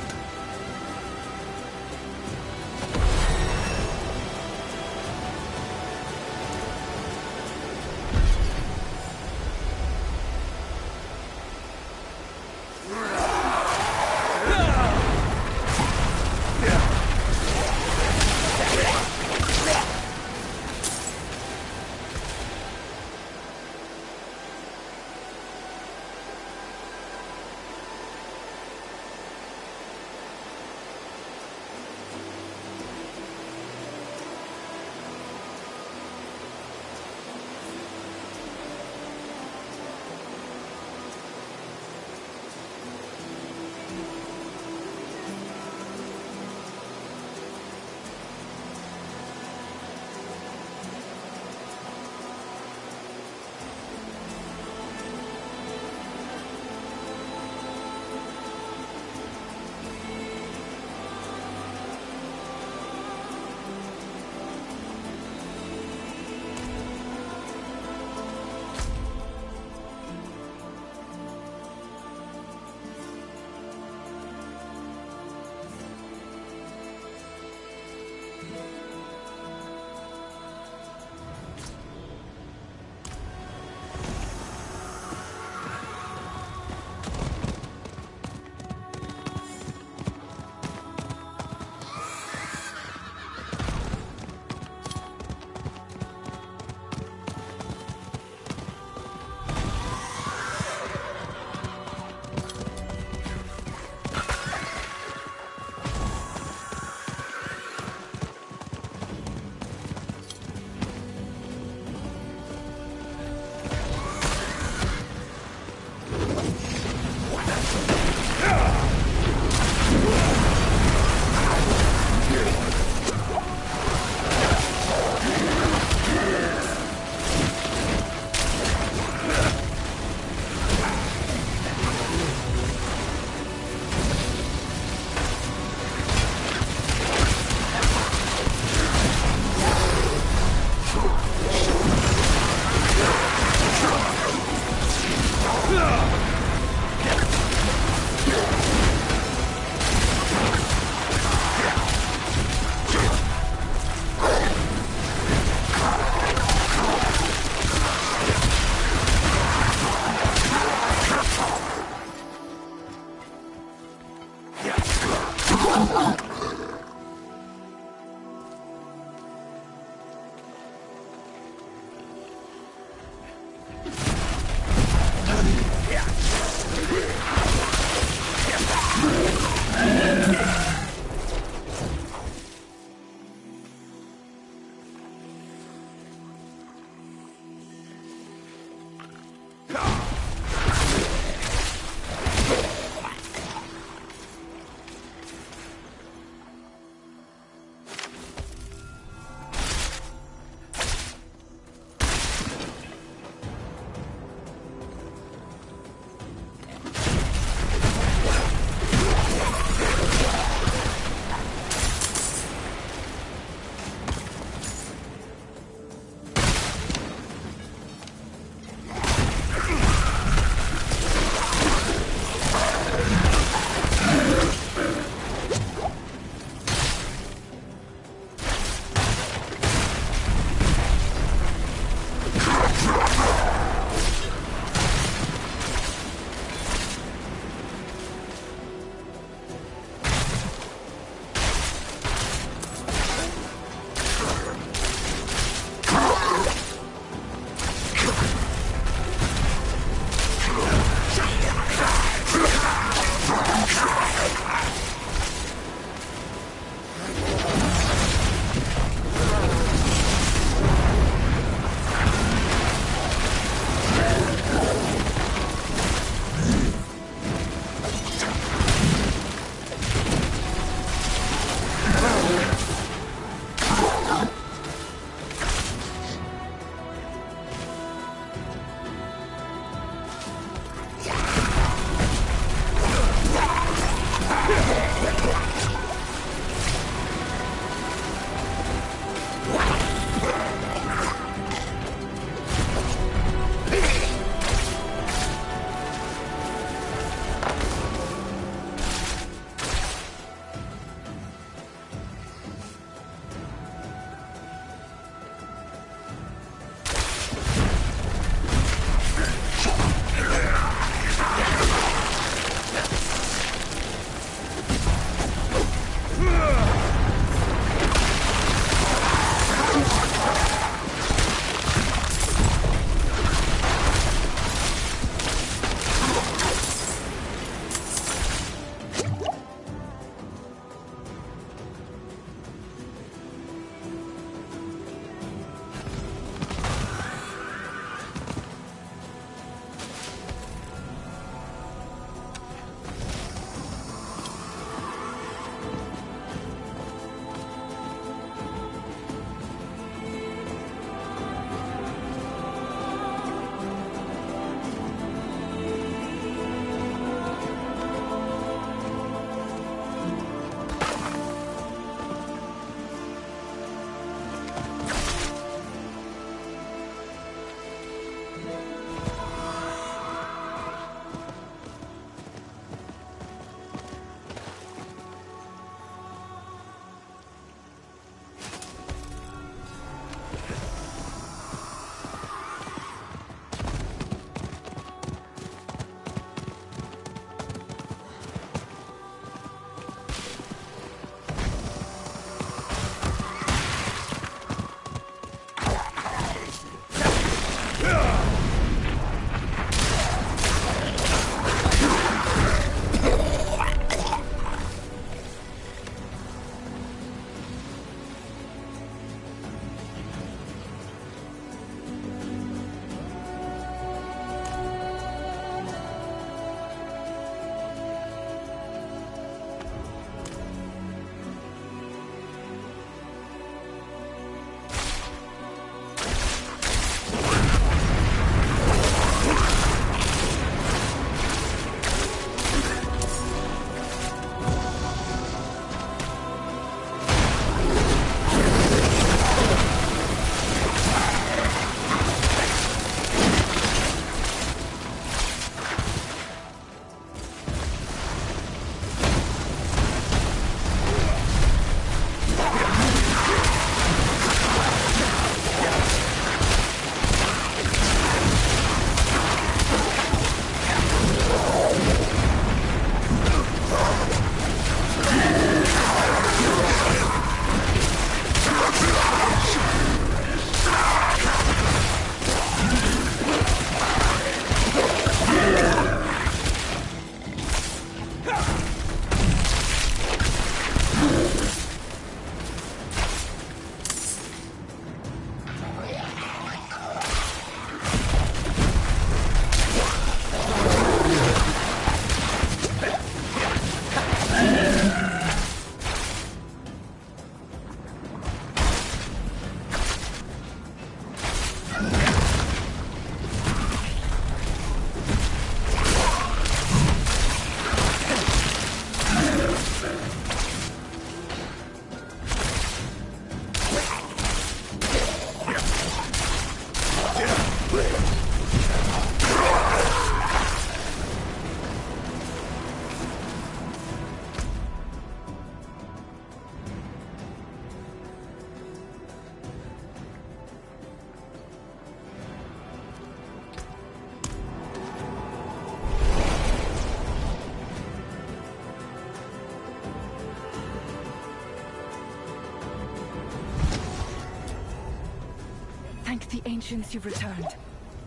the ancients you've returned.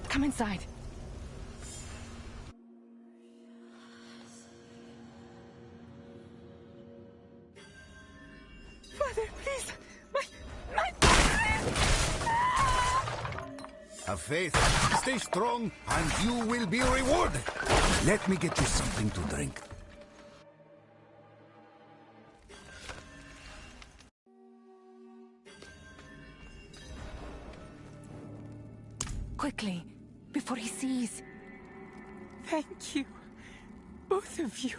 Come inside. Father, please! My Have faith, stay strong, and you will be rewarded. Let me get you something to drink. Quickly, before he sees. Thank you, both of you.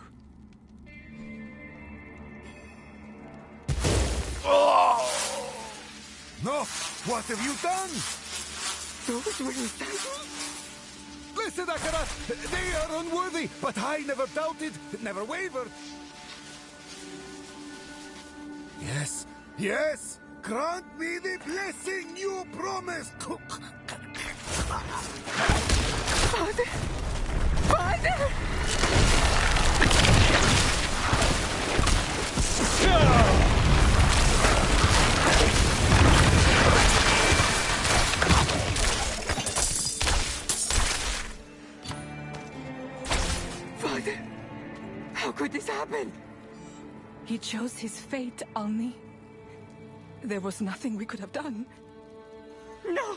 Oh! No! What have you done? Those were inside me? Listen, Akarat! They are unworthy, but I never doubted, never wavered. Yes, yes! Grant me the blessing you promised! Father! Father! Father! How could this happen? He chose his fate, Alni. There was nothing we could have done. No,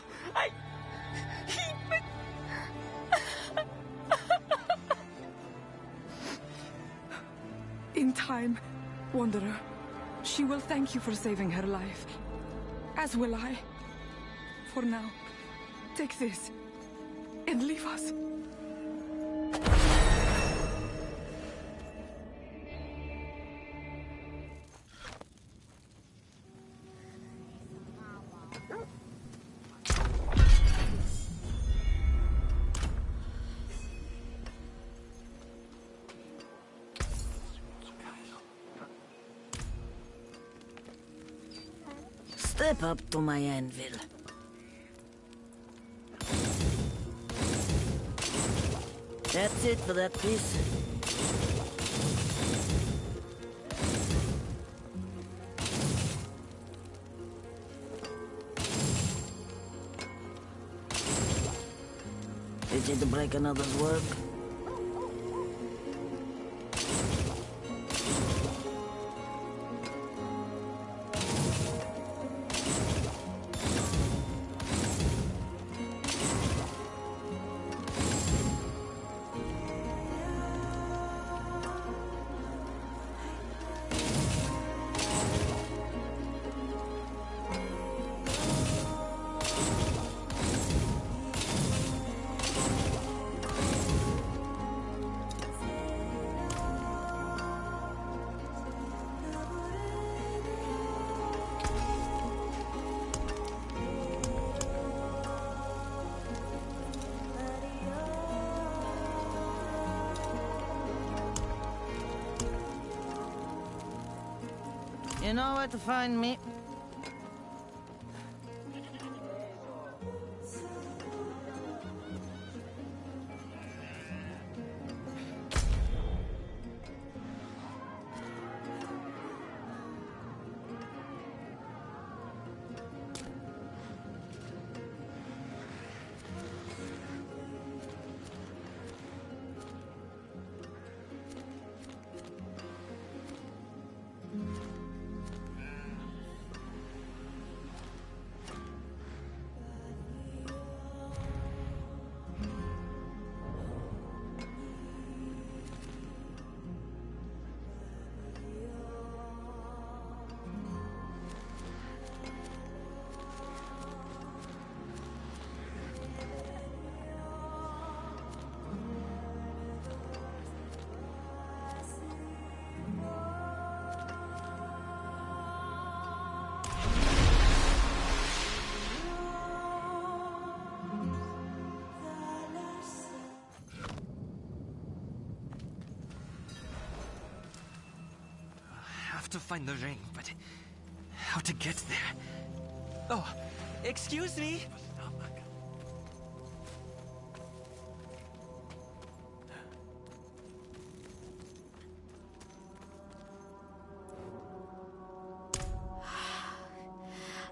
In time, Wanderer, she will thank you for saving her life. As will I. For now, take this, and leave us. Step up to my anvil. That's it for that piece. Itchy to break another's work. You know where to find me. To find the ring, but how to get there? Oh, excuse me?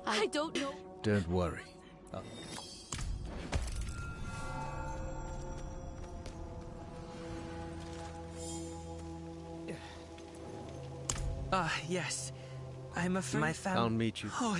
I don't know. Don't worry. Yes. I'm afraid my family... I'll meet you. Oh,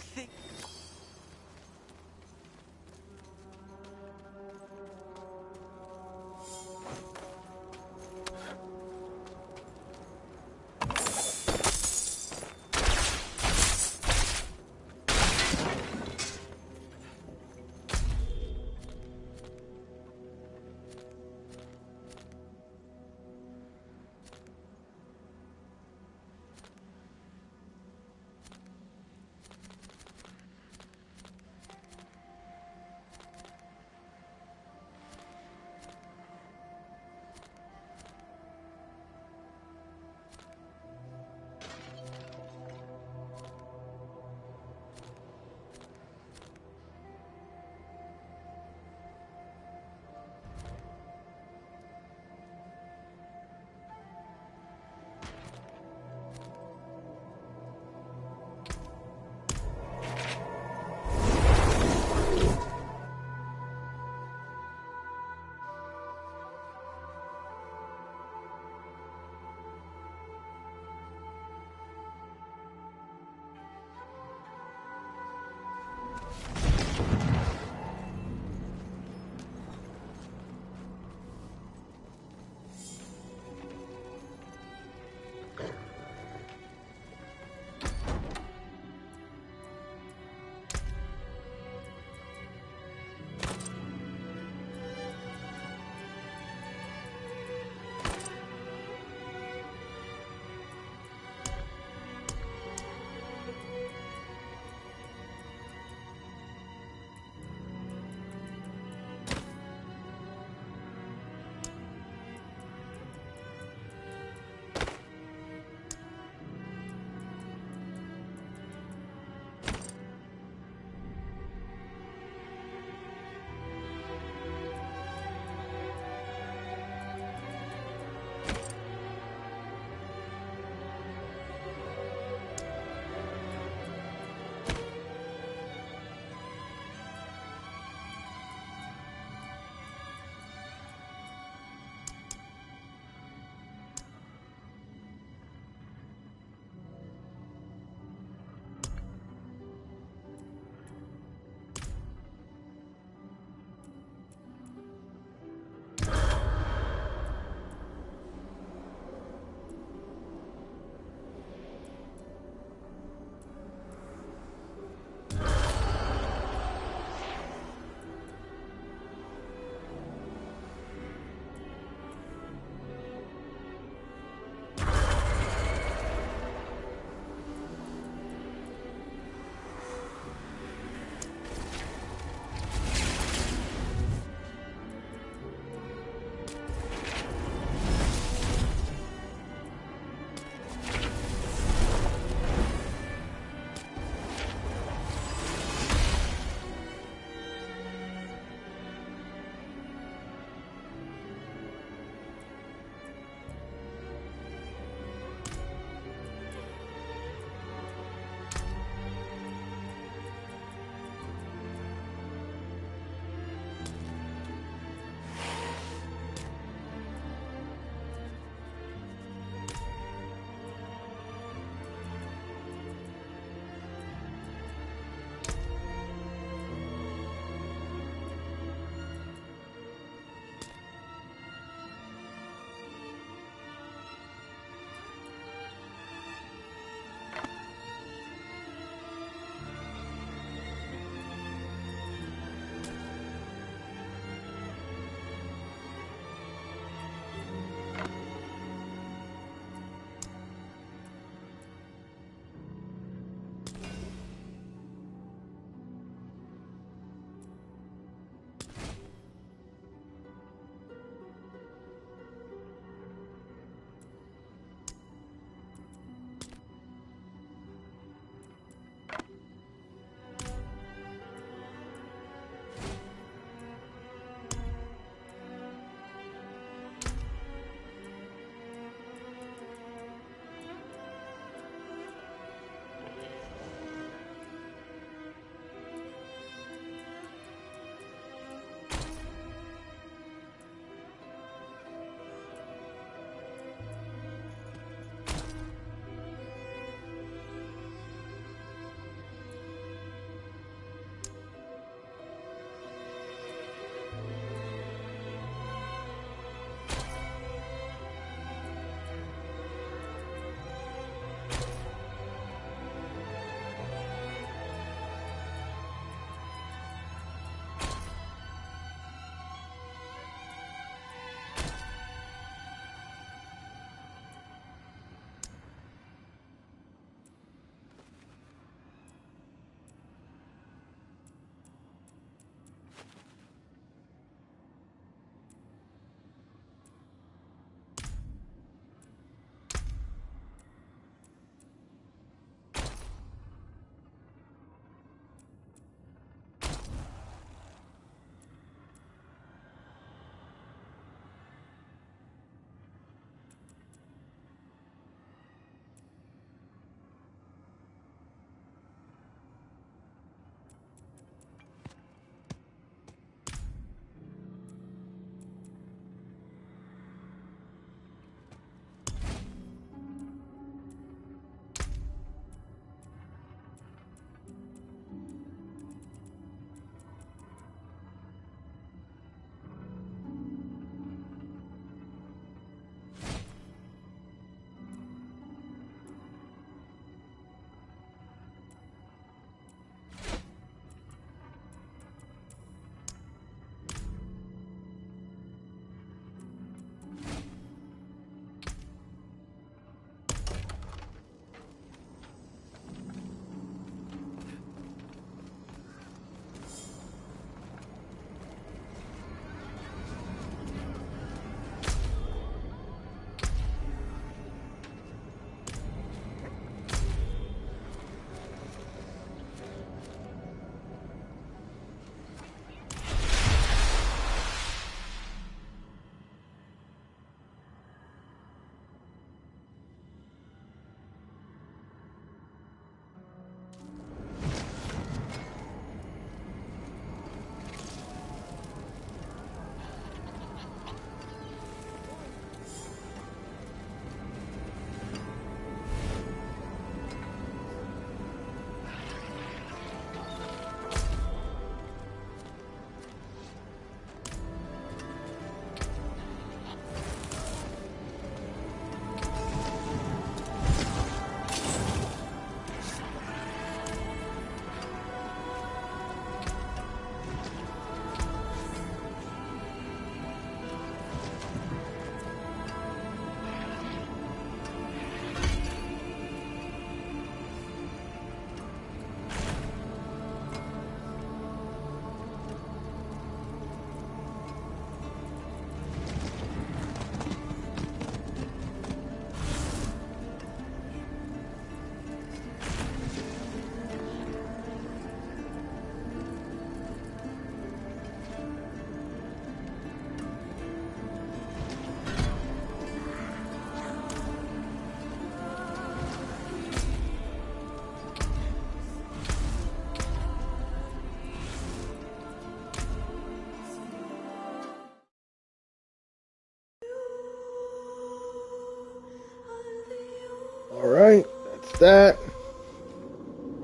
Alright, that's that.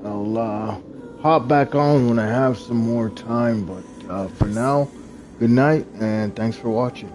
I'll hop back on when I have some more time, but for now, good night and thanks for watching.